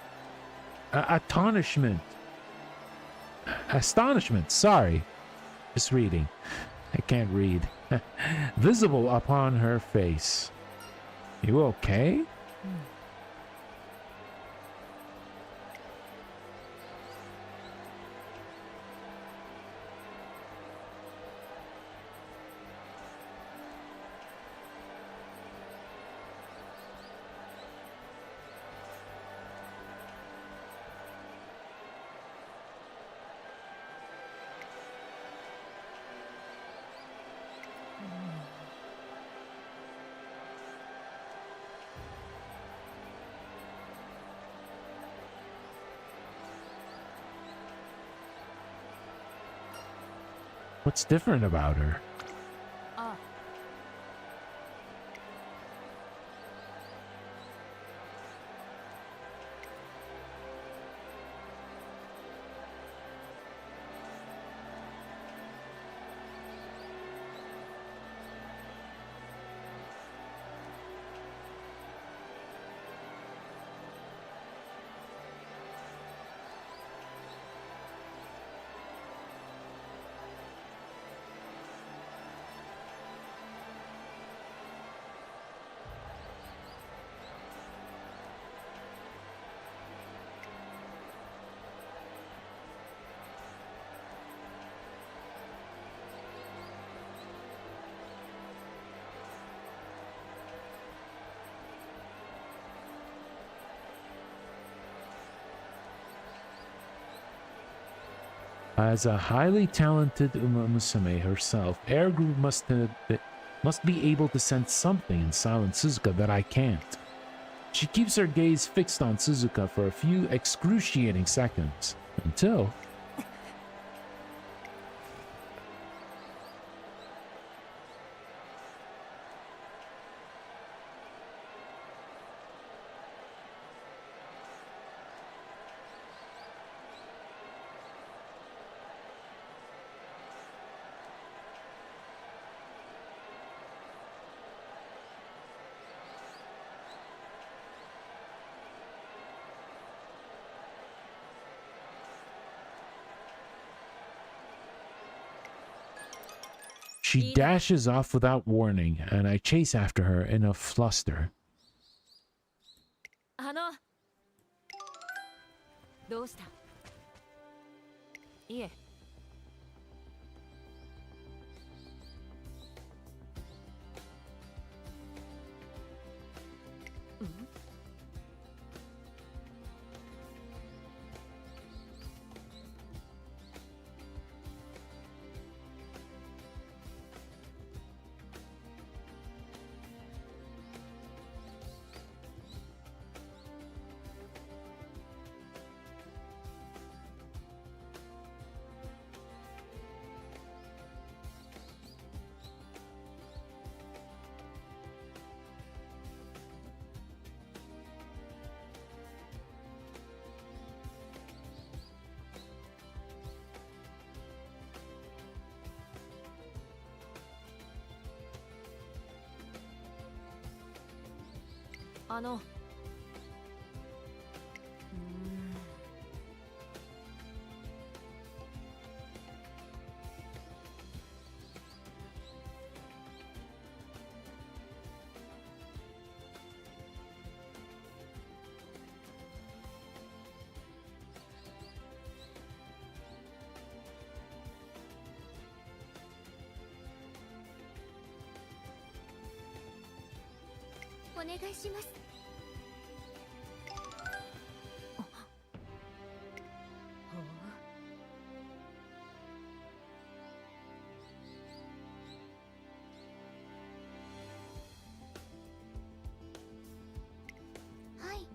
sorry. Just reading. I can't read. Visible upon her face. You okay? What's different about her? As a highly talented MUSUME herself, Air Group must be able to sense something in Silent Suzuka that I can't. She keeps her gaze fixed on Suzuka for a few excruciating seconds, until... She dashes off without warning, and I chase after her in a fluster. どうした？いえ。あのお願いします。はい。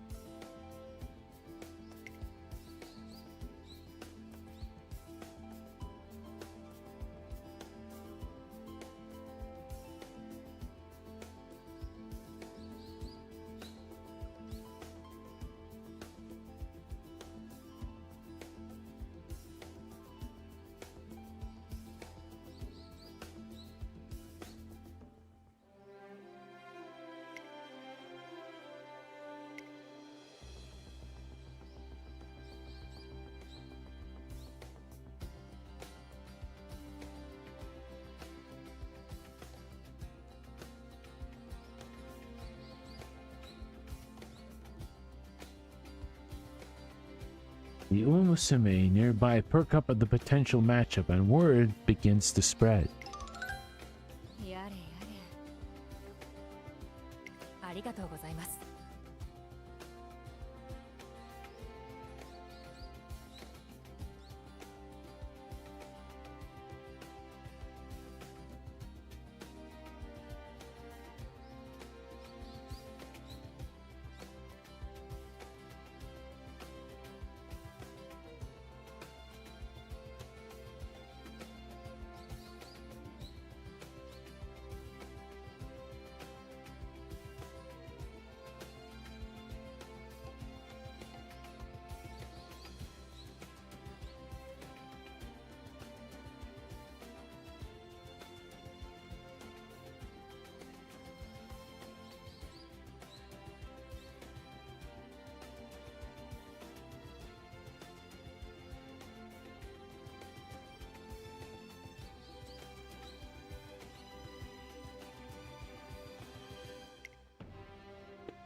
The MUSUME nearby perk up at the potential matchup, and word begins to spread. やれやれ。ありがとうございます。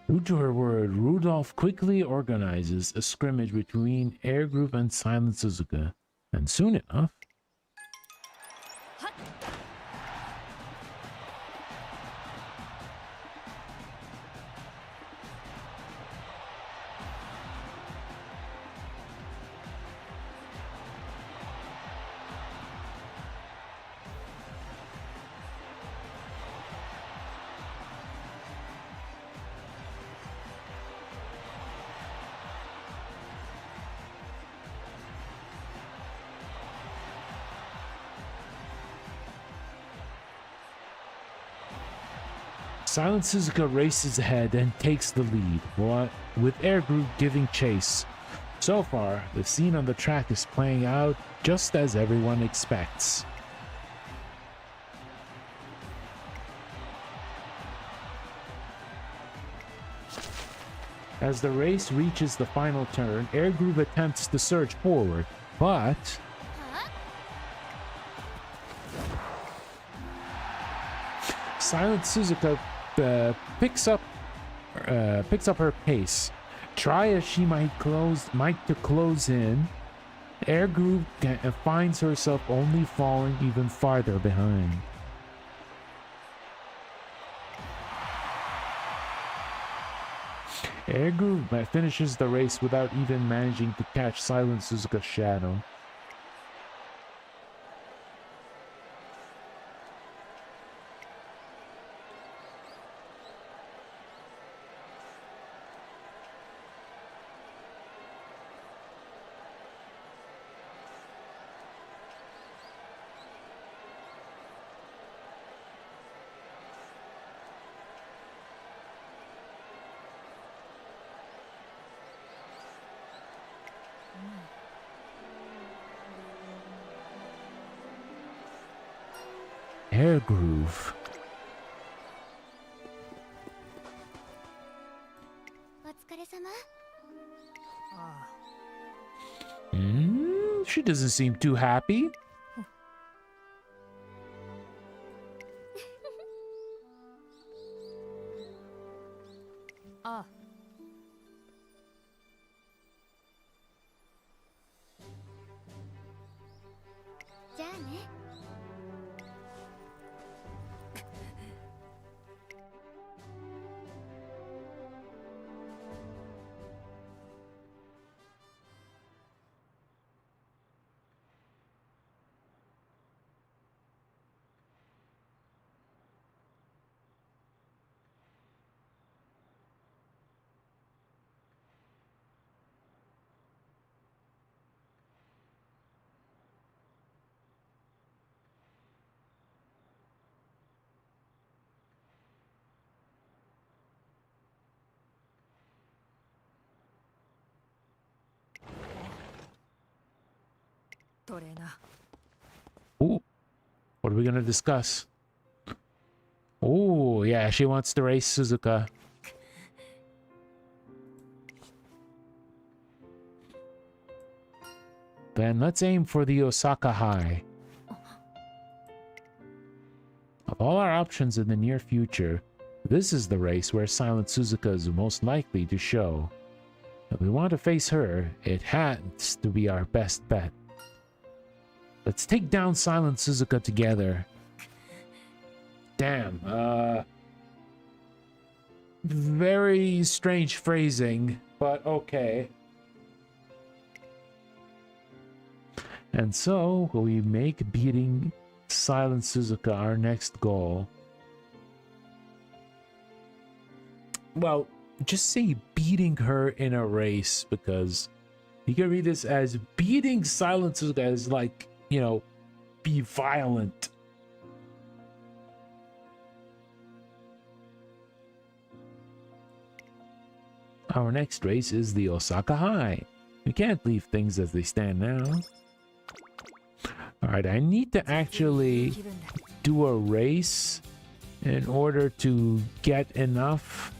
True to her word, Rudolph quickly organizes a scrimmage between Air Group and Silent Suzuka, and soon enough, Silent Suzuka races ahead and takes the lead, with Air Group giving chase. So far, the scene on the track is playing out just as everyone expects. As the race reaches the final turn, Air Group attempts to surge forward, but Silent Suzuka picks up her pace. Try as she might to close in, Air Group finds herself only falling even farther behind. Air Group finishes the race without even managing to catch Silent Suzuka's shadow. Air Groove. She doesn't seem too happy. Ah. じゃあね。Ooh, what are we gonna discuss? Oh, yeah, she wants to race Suzuka. Then let's aim for the Osaka High. Of all our options in the near future, this is the race where Silent Suzuka is most likely to show. If we want to face her, it has to be our best bet. Let's take down Silent Suzuka together. Damn, very strange phrasing, but okay. And so, we make beating Silent Suzuka our next goal. Well, just say beating her in a race, because you can read this as beating Silent Suzuka as, like, you know, be violent. Our next race is the Osaka High. We can't leave things as they stand now. Alright, I need to actually do a race in order to get enough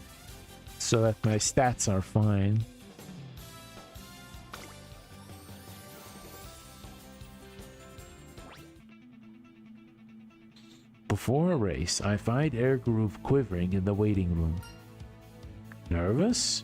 so that my stats are fine. Before a race, I find Air Groove quivering in the waiting room. Nervous?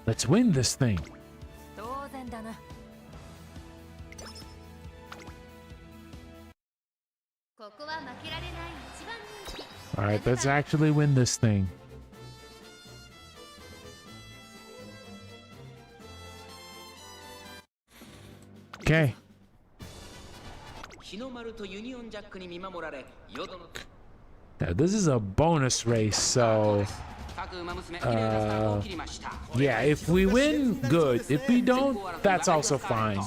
Let's win this thing. Alright, let's actually win this thing. Okay. Now, this is a bonus race, so yeah, if we win, good. If we don't, that's also fine.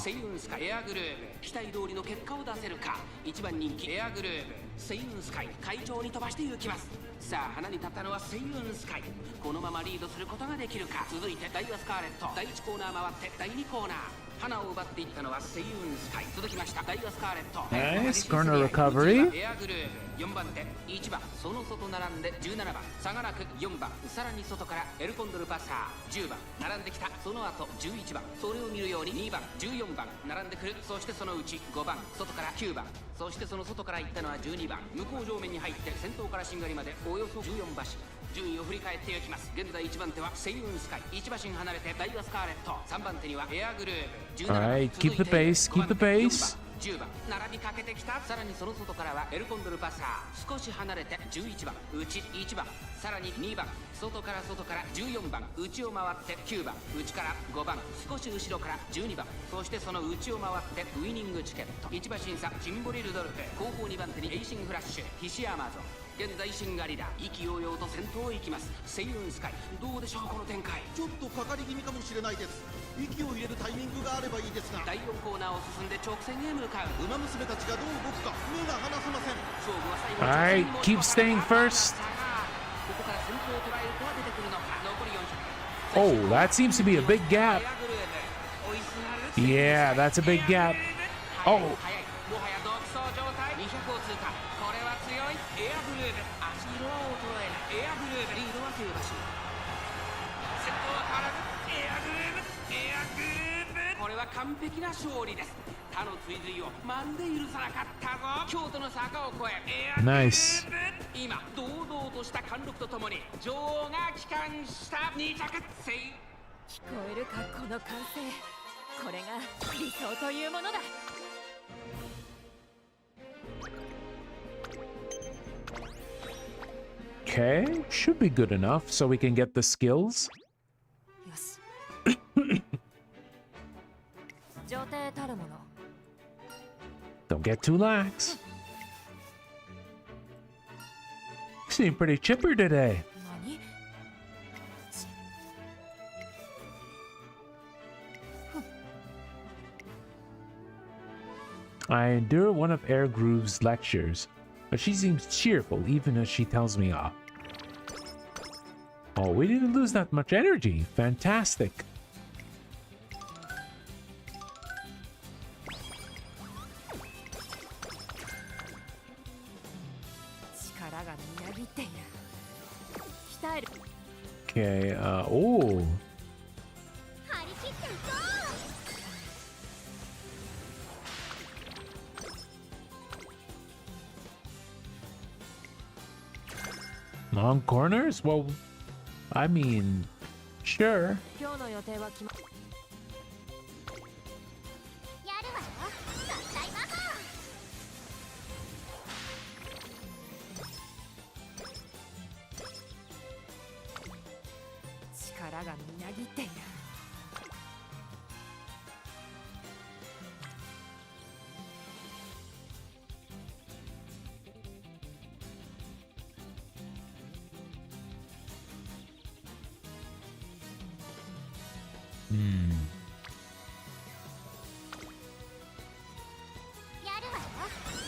期待通りの結果を出せるか。1番人気エアグルーヴセイウンスカイ快調に飛ばして行きます。さあ花に立ったのはセイウンスカイ。このままリードすることができるか。続いてダイワスカーレット第1コーナー回って第2コーナー花を奪っていったのはセイウンスカイ。続きましたダイワスカーレット Nice corner recovery. エアグルーヴ4番手1番その外並んで17番差がなく4番さらに外からエルコンドルパッサー10番並んできたその後11番それを見るように2番14番並んでくる。そしてそのうち5番外から9番そしてその外から行ったのは12番向こう上面に入って先頭からしんがりまでおよそ14馬身。順位を振り返っていきます。現在1番手はセイウンスカイ1馬身離れてダイワスカーレット3番手にはエアグルーヴ17番 Alright, keep the pace, keep the pace. 10番並びかけてきた。さらにその外からはエルコンドルパサー。少し離れて11番内1番、さらに2番外から14番内を回って9番内から5番少し後ろから12番、そしてその内を回ってウイニングチケット。1馬審査チンボリルドルフ、後方2番手にエイシンフラッシュ、ヒシアマゾン。現在シンガリラ意気揚々と先頭へ行きます。セイウンスカイ、どうでしょうこの展開。ちょっとかかり気味かもしれないです。息を入れるタイミングがあればいいですが、第4コーナーを進んで直線へ向かう。馬娘たちがどう動くか目が離せません。勝負は最後の Alright, 直線にも keep staying first. ここから先頭を捉える子は出てくるのか。残り400。 Oh, that seems to be a big gap. Yeah, that's a big gap. Oh, もはや独走状態。200を通過。これは強い。エアグルーヴ、足色は衰えない。エアグルーヴ、リードはという場所。先頭は変わらず。エアグルーヴ、エアグルーヴ。これは完璧な勝利です。他の追随をまるで許さなかったぞ。京都の坂を越え、エアグルーヴ。nice. 今堂々とした貫禄とともに女王が帰還した。2着セイ。聞こえるかこの歓声。これが理想というものだ。Okay, should be good enough so we can get the skills. よし。状態たるもの。 Don't get too lax. You seem pretty chipper today. 何？ I endure one of Air Groove's lectures, but she seems cheerful even as she tells me off. Oh, we didn't lose that much energy. Fantastic. 力がみなぎっている。鍛える。 Okay, oh. 張り切っていこう。 Long corners? Well, I mean, sure. 今日の予定は決ま。やるわよ。ただいま。力がみなぎっている。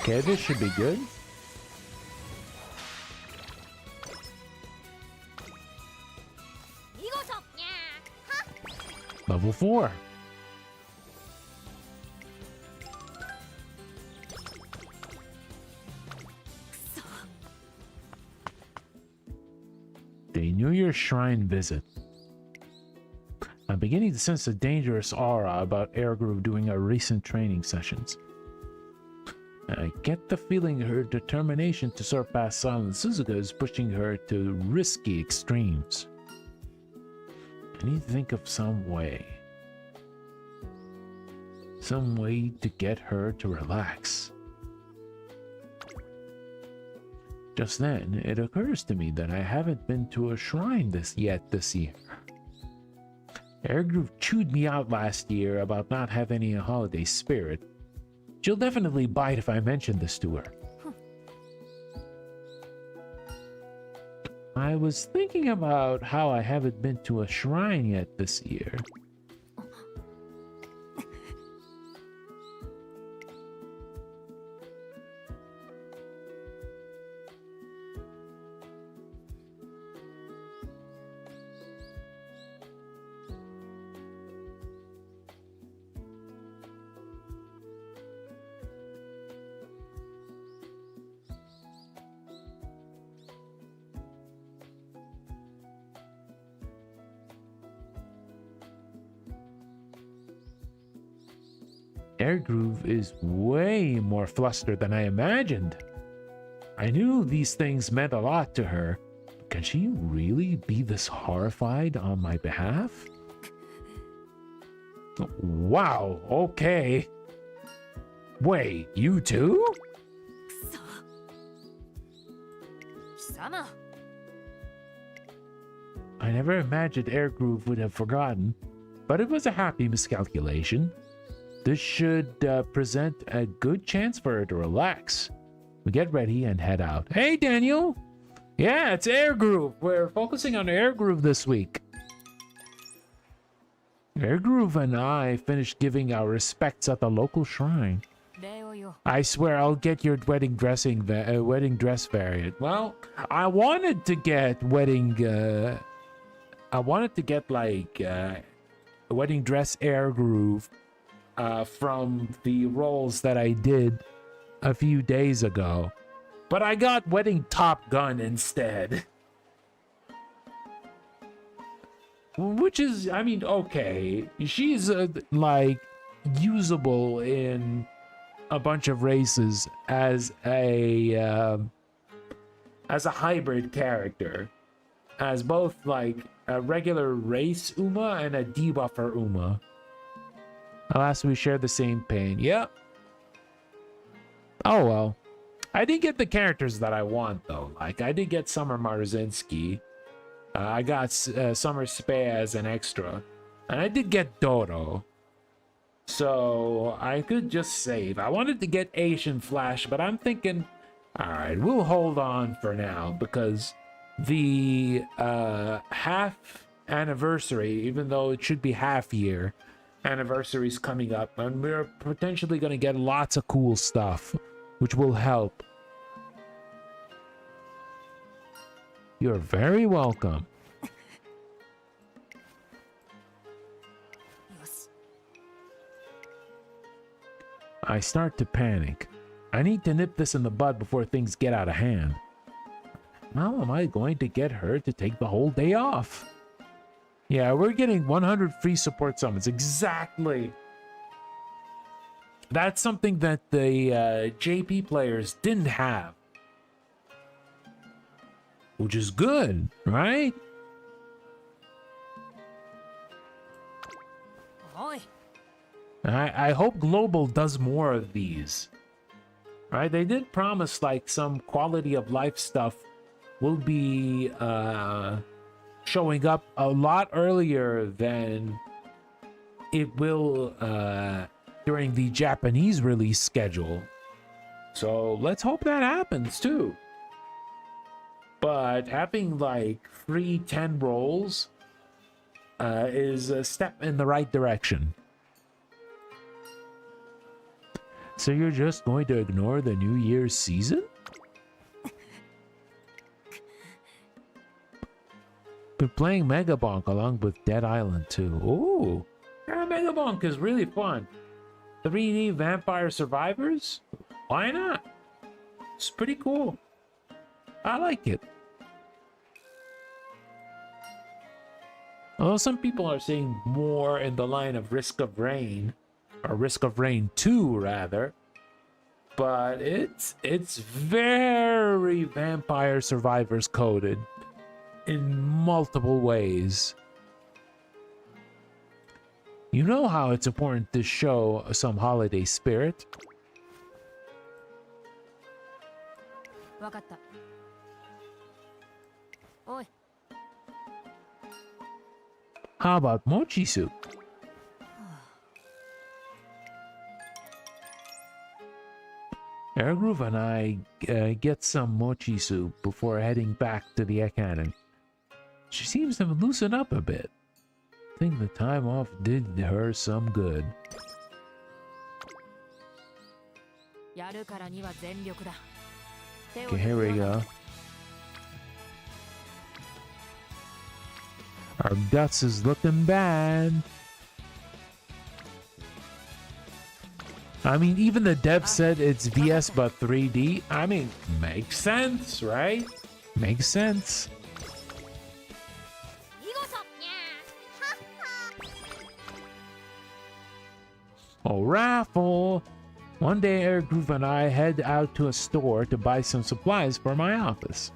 Okay, this should be good. Level 4. The New Year's Shrine visit. I'm beginning to sense a dangerous aura about Airgroove during our recent training sessions. I get the feeling her determination to surpass Silent Suzuka is pushing her to risky extremes. I need to think of some way. Some way to get her to relax. Just then, it occurs to me that I haven't been to a shrine this year. Airgroove chewed me out last year about not having any holiday spirit. She'll definitely bite if I mention this to her. I was thinking about how I haven't been to a shrine yet this year. Airgroove is way more flustered than I imagined. I knew these things meant a lot to her. Can she really be this horrified on my behalf? Wow, okay. Wait, you too? くそ貴様 I never imagined Airgroove would have forgotten, but it was a happy miscalculation. This should present a good chance for her to relax. We get ready and head out. Hey, Daniel! Yeah, it's Airgroove. We're focusing on Airgroove this week. Airgroove and I finished giving our respects at the local shrine. 礼をよ I swear I'll get your wedding dress variant. Well, I wanted to get like a wedding dress Airgroove from the rolls that I did a few days ago, but I got wedding Top Gun instead. Which is, I mean, okay. She's like usable in a bunch of races as a hybrid character, as both like a regular race Uma and a debuffer Uma. Alas, we share the same pain. Yep. Oh well. I did get the characters that I want though. Like I did get Summer Marzinski. I got Summer Spay as an extra. And I did get Dodo. So I could just save. I wanted to get Asian Flash, but I'm thinking, alright, we'll hold on for now because the half anniversary, even though it should be half year, anniversary is coming up, and we're potentially going to get lots of cool stuff, which will help. You're very welcome. よし I start to panic. I need to nip this in the bud before things get out of hand. How am I going to get her to take the whole day off? Yeah, we're getting 100 free support summons. Exactly. That's something that the JP players didn't have. Which is good, right? おい I hope Global does more of these. Right? They did promise like some quality of life stuff will be showing up a lot earlier than it will during the Japanese release schedule. So let's hope that happens too. But having like free 10 rolls is a step in the right direction. So you're just going to ignore the New Year's season? Been playing Mega Bonk along with Dead Island too. Ooh, yeah, Mega Bonk is really fun. 3D Vampire Survivors? Why not? It's pretty cool. I like it. Although some people are saying more in the line of Risk of Rain, or Risk of Rain 2 rather, but it's very Vampire Survivors coded in multiple ways. You know how it's important to show some holiday spirit. わかったおい How about mochi soup? Airgroove and I get some mochi soup before heading back to the academy. She seems to have loosened up a bit. I think the time off did her some good. やるからには全力だ Okay, here we go. Our guts is looking bad. I mean, even the dev said it's VS but 3D. I mean, makes sense, right? Makes sense. 見事 Oh, raffle! One day, Airgroove and I head out to a store to buy some supplies for my office.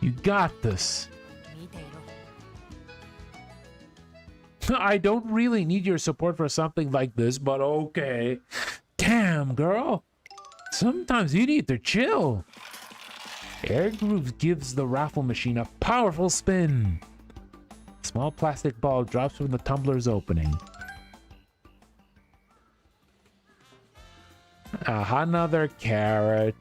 You got this. I don't really need your support for something like this, but okay. Damn, girl. Sometimes you need to chill. Air Groove gives the raffle machine a powerful spin. A small plastic ball drops from the tumbler's opening. Another carrot.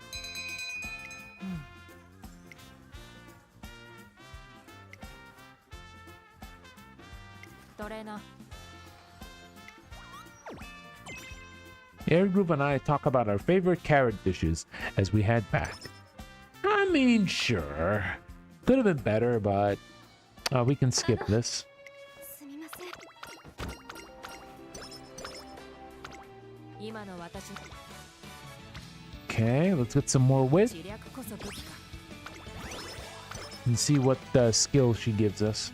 Air Groove and I talk about our favorite carrot dishes as we head back. I mean, sure. Could have been better, but we can skip this. Okay, let's get some more wit and see what skill she gives us.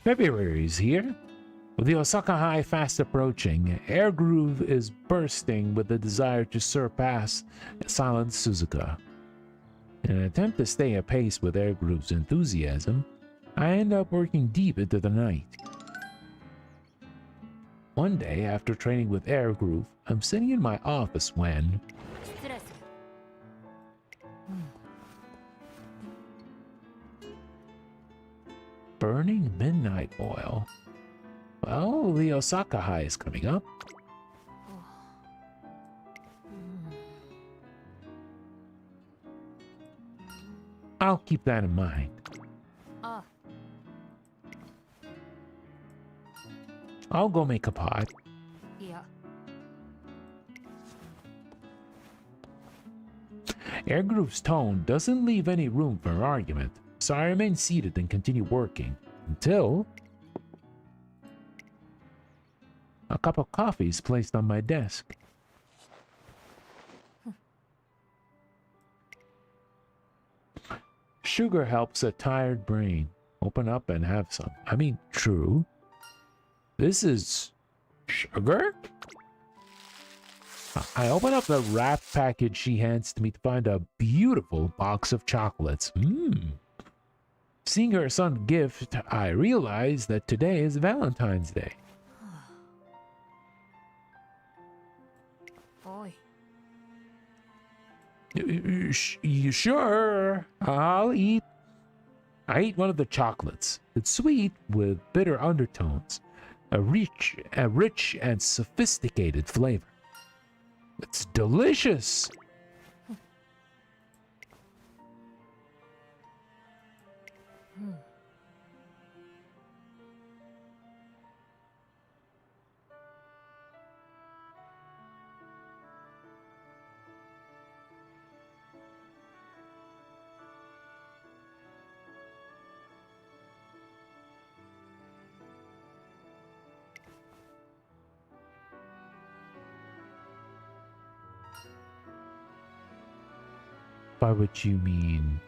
February is here. With the Osaka High fast approaching, Air Groove is bursting with the desire to surpass Silent Suzuka. In an attempt to stay apace with Air Groove's enthusiasm, I end up working deep into the night. One day, after training with Air Groove, I'm sitting in my office when... Burning midnight oil. Well, the Osaka High is coming up. I'll keep that in mind. I'll go make a pot. Air Groove's tone doesn't leave any room for argument, so I remain seated and continue working until a cup of coffee is placed on my desk. Sugar helps a tired brain open up and have some. I mean, true. This is sugar? I open up the wrap package she hands to me to find a beautiful box of chocolates. Seeing her son gift, I realize that today is Valentine's Day. You sure? I'll eat. I eat one of the chocolates. It's sweet with bitter undertones, a rich and sophisticated flavor. It's delicious. By what you mean?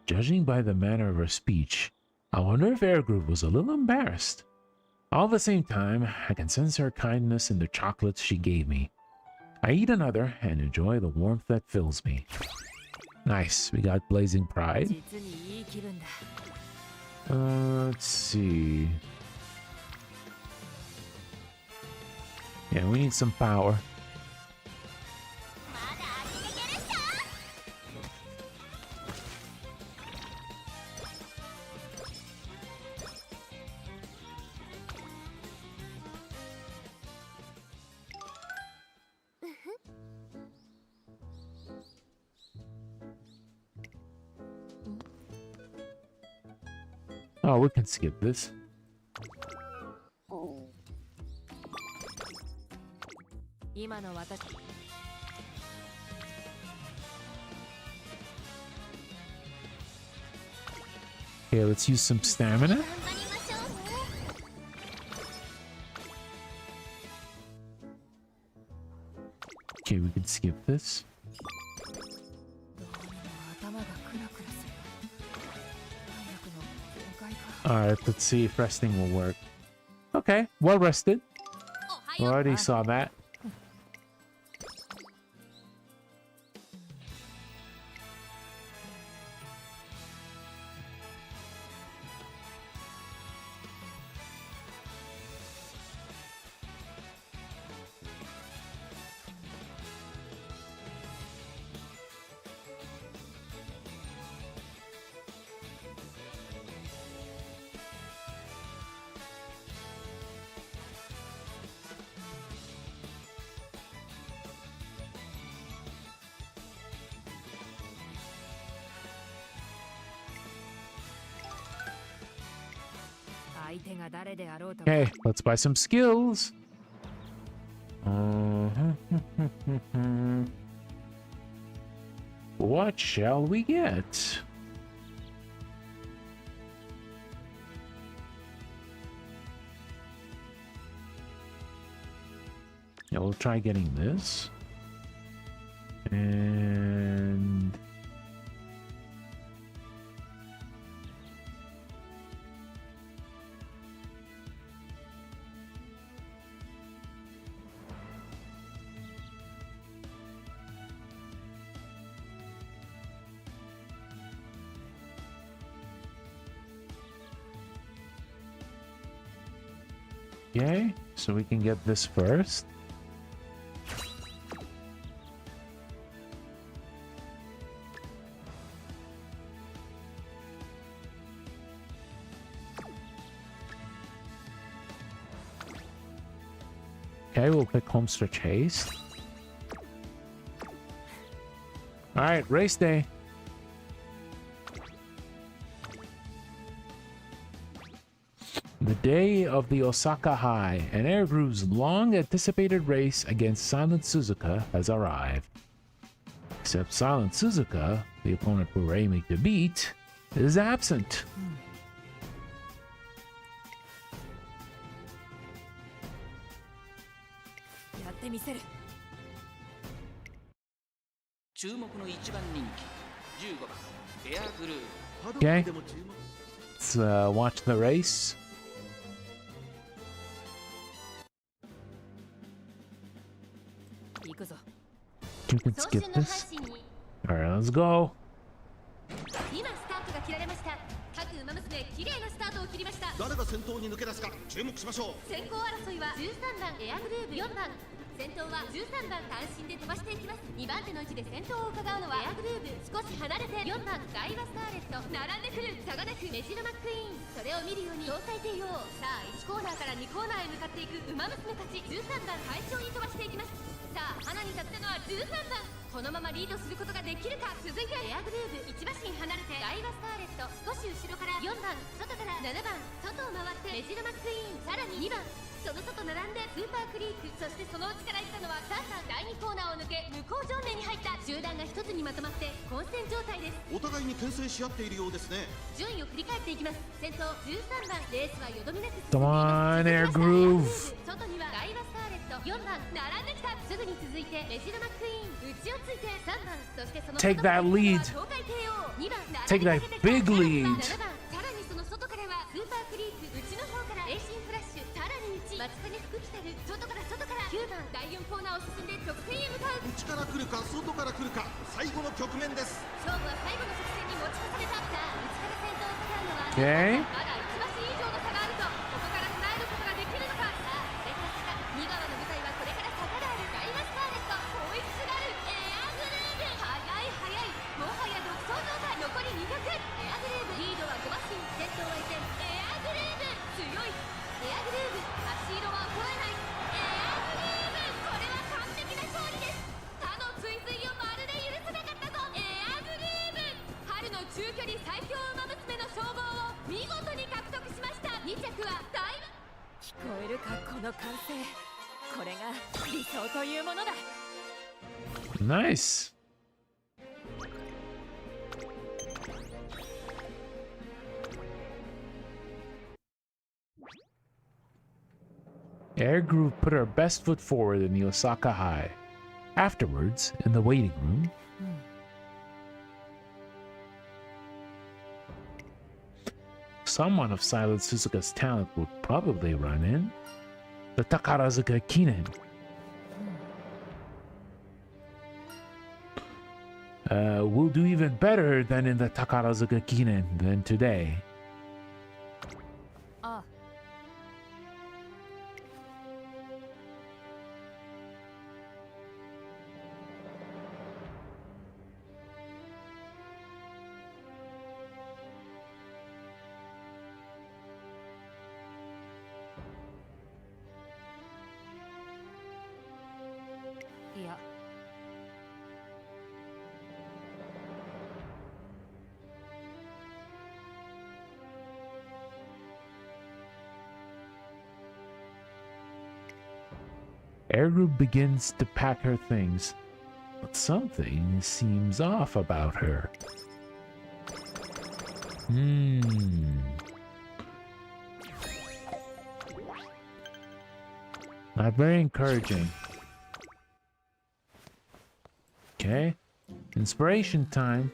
Judging by the manner of her speech, I wonder if Air Groove was a little embarrassed. All the same time, I can sense her kindness in the chocolates she gave me. I eat another and enjoy the warmth that fills me. Nice, we got Blazing Pride. Let's see. Yeah, we need some power. Oh, we can skip this. Okay, let's use some stamina. Okay, we can skip this. Alright, let's see if resting will work. Okay, well rested. Already saw that. Okay, let's buy some skills. What shall we get? Yeah, we'll try getting this. And okay, so we can get this first. Okay, we'll pick Homestretch Haste. Alright, race day. The day of the Osaka High, and Air Group's long-anticipated race against Silent Suzuka has arrived. Except Silent Suzuka, the opponent we're aiming to beat, is absent. Okay, let's watch the race. You can skip this. Alright, let's go. 今スタートが切られました。各馬娘綺麗なスタートを切りました。誰が先頭に抜け出すか注目しましょう。先行争いは13番エアグルーブ、4番先頭は13番単身で飛ばしていきます。2番手の位置で先頭を伺うのはエアグルーブ、少し離れて4番ダイワスターレット、並んでくる差がなくメジロマックイーン、それを見るように搭載帝王。さあ1コーナーから2コーナーへ向かっていく馬娘たち。13番快調に飛ばしていきます。さあ花に立ったのは13番、このままリードすることができるか。続いてエアグルーブ、1馬身離れてダイワスターレット、少し後ろから4番、外から7番、外を回ってメジロマックイーン、さらに2番、その外並んでスーパークリーク、そしてその内から行ったのはさあ第2コーナーを抜け向こう上面に入った集団が一つにまとまって混戦状態です。お互いに牽制し合っているようですね。順位を振り返っていきます。先頭13番、レースはよどみなく Come on, Air Groove. 外にはダイワスターレット、4番並んできた。すぐに続いてメジロマックイーン、内をついて3番、そしてその Take that lead. 東海帝王2番、 Take that big lead. 7番、さらにその外からはスーパークリーク、内の方からエイシンフラッシュ、さらに内、松影福来たる、外から9番、第4コーナーを進んで直線へ向かう。内から来るか外から来るか、最後の局面です。勝負は最後の直線に持ち越された。さあ内から先頭を戦うのは、Okay. まだ1馬身以上の差があると、ここから繋えることができるのか。さあそれから坂、2側の舞台はこれから坂があるダイワスターレット、追いすがるエアグルーブ、速いもはや独走状態。残り200、エアグルーブリードは5馬身、先頭は依然エアグルーブ、強いエアグルーブ、足色は衰えないエアグルーブ、これは完璧な勝利です。他の追随をまるで許さなかったぞエアグルーブ、春の中距離最強馬娘の称号を見事にえるかこの完成。これが理想というものだ。 Nice. Air Group put her best foot forward in the Osaka High. Afterwards, in the waiting room, someone of Silent Suzuka's talent would probably run in. The Takarazuka Kinen. We'll do even better than in the Takarazuka Kinen than today. Air Group begins to pack her things, but something seems off about her. Not very encouraging. Okay. Inspiration time.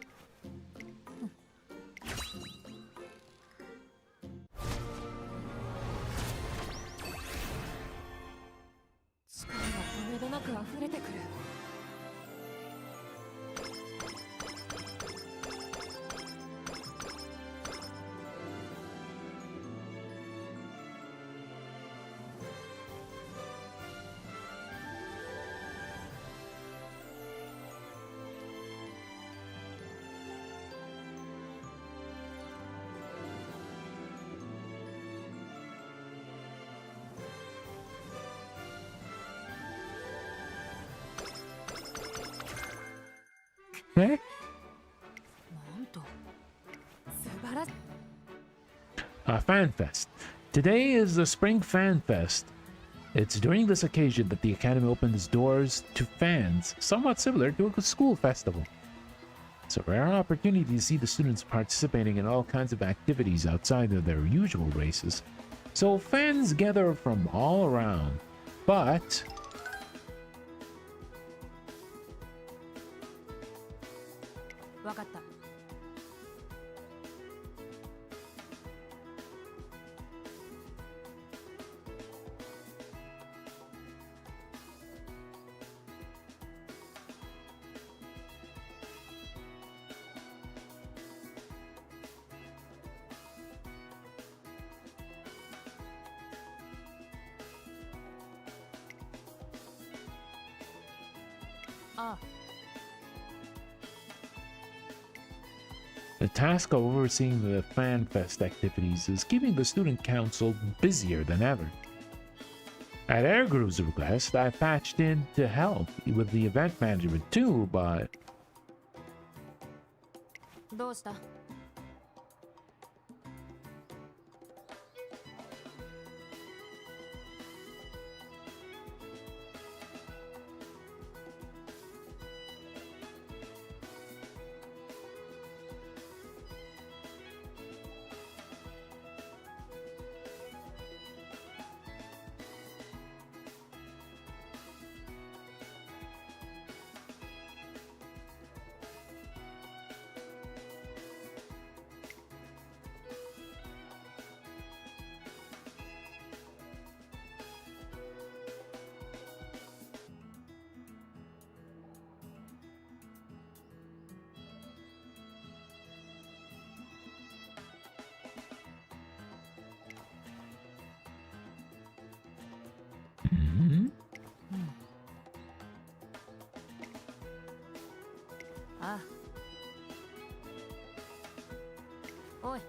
Okay. Fan Fest. Today is the Spring Fan Fest. It's during this occasion that the Academy opens doors to fans, somewhat similar to a school festival. It's a rare opportunity to see the students participating in all kinds of activities outside of their usual races. So fans gather from all around. But the task of overseeing the Fan Fest activities is keeping the student council busier than ever. At Air Group's request, I patched in to help with the event management too, but... どうした? Oi.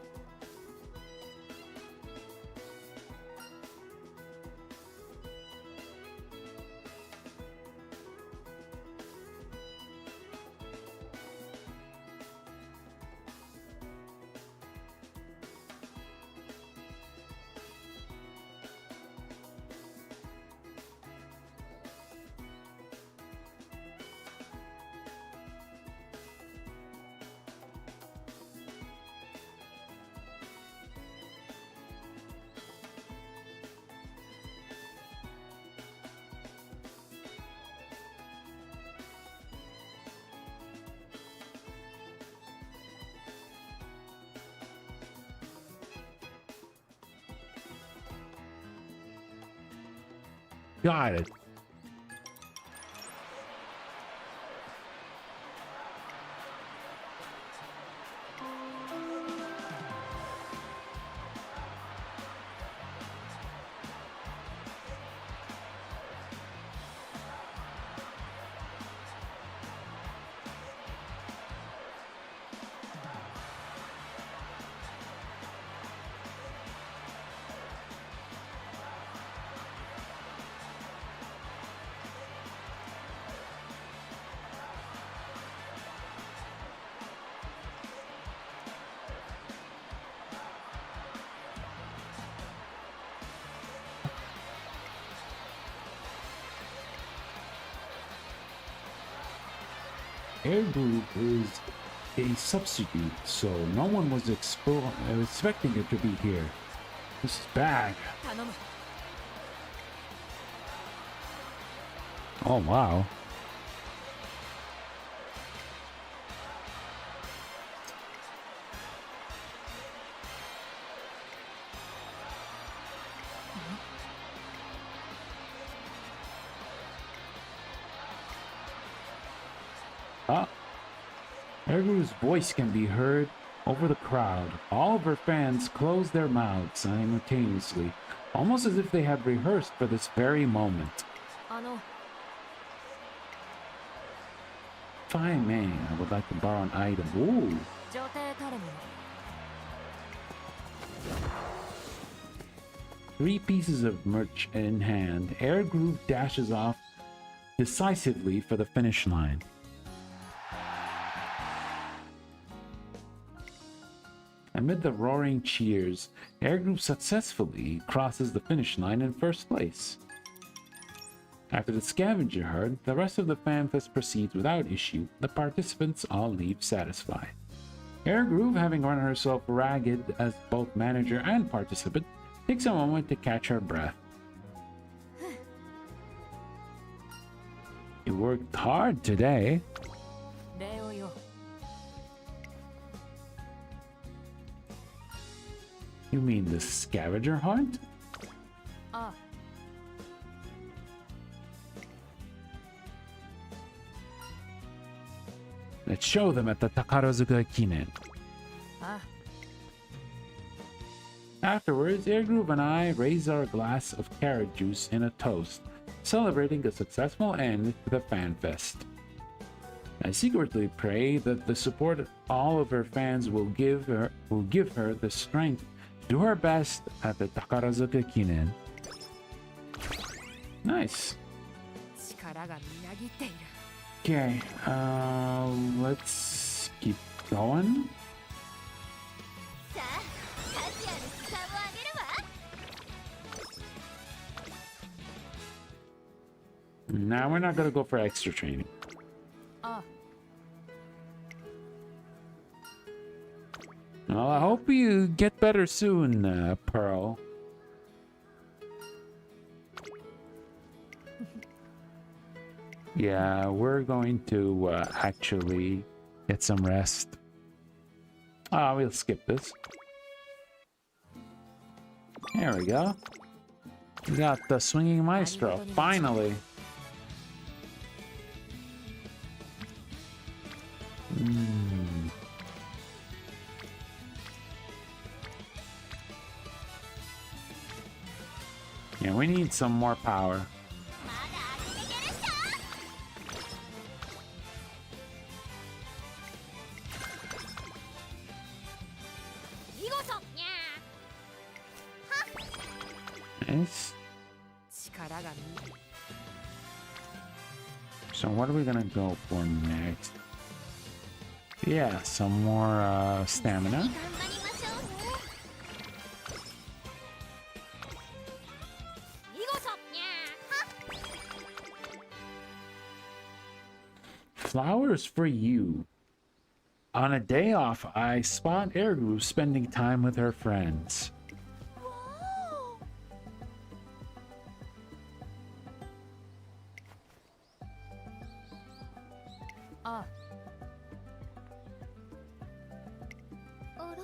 Got it. Air group is a substitute, so no one was expecting it to be here. This is bad. 頼む Oh, wow. Eru's voice can be heard over the crowd. All of her fans close their mouths simultaneously, almost as if they had rehearsed for this very moment. あの Fine man, I would like to borrow an item. Ooh. 状態たるもの Three pieces of merch in hand, Air Groove dashes off decisively for the finish line. Amid the roaring cheers, Air Groove successfully crosses the finish line in first place. After the scavenger hunt, the rest of the fanfest proceeds without issue. The participants all leave satisfied. Air Groove, having run herself ragged as both manager and participant, takes a moment to catch her breath. You worked hard today. 礼をよ You mean the scavenger hunt? あ Let's show them at the Takarazuka Kinen. あ Afterwards, Air Groove and I raise our glass of carrot juice in a toast, celebrating a successful end to the FanFest. I secretly pray that the support all of her fans will give her the strength to do her best at the Takarazuka Kinen. Nice. 力がみなぎっている Okay, let's keep going. さあタジアに膝を上げるわ Now we're not gonna go for extra training. あ Well, I hope you get better soon, Pearl. Yeah, we're going to actually get some rest. We'll skip this. There we go. We got the swinging maestro, finally. Yeah, we need some more power. まだ当てていけるっしょ 見事にゃ Nice. 力がみ So what are we gonna go for next? Yeah, some more stamina. 頑張りましょうね見事にゃ Flowers for you. On a day off, I spot Air Groove spending time with her friends. ああら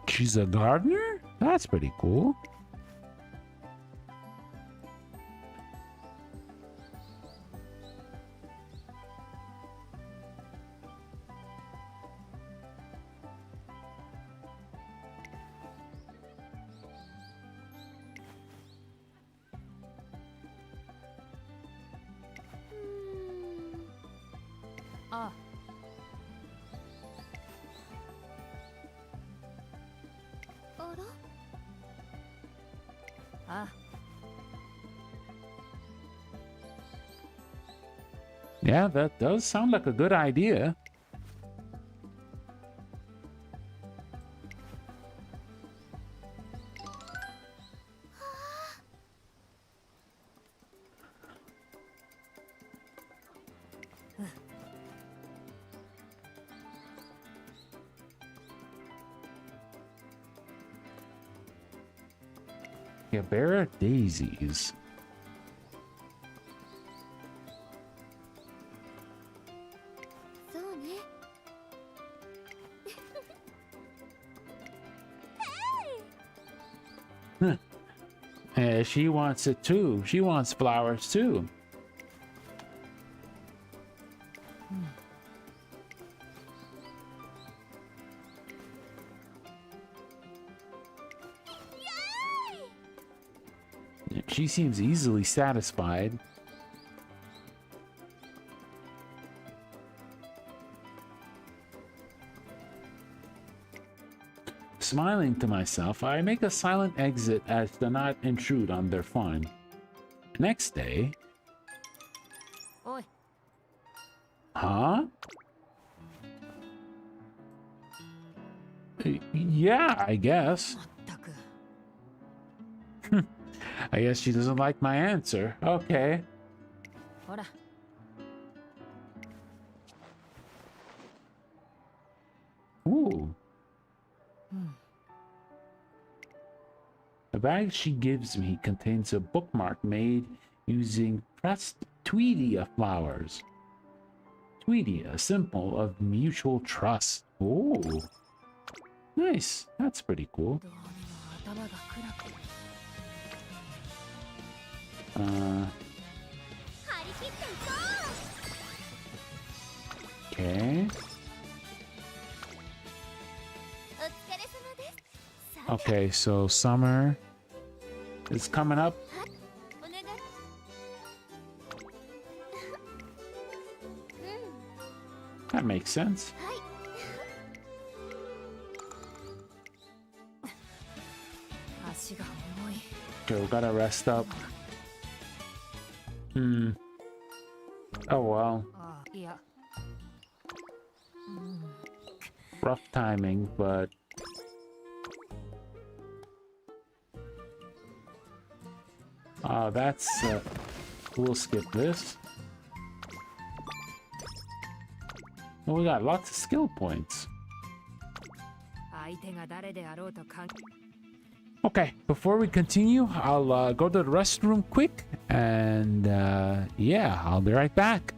She's a gardener? That's pretty cool. Ah. Ah. Yeah, that does sound like a good idea. Yeah, bare daisies. Yeah, she wants it too. She wants flowers too. She seems easily satisfied. Smiling to myself, I make a silent exit as to not intrude on their fun. Next day... Oi. Huh? Yeah, I guess. I guess she doesn't like my answer. Okay. Hora. Ooh. The bag she gives me contains a bookmark made using pressed Tweedia flowers. Tweedia, a symbol of mutual trust. Ooh. Nice. That's pretty cool. Okay. Okay, so summer is coming up. That makes sense. Okay, we gotta rest up. Oh well. Rough timing, but... that's... we'll skip this. Well, we got lots of skill points. Okay, before we continue, I'll go to the restroom quick, and yeah, I'll be right back.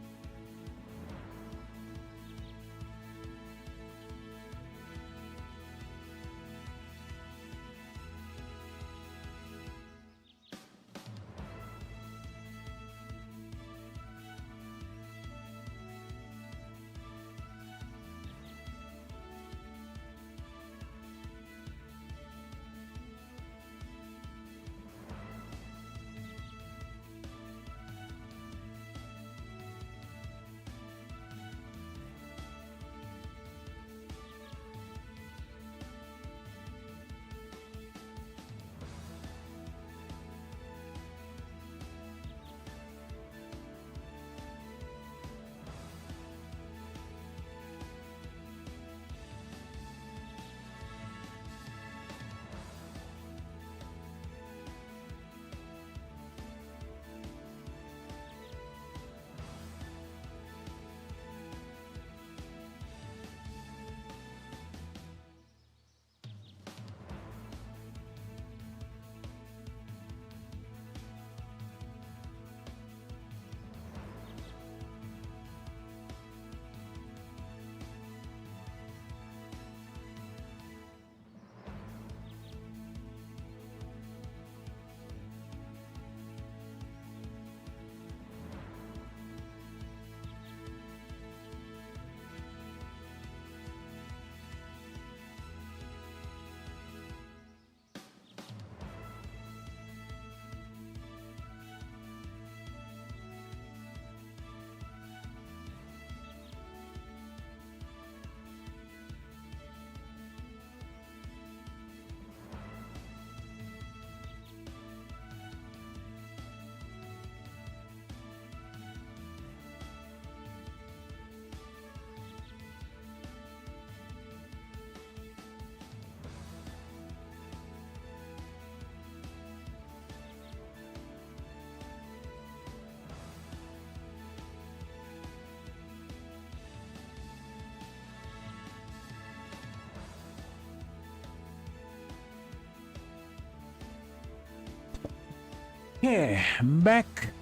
Okay, back.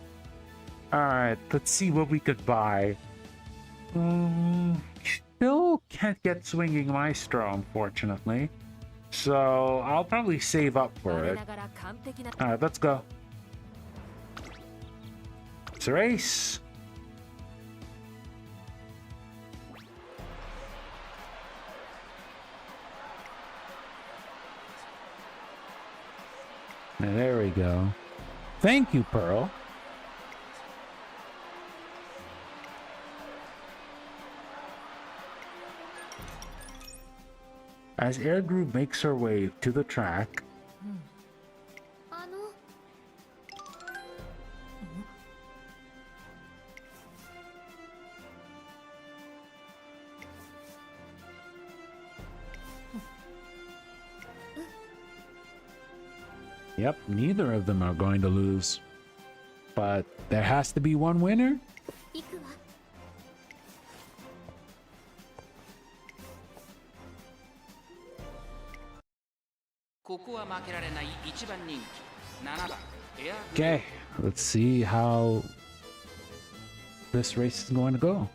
Alright, let's see what we could buy. Still can't get Swinging Maestro, unfortunately. So I'll probably save up for it. Alright, let's go. It's a race. There we go. Thank you, Pearl. As Air Group makes her way to the track, yep, neither of them are going to lose. But there has to be one winner. 行くわ。ここは負けられない一番人気7番エア Okay, let's see how this race is going to go.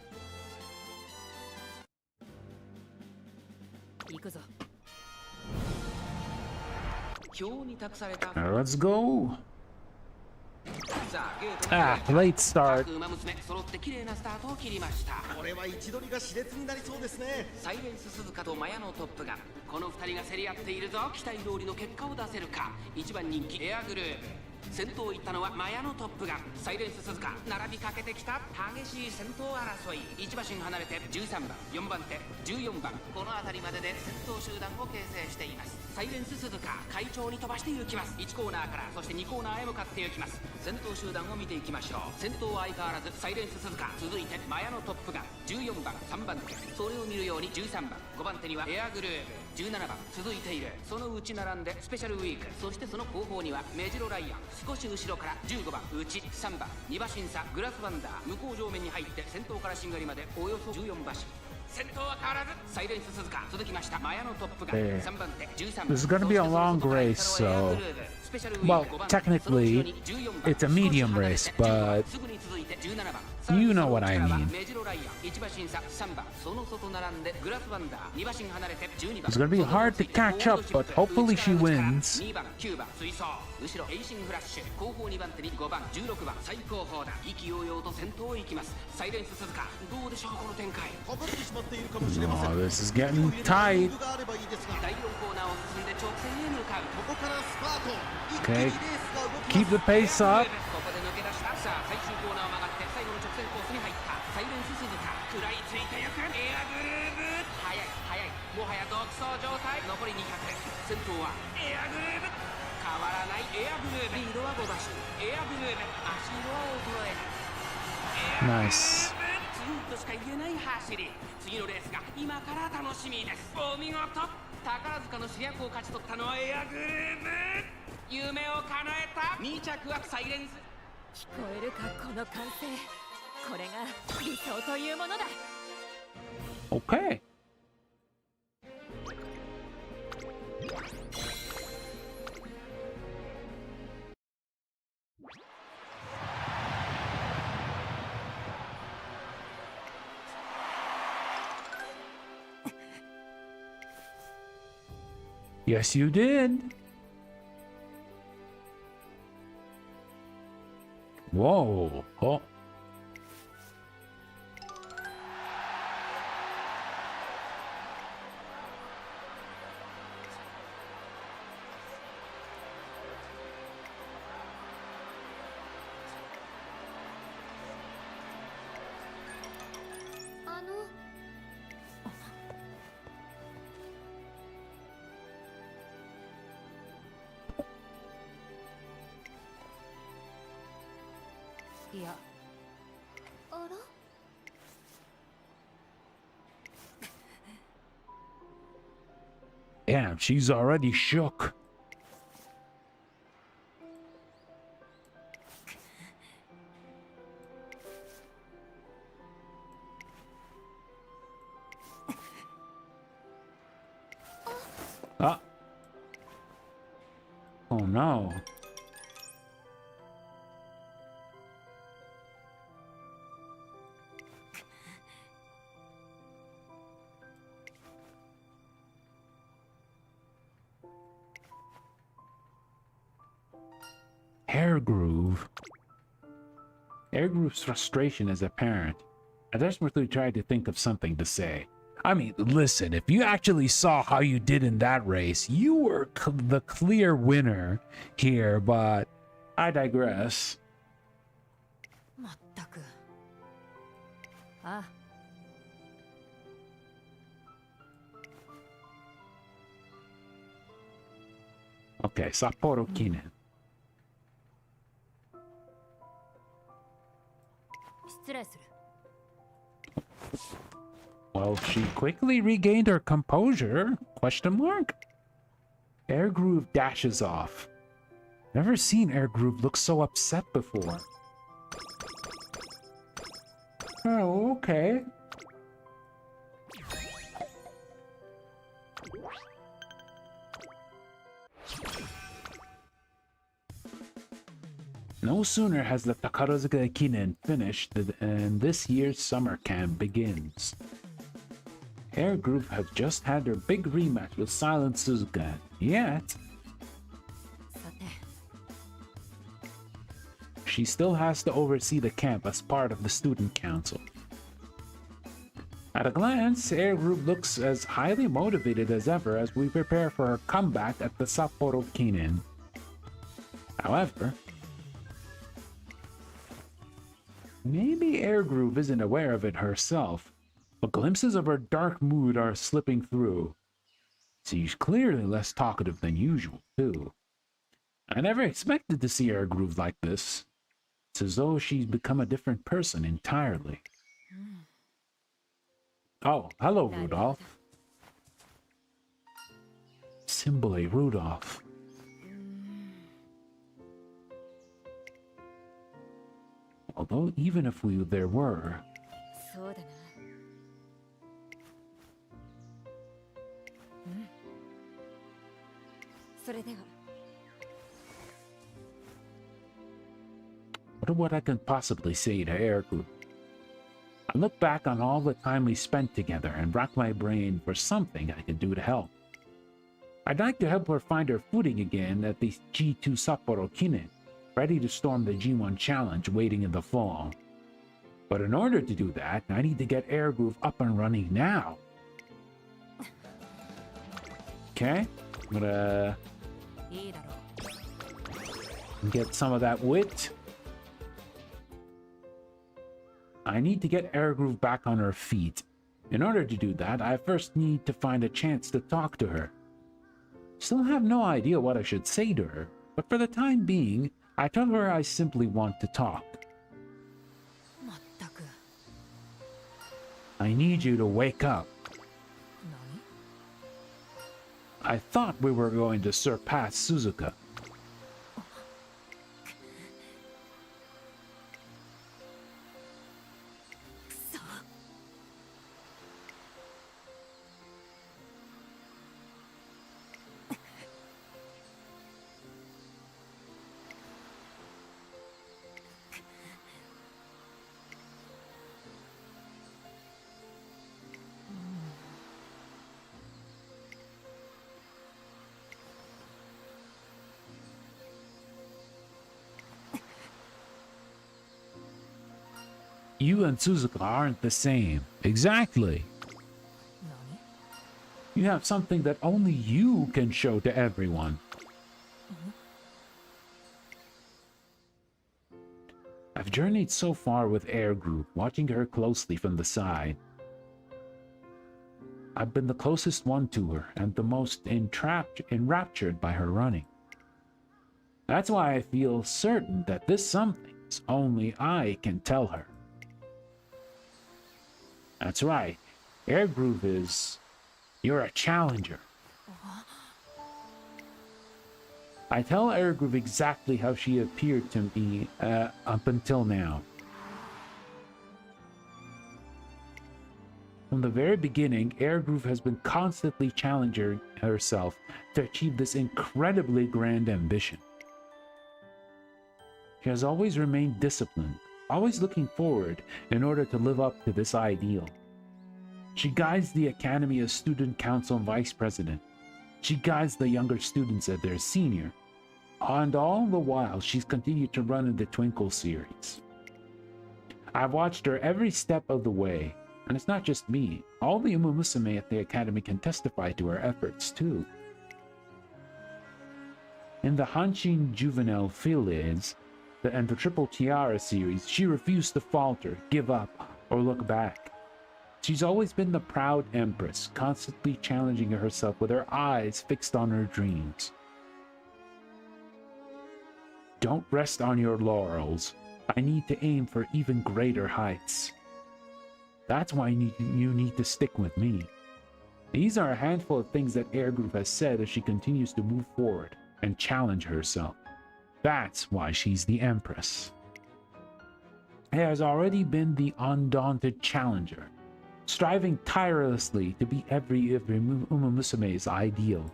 行くぞ。表に託された Now let's go. さあゲートが Ah, late start. 各馬娘揃って綺麗なスタートを切りました。これは位置取りが熾烈になりそうですね。サイレンス鈴鹿とマヤのトップガン、この2人が競り合っているぞ。期待通りの結果を出せるか。1番人気エアグルーヴ、先頭を行ったのはマヤのトップガン。サイレンス鈴鹿並びかけてきた。激しい先頭争い、1馬身離れて13番4番手14番、この辺りまでで先頭集団を形成しています。サイレンス鈴鹿快調に飛ばして行きます。1コーナーからそして2コーナーへ向かって行きます。先頭集団を見ていきましょう。先頭は相変わらずサイレンス鈴鹿、続いてマヤのトップガン14番3番手、それを見るように13番5番手にはエアグルーヴ17番続いている。そのうち並んでスペシャルウィーク、そしてその後方にはメジロライアン、少し後ろから15番内3番2馬身差グラスワンダー、向こう上面に入って先頭からしんがりまでおよそ14馬身。先頭は変わらずサイレンス鈴鹿、続きましたマヤのトップガン3番手13番。 This is going to be a long race, so... Well, technically, it's a medium race, but... You know what I mean. It's going to be hard to catch up, but hopefully she wins. 後ろエイシングラッシュ、後方2番手に5番16番最高峰だ。意気揚々と先頭を行きます。サイレンス鈴鹿、どうでしょうこの展開。かぶってしまっているかもしれません。 Oh, this is getting tight. があればいいですが、第4コーナーを進んで直線へ向かう。ここからスパート。一気 Okay. にレースが動き Keep ます。 the pace up. ここで抜け出した。さあ最終コーナーを曲がって最後の直線コースに入った。サイレンス鈴鹿食らいついてゆく。エアグルーヴ速い速い、もはや独走状態。残り200、先頭はエアグルーヴ、変わらないエアグルーヴ。リードは5馬身エアグルーヴ、足色は衰えない。 Nice. ツーとしか言えない走り。次のレースが今から楽しみです。お見事。宝塚の主役を勝ち取ったのはエアグルーヴ、夢を叶えた。2着はサイレンス。聞こえるかこの歓声。これが理想というものだ。 Okay. Yes, you did. Whoa. Oh. Damn, she's already shook. Ah. Oh no. Airgroove. Airgroove's frustration is apparent. I desperately tried to think of something to say. I mean, listen, if you actually saw how you did in that race, you were the clear winner here, but I digress. まったく。あ。Okay, Sapporo Kinen. 失礼する。 Well, she quickly regained her composure? Question mark? Airgroove dashes off. Never seen Airgroove look so upset before. Oh, okay. No sooner has the Takarazuka Kinen finished than this year's summer camp begins. Airgroove has just had their big rematch with Silent Suzuka, yet さて。 she still has to oversee the camp as part of the student council. At a glance, Airgroove looks as highly motivated as ever as we prepare for her comeback at the Sapporo Kinen. However, maybe Airgroove isn't aware of it herself, but glimpses of her dark mood are slipping through. She's clearly less talkative than usual, too. I never expected to see Airgroove like this. It's as though she's become a different person entirely. Oh, hello, Rudolph. Symbole Rudolph. Although, even if there were, そうだな。うん。それでは。 wonder what I can possibly say to Airgroove. I look back on all the time we spent together and rack my brain for something I can do to help. I'd like to help her find her footing again at the G2 Sapporo Kinen, ready to storm the G1 Challenge waiting in the fall. But in order to do that, I need to get Airgroove up and running now. Okay, I'm gonna いいだろう。 get some of that wit. I need to get Airgroove back on her feet. In order to do that, I first need to find a chance to talk to her. Still have no idea what I should say to her, but for the time being, I tell her I simply want to talk. まったく。 I need you to wake up. 何？ I thought we were going to surpass Suzuka. くそ。 You and Suzuka aren't the same. Exactly. 何？ You have something that only you can show to everyone. I've journeyed so far with Airgroove, watching her closely from the side. I've been the closest one to her and the most enraptured by her running. That's why I feel certain that this something only I can tell her. That's right. Airgroove is... You're a challenger. I tell Airgroove exactly how she appeared to me up until now. From the very beginning, Airgroove has been constantly challenging herself to achieve this incredibly grand ambition. She has always remained disciplined, always looking forward in order to live up to this ideal. She guides the Academy as student council and vice president. She guides the younger students as their senior. And all the while, she's continued to run in the Twinkle series. I've watched her every step of the way, and it's not just me. All the MUSUME at the Academy can testify to her efforts, too. In the Hanshin Juvenile Filids and the Triple Tiara series, she refused to falter, give up, or look back. She's always been the proud empress, constantly challenging herself with her eyes fixed on her dreams. Don't rest on your laurels. I need to aim for even greater heights. That's why you need to stick with me. These are a handful of things that Air Group has said as she continues to move forward and challenge herself. That's why she's the Empress. She has already been the undaunted challenger, striving tirelessly to be every MUSUME's ideal.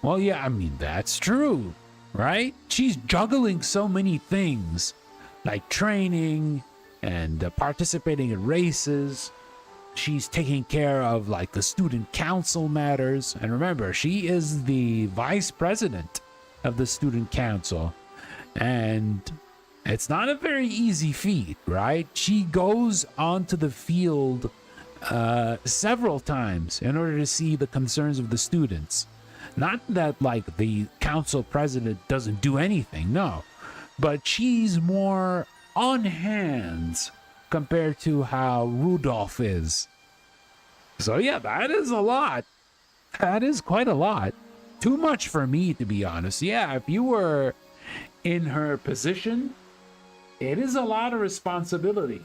Well, yeah, I mean, that's true, right? She's juggling so many things, like training and participating in races. She's taking care of, like, the student council matters. And remember, she is the vice president of the student council. And it's not a very easy feat, right? She goes onto the field several times in order to see the concerns of the students. Not that, like, the council president doesn't do anything, no. But she's more on hands compared to how Rudolph is. So yeah, that is a lot. That is quite a lot. Too much for me, to be honest. Yeah, if you were in her position, it is a lot of responsibility.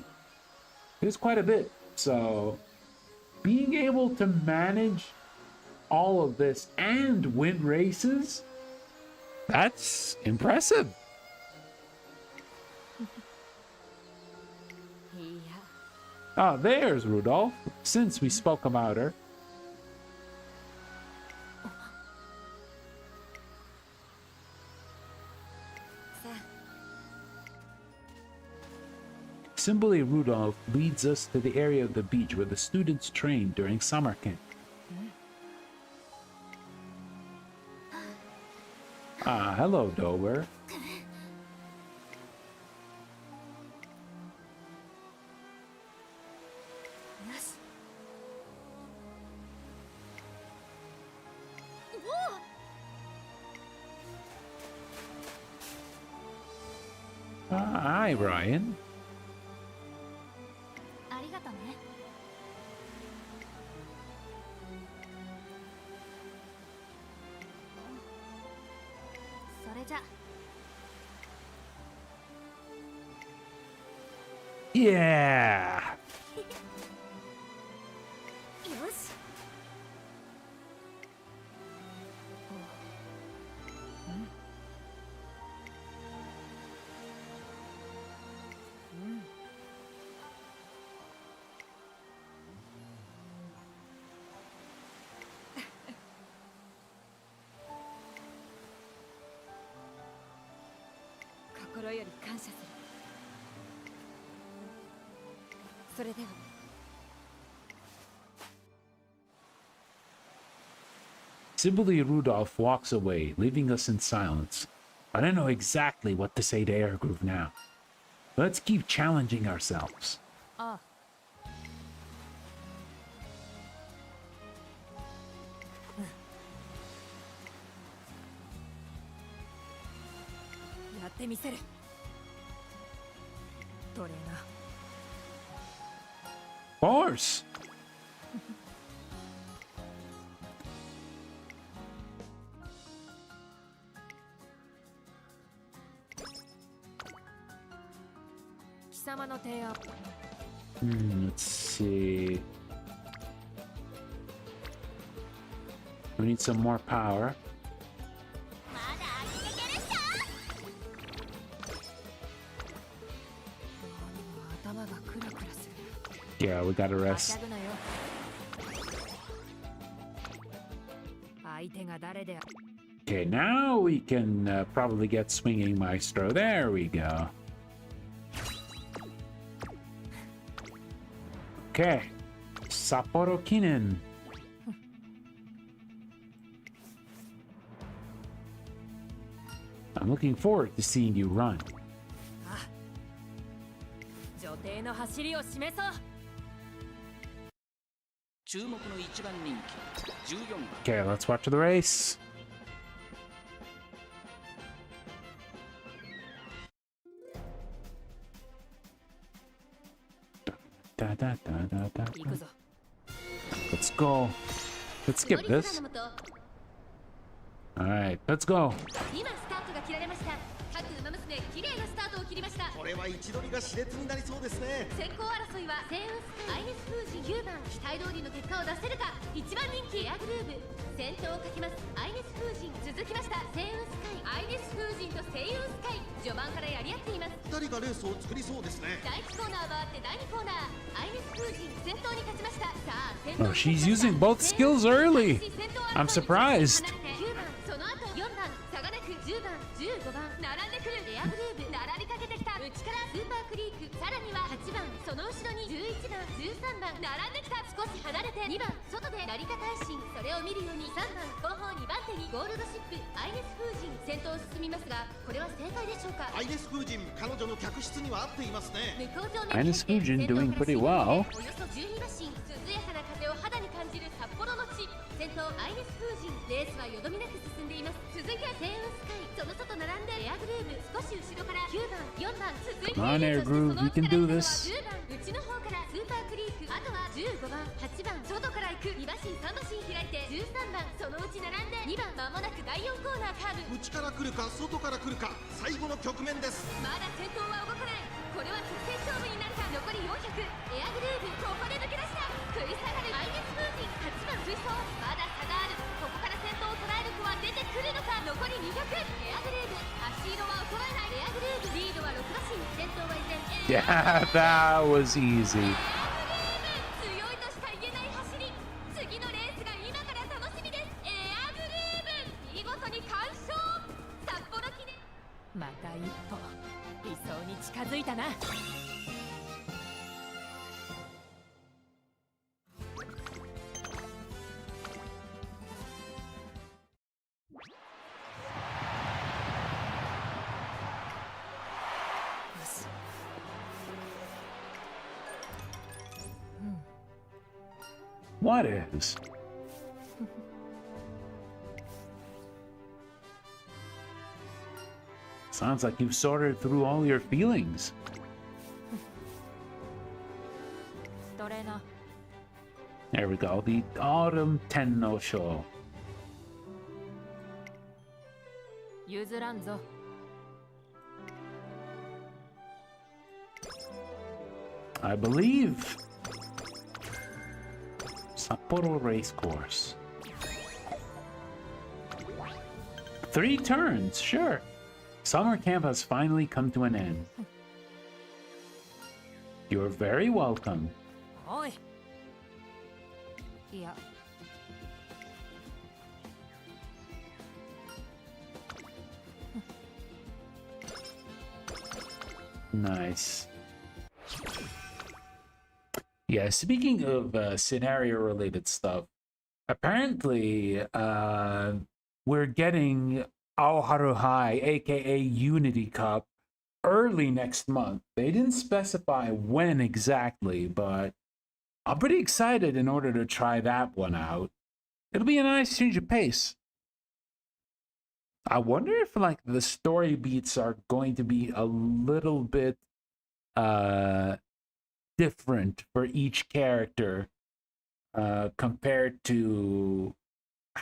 It is quite a bit. So being able to manage all of this and win races, that's impressive. Oh, there's Rudolph, since we spoke about her. Simply Rudolph leads us to the area of the beach where the students train during summer camp. Ah, hello, Dover. Hi, Brian. ありがとね。それじゃ。Yeah. よし。心より感謝する。それでは。Simply Rudolph walks away, leaving us in silence. I don't know exactly what to say to Air Groove now. Let's keep challenging ourselves. ああ。やってみせる。トレーナー。Of course. 貴様の提案。Let's see. We need some more power. Yeah, we gotta rest. Okay, now we can probably get swinging Maestro. There we go. Okay, Sapporo Kinen. I'm looking forward to seeing you run. 女帝の走りを示そう。注目の一番人気14番 Okay, let's watch the race. Da, da, da, da, da, da. 行くぞ。 Let's go. Let's skip this. Alright, let's go. 今スタートが切られました。各馬娘綺麗なスタートを切りました。これは位置取りが熾烈になりそうですね。先行争いはセウンスアイネス封じ9番期待通りの結果を出せるか。1番人気エアグルーブ先頭をかけます。アイネス封じ続きました。セウンスカイアイネス封じとセイウンスカイ序盤からやり合っています。二人がレースを作りそうですね。第1コーナー回って第2コーナーアイネス封じ先頭に立ちました。さあ先 Oh, 頭 she's using both skills early. I'm surprised. 9番その後4番差がなく10番15番並んでくるエアグルーブ並びかけてきた。内からスーパークリークさらには8番その後ろに11番13番並んできた。少し離れて2番外で成田大臣それを見るように3番後方2番手にゴールドシップアイネス封じ先頭を進みますがこれは正解でしょうか。アイネス風神、彼女の客室には合っていますね。向こう上 Ines Fujin doing pretty well. およそ12馬身涼やかな風を肌に感じる札幌の地先頭アイネス風神レースはよどみなく進んでいます。続いてセイウンスカイその外並んでエアグルーブ少し後ろから9番4番続いて Come on, Air Groove, you can do this. 10番内の方からスーパークリークあとは15番8番外から行く2馬身3馬身開いて13番そのうち並んで2番間もなく第4コーナーカーブ内から来るか外から来るか最後の局面です。まだ先頭は動かない。これは直線勝負になるか。残り400エアグルーブここで抜け出した。食い下がるアイネスフージン8番追走まだ差がある。ここから先頭を捉える子は出てくるのか。残り200エアグルーブ足色は衰えない。エアグルーブリードは6馬身先頭は依然 Yeah, that was easy. エアグルーブ強いとしか言えない走り。次のレースが今から楽しみです。エアグルーブ見事に完勝。札幌記念また一歩理想に近づいたな。What is? Sounds like you've sorted through all your feelings. トレーナー There we go. The Autumn Tenno Show. 譲らんぞ。 I believe. Sapporo Racecourse. 3 turns, sure. Summer camp has finally come to an end. You're very welcome. おい。いや。Nice. Yeah, speaking of scenario-related stuff, apparently we're getting Aoharu High, aka Unity Cup, early next month. They didn't specify when exactly, but I'm pretty excited in order to try that one out. It'll be a nice change of pace. I wonder if like the story beats are going to be a little bit different for each character compared to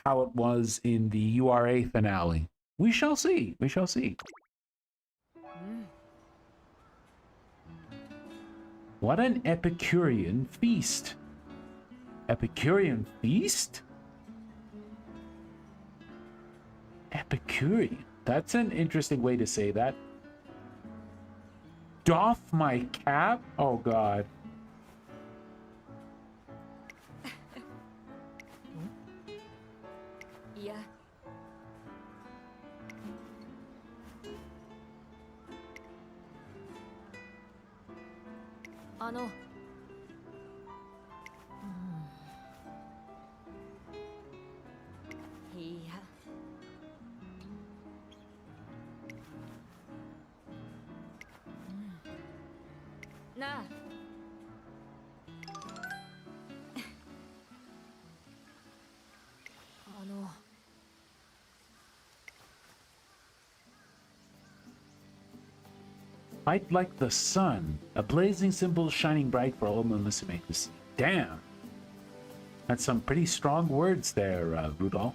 how it was in the URA finale. We shall see. We shall see. What an Epicurean feast. Epicurean feast? Epicurean. That's an interesting way to say that. Doff my cap? Oh god. Yeah. あの。いや。なあ。Light like the sun, a blazing symbol shining bright for all MUSUME to see. Damn! That's some pretty strong words there, Rudolph.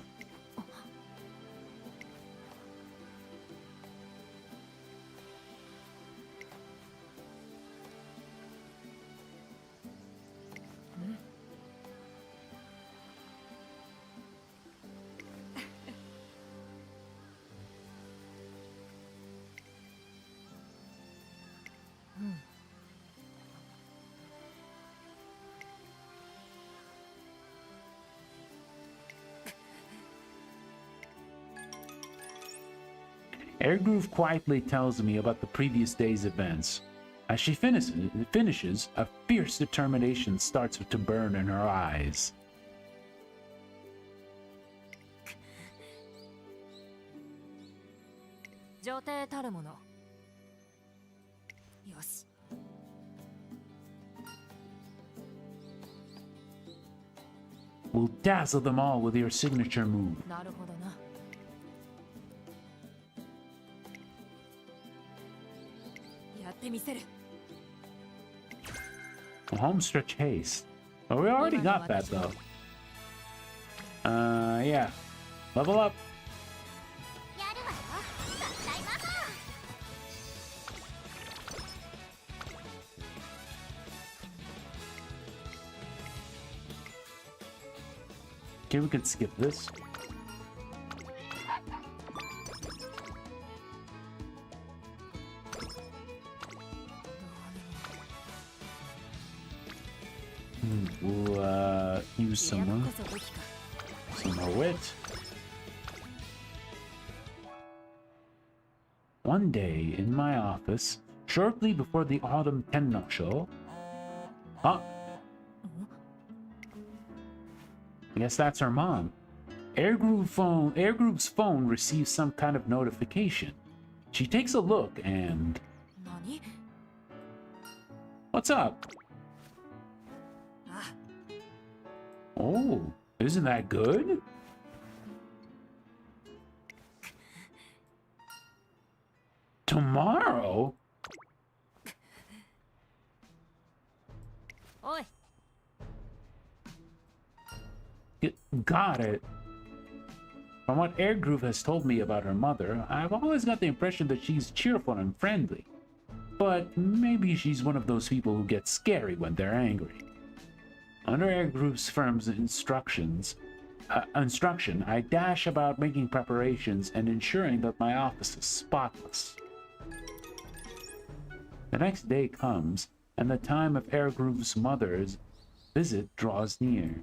Airgroove quietly tells me about the previous day's events. As she finishes, a fierce determination starts to burn in her eyes. We'll dazzle them all with your signature move. Homestretch haste. Oh, we already got that though. Yeah. Level up. Okay, we could skip this. We'll use some more wit. One day in my office, shortly before the autumn Tenno show. Huh? I guess that's her mom. Airgroove's phone receives some kind of notification. She takes a look and... What's up? Oh, isn't that good? Tomorrow? Oi. Got it. From what Airgroove has told me about her mother, I've always got the impression that she's cheerful and friendly. But maybe she's one of those people who get scary when they're angry. Under Airgroove's firm's instruction, I dash about making preparations and ensuring that my office is spotless. The next day comes, and the time of Airgroove's mother's visit draws near.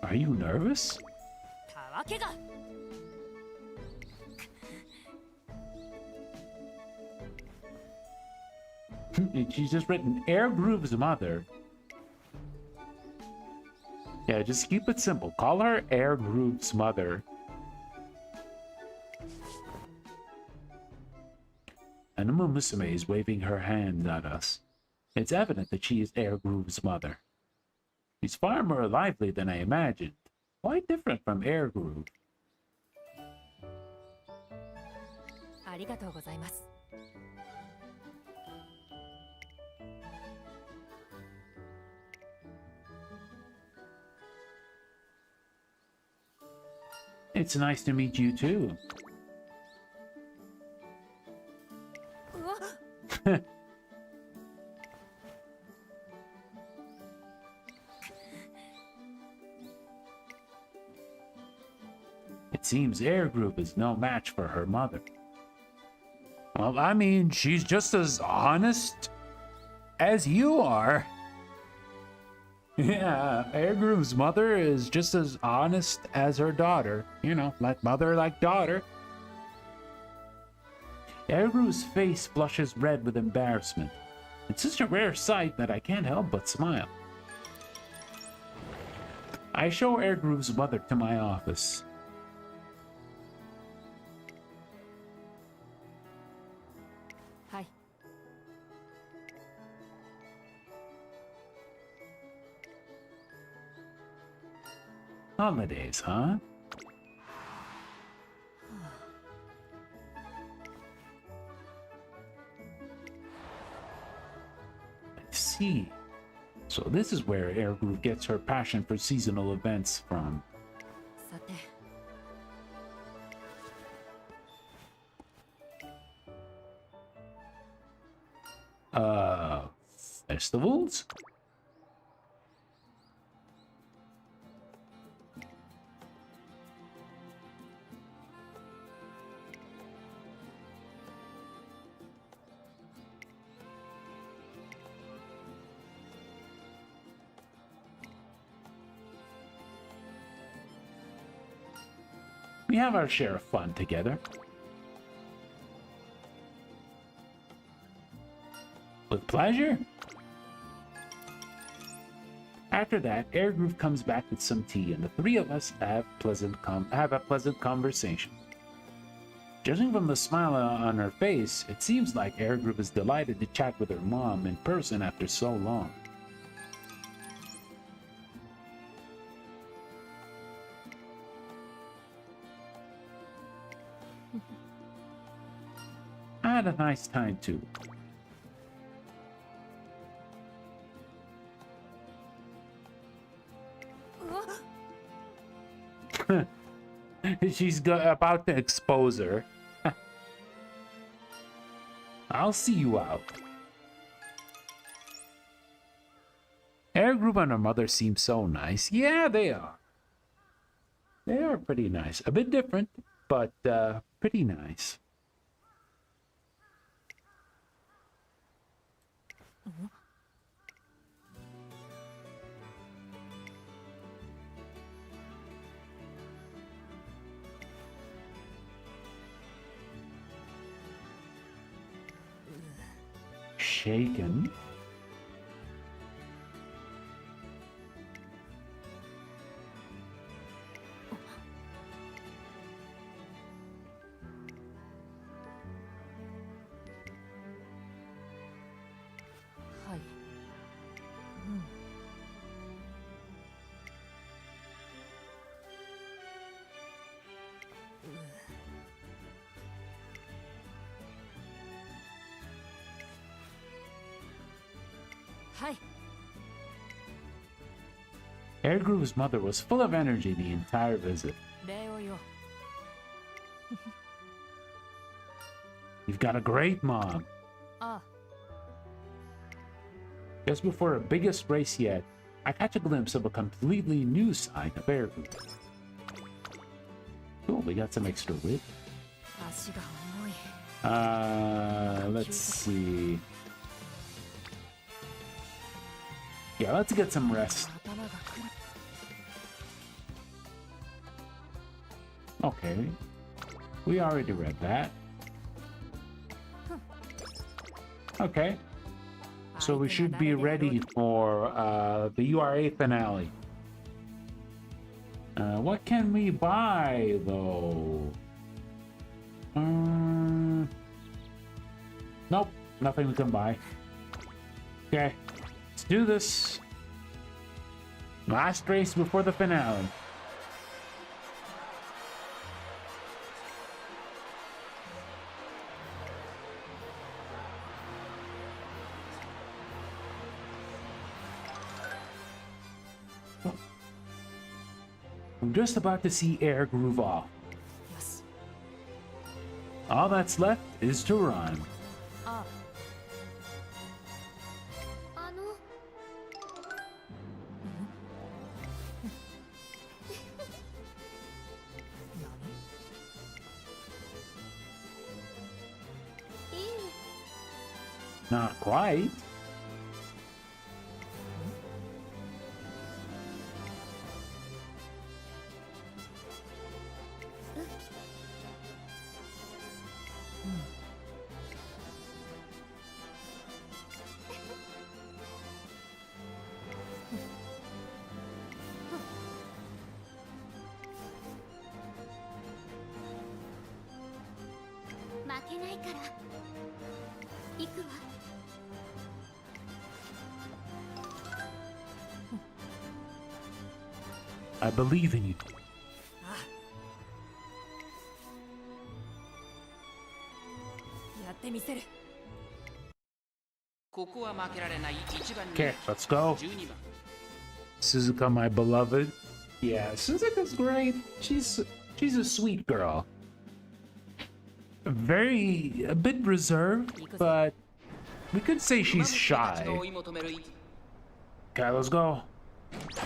Are you nervous? She's just written Airgroove's mother. Yeah, just keep it simple. Call her Airgroove's mother. And MUSUME is waving her hand at us. It's evident that she is Airgroove's mother. She's far more lively than I imagined. Quite different from Airgroove. It's nice to meet you too. It seems Airgroove is no match for her mother. Well, I mean, she's just as honest as you are. Yeah, Airgroove's mother is just as honest as her daughter. You know, like mother, like daughter. Airgroove's face flushes red with embarrassment. It's such a rare sight that I can't help but smile. I show Airgroove's mother to my office. はい。 Holidays, huh? I see. So this is where Air Group gets her passion for seasonal events from. さて。 Festivals? We have our share of fun together. With pleasure. After that, Air Group comes back with some tea, and the three of us have a pleasant conversation. Judging from the smile on her face, it seems like Air Group is delighted to chat with her mom in person after so long. I had a nice time too. She's about to expose her. I'll see you out. Air Group and her mother seem so nice. Yeah, they are. They are pretty nice. A bit different, but pretty nice. Shaken. Air Group's mother was full of energy the entire visit. You've got a great mom. Just before her biggest race yet, I catch a glimpse of a completely new side of Air Group. Cool, we got some extra wit. Let's see. Yeah, let's get some rest. Okay. We already read that. Okay. So we should be ready for the URA finale. What can we buy, though? Nope, nothing we can buy. Okay, let's do this. Last race before the finale. I'm just about to see Air groove off. Yes. All that's left is to run. Not quite. 行くわ。 I believe in you. やってみせる。ここは負けられない1番 Okay, let's go. 12番 Suzuka, my beloved. Yeah, Suzuka's great. She's a sweet girl. A bit reserved, but we could say she's shy. 追い求める Okay, let's go.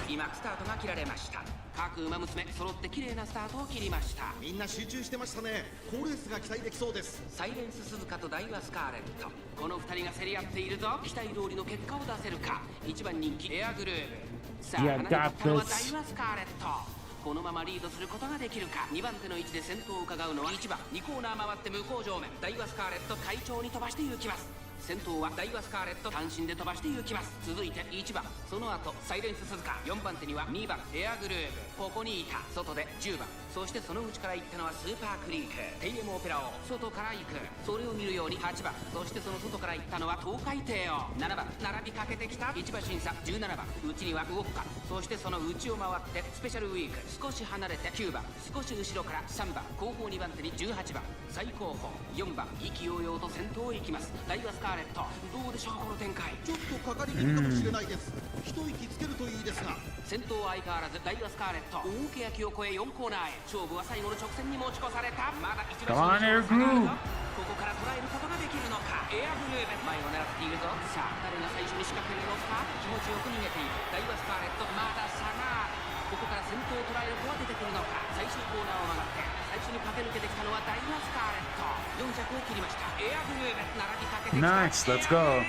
今スタートが切られました。各馬娘揃って綺麗なスタートを切りました。みんな集中してましたね。好レースが期待できそうです。サイレンス鈴鹿とダイワスカーレット、この2人が競り合っているぞ。期待通りの結果を出せるか。1番人気エアグルーブ、さあ Yeah, 離れていったのは got ダ this. イワスカーレット。このままリードすることができるか。2番手の位置で先頭を伺うのは1番、2コーナー回って向こう上面、ダイワスカーレット快調に飛ばして行きます。先頭はダイワスカーレット単身で飛ばして行きます。続いて1番、その後サイレンス鈴鹿、4番手には2番エアグルーブ、ここにいた。外で10番、そしてその内から行ったのはスーパークリーク、テイエムオペラを外から行く。それを見るように8番、そしてその外から行ったのは東海帝王、7番並びかけてきた1馬審査、17番内にはウォッカ、そしてその内を回ってスペシャルウィーク、少し離れて9番、少し後ろから3番、後方2番手に18番、最後方4番、意気揚々と先頭へ行きます。ダイワスカーレット、どうでしょうこの展開。ちょっとかかり気味かもしれないです。一息つけるといいですが。先頭は相変わらずダイワスカーレット、大けやきを越え4コーナーへ。勝負は最後の直線に持ち越された。まだ1馬 Come on, Air Groove. ここから捉えることができるのか。エアグルーブ、前を狙っているぞ。さあ誰が最初に仕掛けるのか。気持ちよく逃げているダイワスカーレット、まだ差がある。ここから先頭を捉える子は出てくるのか。最終コーナーを曲がって最初に駆け抜けてきたのはダイワスカーレット、4着を切りました。エアグルーブ、並びかけてきた。 Nice, let's go.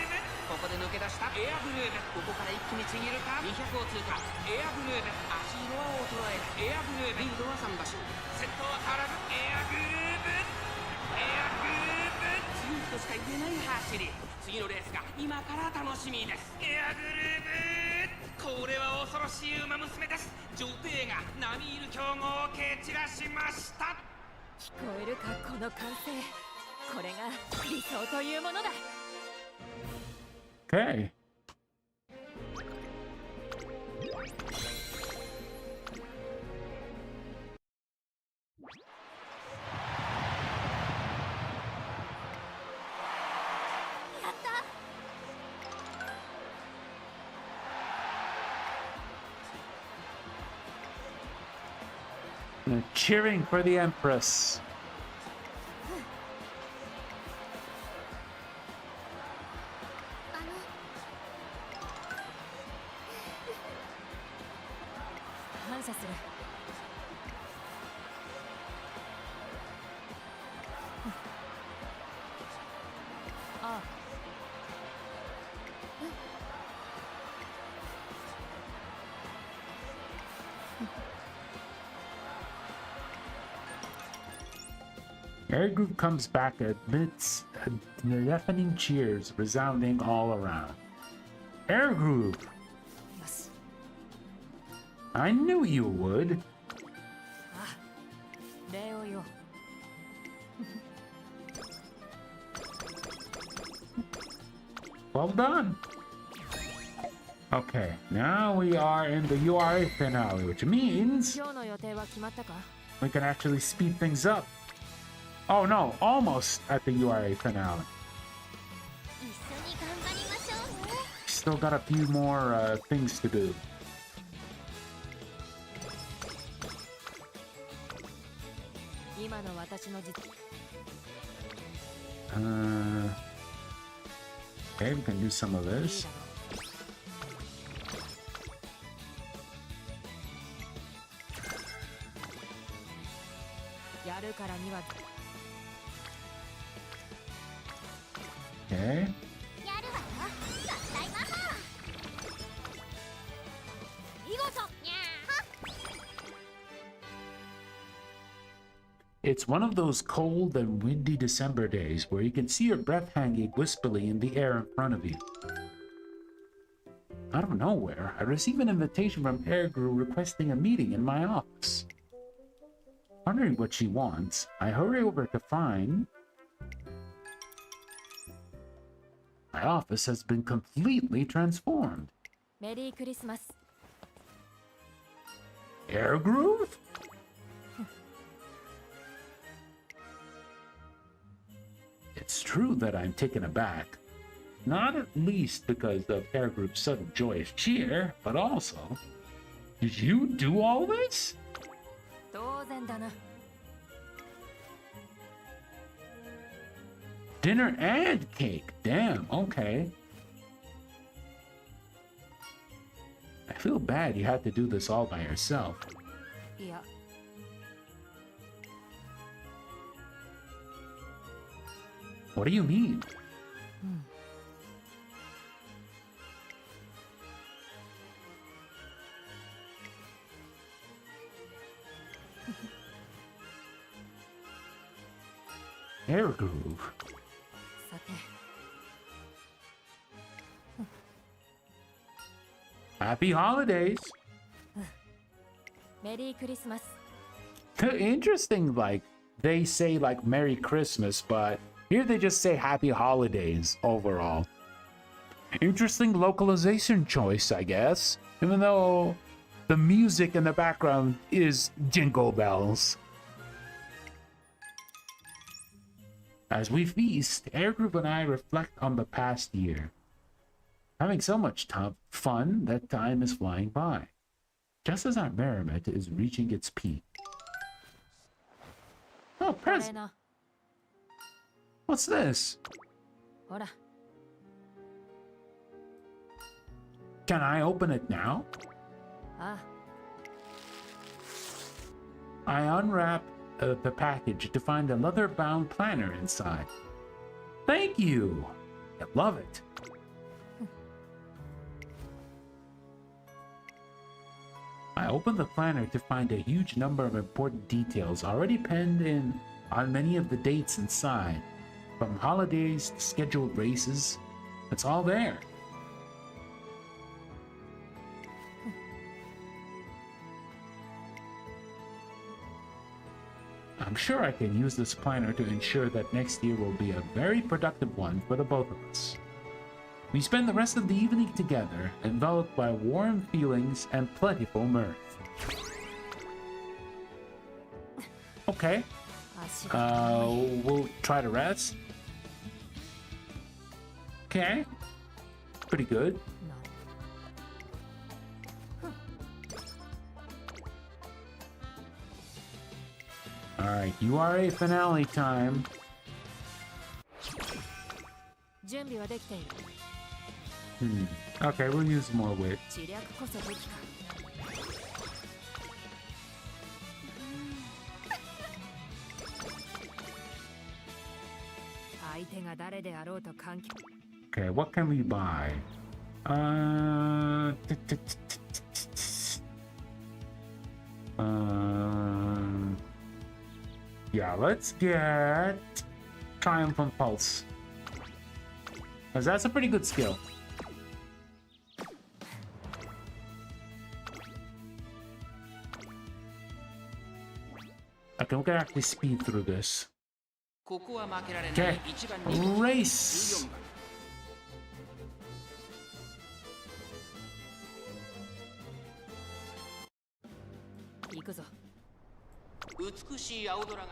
ここで抜け出したエアグルーブ、ここから一気にちぎるか。200を通過、エアグルーブ、足色は衰えるエアグルーブ、リードは3馬身、先頭は変わらずエアグルーブ、エアグルーブ、強いとしか言えない走り。次のレースが今から楽しみです。エアグルーブ、これは恐ろしい馬娘です。女帝が並みいる強豪を蹴散らしました。聞こえるかこの歓声。これが理想というものだ。 Okay. They're cheering for the Empress. 感謝する。ああ。 Air Groove comes back amidst deafening cheers resounding all around. Air Groove! よし。 I knew you would. あ、礼を言おう。 Well done. Okay, now we are in the URA finale, which means 今日の予定は決まったか？ we can actually speed things up. Oh no, almost at the URA finale. 一緒に頑張りましょうね。 Still got a few more things to do. 今の私の実 Okay, we can do some of this. やるからには Okay. やるわよ。合体ママ。見事。にゃー。 It's one of those cold and windy December days where you can see your breath hanging wispily in the air in front of you. Out of nowhere, I receive an invitation from Air Guru requesting a meeting in my office. Wondering what she wants, I hurry over to find My office has been completely transformed. メリークリスマス。 Air groove? It's true that I'm taken aback. Not at least because of Air Group's sudden joyous cheer, but also... Did you do all this? 当然だな。 Dinner and cake. Damn, okay. I feel bad you had to do this all by yourself. いや、 What do you mean? Air groove. さて。 Happy holidays. メリークリスマス。 Interesting, like they say like Merry Christmas, but here they just say Happy Holidays overall. Interesting localization choice, I guess, even though the music in the background is Jingle Bells. As we feast, Air Group and I reflect on the past year. Having so much fun that time is flying by. Just as our merriment is reaching its peak. Oh, これ present. な。 What's this? ほら。 Can I open it now? あ I unwrap the package to find a leather-bound planner inside. Thank you! I love it. I open the planner to find a huge number of important details already penned in on many of the dates inside. From holidays to scheduled races, it's all there. I'm sure I can use this planner to ensure that next year will be a very productive one for the both of us. We spend the rest of the evening together, enveloped by warm feelings and plentiful mirth. Okay. 足が。 We'll try to rest. Okay. Pretty good. な Alright, URA finale time. 準備はできている。 Okay, we'll use more wit. 知略こそ武器か。相手が誰であろうと関係。 Okay, what can we buy? Yeah, let's get Triumphant Pulse. Because that's a pretty good skill. Okay, we can actually speed through this. ここは負けられな Okay, い一番人気 race. 14番行くぞ。美しい青空が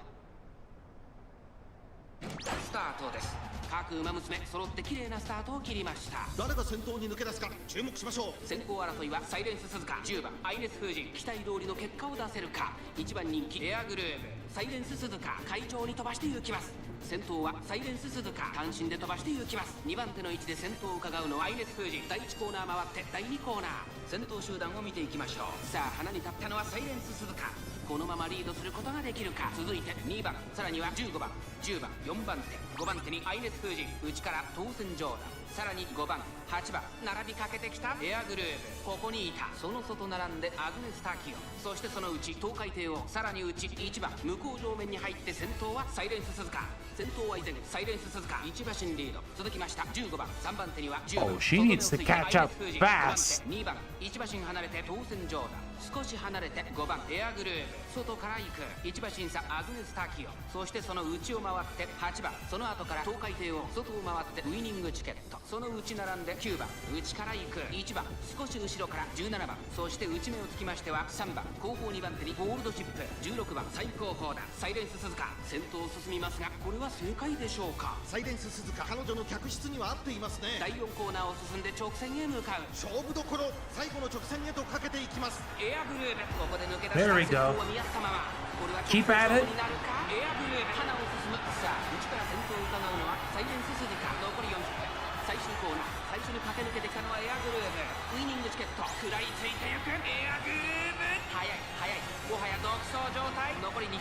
スタートです。各馬娘揃って綺麗なスタートを切りました。誰が先頭に抜け出すか注目しましょう。先行争いはサイレンス鈴鹿10番アイネス風神期待通りの結果を出せるか。1番人気エアグルーブサイレンス鈴鹿快調に飛ばして行きます。先頭はサイレンス鈴鹿単身で飛ばして行きます。2番手の位置で先頭を伺うのはアイネス風神第1コーナー回って第2コーナー先頭集団を見ていきましょう。さあ花に立ったのはサイレンス鈴鹿このままリードすることができるか。続いて2番さらには15番10番4番手5番手にアイネス風神内から当選上段さらに5番8番並びかけてきたエアグルーブここにいたその外並んでアグネスタキオそしてそのうち東海帝王さらに内1番向こう上面に入って先頭はサイレンス鈴鹿先頭は依然サイレンス鈴鹿1馬身リード続きました15番3番手には10番 Oh, she needs to catch up fast. 2番1馬身離れて当選上段少し離れて5番エアグルーヴ、外から行く1馬審査アグネス・タキオ、そしてその内を回って8番、その後から東海帝王、外を回ってウイニングチケット、その内並んで9番、内から行く1番、少し後ろから17番、そして内目をつきましては3番、後方2番手にゴールドチップ、16番最高峰だサイレンス鈴鹿、先頭を進みますがこれは正解でしょうか。サイレンス鈴鹿、彼女の客室には合っていますね。第4コーナーを進んで直線へ向かう勝負どころ、最後の直線へとかけていきます。エアグルーヴ、ここで抜け出した There we 先 go. 頭は見合ったまま、これは Keep at it. になるか。エアグルーヴ、花を進む。さあ内から先頭を伺うのはサイレンス鈴鹿、残り40分、最終コーナー、最初に駆け抜けてきたのはエアグルーヴ、ウイニングチケット、食らいついていくエアグルーヴ、速い速い、もはや独走状態、残り200、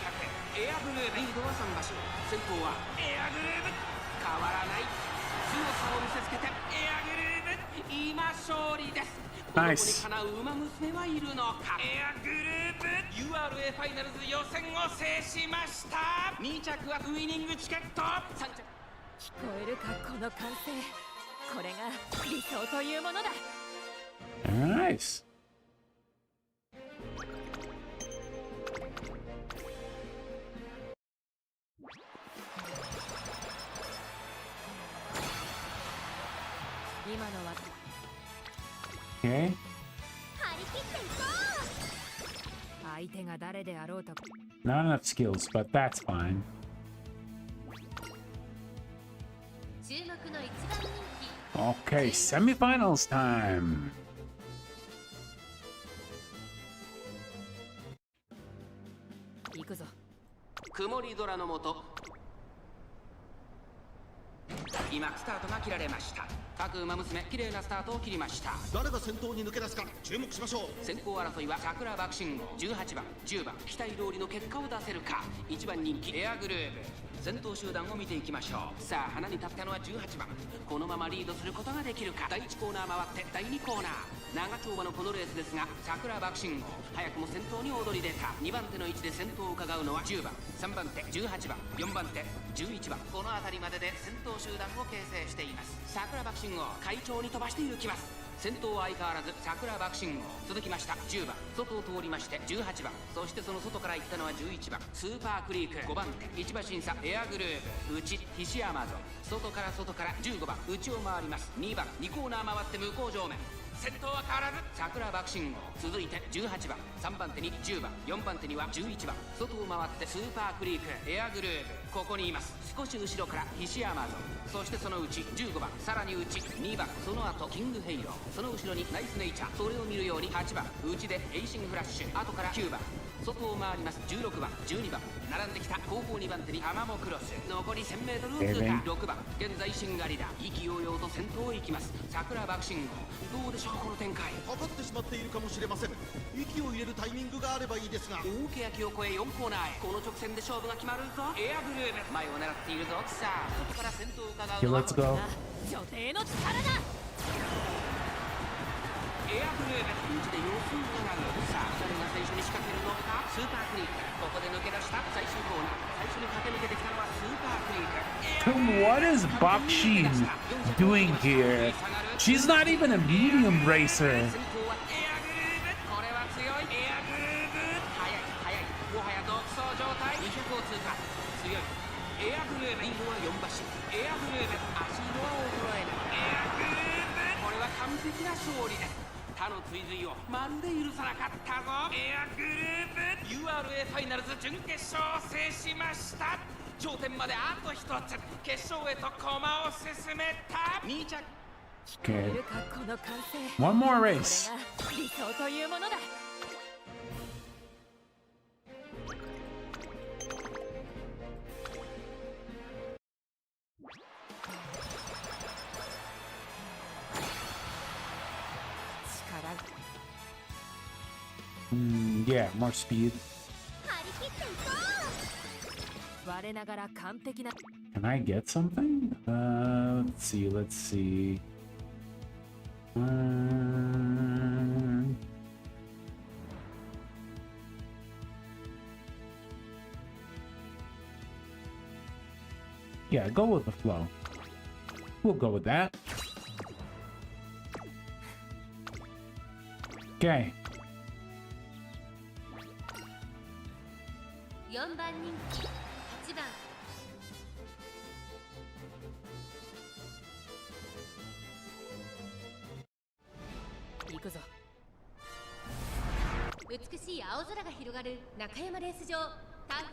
エアグルーヴ、リードは3馬身、先頭はエアグルーヴ、変わらない強さを見せつけてエアグルーヴ、今勝利です。ナイス。この子にかなう馬娘はいるのか。エアグルーヴ URA ファイナルズ予選を制しました。2着はウイニングチケット、3着聞こえるかこの歓声、これが理想というものだ。 Nice. 今のは Okay. 張り切っていこう。相手が誰であろうと Not enough skills, but that's fine. 注目の一番人気 Okay, semifinals time. 行くぞ。曇り空の下、今スタートが切られました。各馬娘綺麗なスタートを切りました。誰が先頭に抜け出すか注目しましょう。先行争いは桜爆信号、18番10番期待通りの結果を出せるか。1番人気エアグルーヴ、先頭集団を見ていきましょう。さあ花に立ったのは18番、このままリードすることができるか。第1コーナー回って第2コーナー、長丁場のこのレースですが桜爆信号早くも先頭に躍り出た。2番手の位置で先頭を伺うのは10番、3番手18番、4番手11番、この辺りまでで先頭集団を形成しています。桜爆信号快調に飛ばして行きます。先頭は相変わらず桜爆信号、続きました10番、外を通りまして18番、そしてその外から行ったのは11番スーパークリーク、5番手1馬審査エアグルーヴ、内菱山ぞ、外から15番内を回ります。2番2コーナー回って向こう正面、先頭は変わらず桜爆信号、続いて18番、3番手に10番、4番手には11番、外を回ってスーパークリーク、エアグルーヴ、ここにいます。少し後ろから菱山ぞ、そしてそのうち15番、さらに内2番、その後キングヘイロー、その後ろにナイスネイチャー、それを見るように8番内でエイシングフラッシュ、後から9番、外を回ります16番12番、並んできた後方2番手にアマモクロス、残り 1000m を通過。6番現在シンガリラ、意気揚々と先頭を行きます。桜爆信号、どうでしょうこの展開。かかってしまっているかもしれません。息を入れるタイミングがあればいいですが、大欅を越え4コーナーへ、この直線で勝負が決まるぞ。エアグルーヴ前を狙っているぞ。さあ外から先頭を伺う Okay, のは let's go. 女帝の力だ。エアグルーヴ、内で様子を伺う。さあ誰が最初に仕掛けるのか。スーパークリーク、ここで抜け出した最終コーナー、最初に駆け抜けてきたのはスーパークリーク。 What is Bakshi doing here? She's not even a medium racer. 先頭はエアグルーヴ、これは強い。エアグルーヴ、速い速い、もはや独走状態。200を通過、強い。エアグルーヴ、リードは4馬身。エアグルーヴ、足色は衰えない。エアグルーヴ、これは完璧な勝利です。他の追随をまるで許さなかったぞ。エアグルーヴ URA ファイナルズ準決勝を制しました。頂点まであと一つ、決勝へと駒を進めた。2着、聞こえるかこの歓声、 One more これ race. が理想というものだ。Yeah, more speed. 張り切っていこう。我ながら完璧な Can I get something? Let's see. Yeah, go with the flow. We'll go with that. Okay. 4番人気8番行くぞ。美しい青空が広がる中山レース場タフ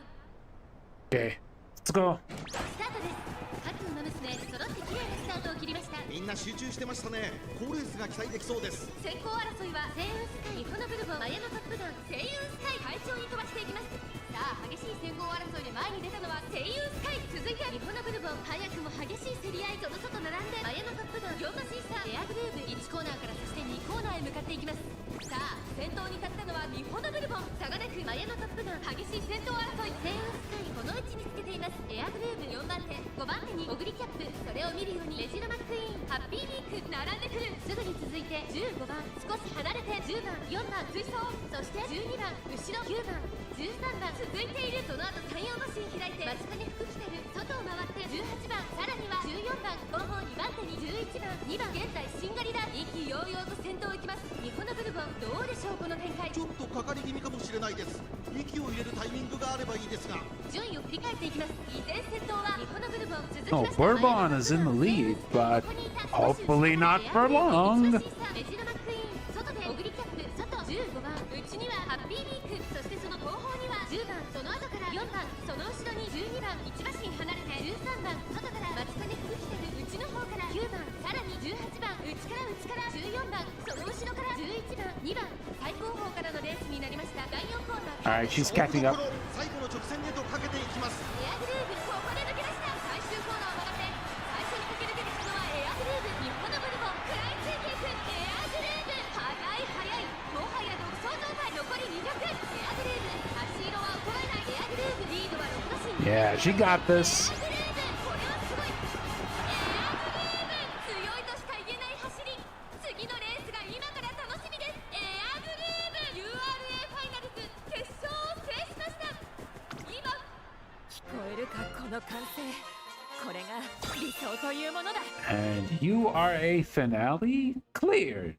Okay, let's go. スタートです。各馬娘揃って綺麗なスタートを切りました。みんな集中してましたね。好レースが期待できそうです。先行争いは星雲スカイ、ホノブルボン、マヤのトップガン、星雲スカイ、快調に飛ばしていきます。さあ激しい先行争いで前に出たのは星雲スカイ。続いて日本のブルボン、早くも激しい競り合い、その外並んでマヤのトップガン、4馬審査、エアグルーブ、1コーナーからそして2コーナーへ向かっていきます。さあ先頭に立ったのは日本のブルボン、差がなくマヤのトップガン、激しい先頭争い。星雲スカイこの位置につけています。エアグルーブ4番手、5番手にオグリキャップ、それを見るようにレジロマックイーン、ハッピーウィーク並んでくる。すぐに続いて15番、少し離れて10番、4番追走、そして12番、後ろ9番、13番続いている。その後3、4馬身開いて松金福来てる、外を回って18番、さらには14番、後方2番手に11番、2番、現在しんがりだ。意気揚々と先頭行きます。日本のブルボンどうでしょうこの展開。ちょっとかかり気味かもしれないです。息を入れるタイミングがあればいいですが。順位を振り返っていきます。依然先頭は日本のブルボン、続き Oh, まして Bourbon is in the lead, but hopefully not for long. レジロマックイーン、外でオグリキャップ、外15番、内にはハッピーウィーク、そしてその後方には10番、その後から4番、その後ろに12番、1馬身離れて13番、外から松金福来てる、内の方から9番、さらに18番、内から14番、その後ろから11番、2番、最後方からのレースになりました。第4コーナー Alright, she's catching up. 最後の直線へとかけていきます。エアグルーブ、ここで抜け出した。最終コーナーを曲がって最初に駆け抜けてきたのはエアグルーブ。日本のブルボン食らいついていく。エアグルーブ速い、もはや独走状態。残り200。エアグルーブ足色は衰えない。エアグルーブリードは6馬身。 Yeah, she got this. エアグルーブこれはすごい。エアグルーブ強いとしか言えない走り。次のレースが今から楽しみです。エアグルーブ URA ファイナルズ決勝を制しました。今聞こえるかこの歓声。これが理想というものだ。 And URA finale cleared.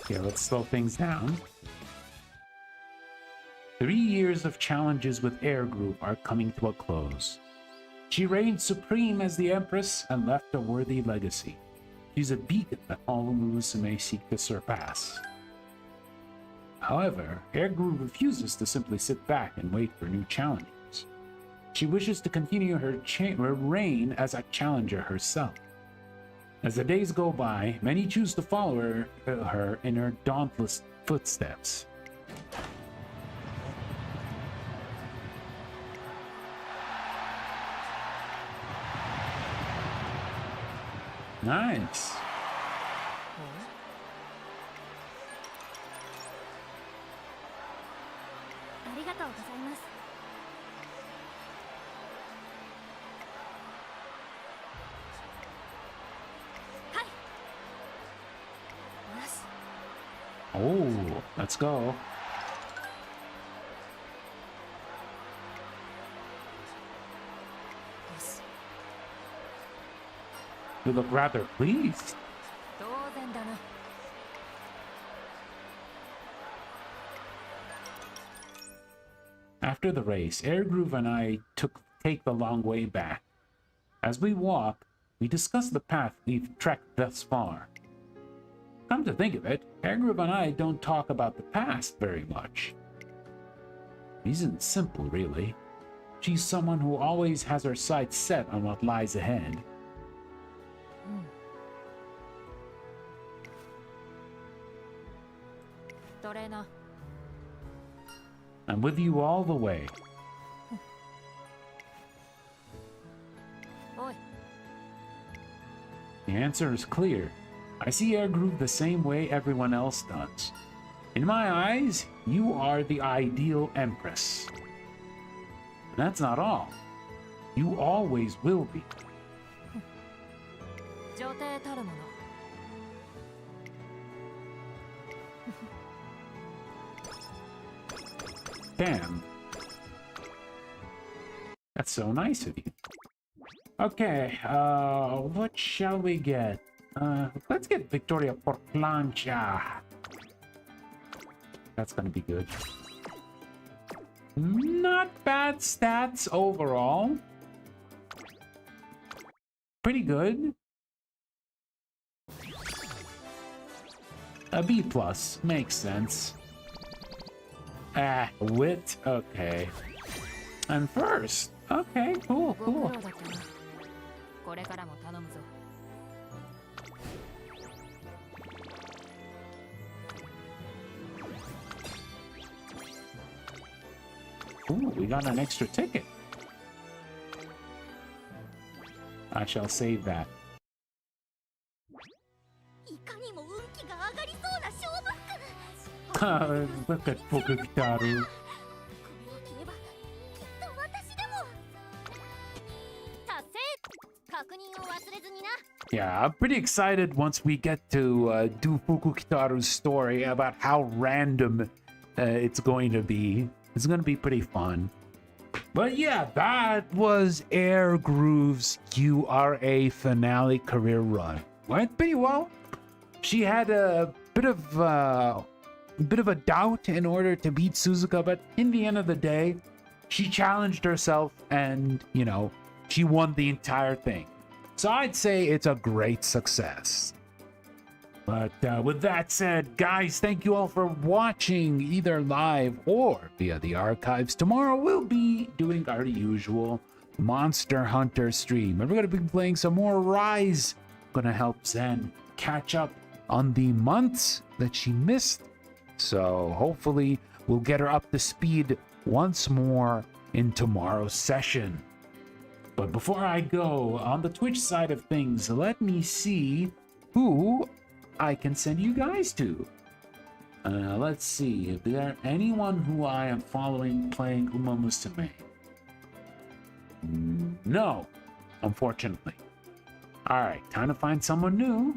Okay, let's slow things down. 3 years of challenges with Air Group are coming to a close. She reigned supreme as the Empress and left a worthy legacy. She's a beacon that all MUSUME seek to surpass. However, Air Group refuses to simply sit back and wait for new challenges. She wishes to continue her reign as a challenger herself. As the days go by, many choose to follow her in her dauntless footsteps. Nice. ありがとうございます。はい。よし。 Oh, let's go. You look rather pleased. 当然だな。After the race, Airgroove and I take the long way back. As we walk, we discuss the path we've trekked thus far. Come to think of it, Airgroove and I don't talk about the past very much. Reason's simple, really. She's someone who always has her sights set on what lies ahead. I'm with you all the way. おい。 The answer is clear. I see Airgroove the same way everyone else does. In my eyes, you are the ideal Empress. And that's not all. You always will be. 女帝たるもの。Damn, so nice of you. Okay, what shall we get? Let's get Victoria por plancha. That's gonna be good. Not bad stats overall. Pretty good. A B plus makes sense. Wit. Okay. And first. Okay, cool, cool. これからも頼むぞ。 Ooh, we got an extra ticket. I shall save that. いかにも運気が上がりそうな勝負服。 Look at Fukukitaru. これを着ればきっと私でも。達成。確認を忘れずにな。 Yeah, I'm pretty excited once we get to do Fukukitaru's story about how random it's going to be. It's going to be pretty fun. But yeah, that was Air Groove's URA finale career run. Went pretty well. She had a bit of a doubt in order to beat Suzuka, but in the end of the day, she challenged herself and, you know, she won the entire thing. So I'd say it's a great success. But with that said, guys, thank you all for watching either live or via the archives. Tomorrow we'll be doing our usual Monster Hunter stream. And we're going to be playing some more Rise. Going to help Zen catch up on the months that she missed. So hopefully we'll get her up to speed once more in tomorrow's session. But before I go, on the Twitch side of things, let me see who I can send you guys to. Let's see if there anyone who I am following playing MUSUME. No, unfortunately. All right, time to find someone new.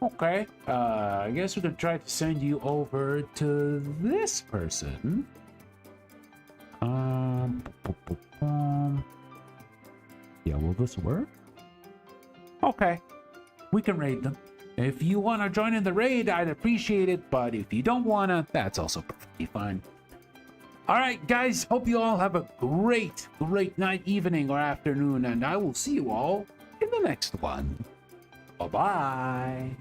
Okay, I guess we could try to send you over to this person. Yeah, will this work? Okay, we can raid them. If you want to join in the raid, I'd appreciate it, but if you don't want to, that's also perfectly fine. All right, guys, hope you all have a great night, evening, or afternoon, and I will see you all in the next one. Bye-bye.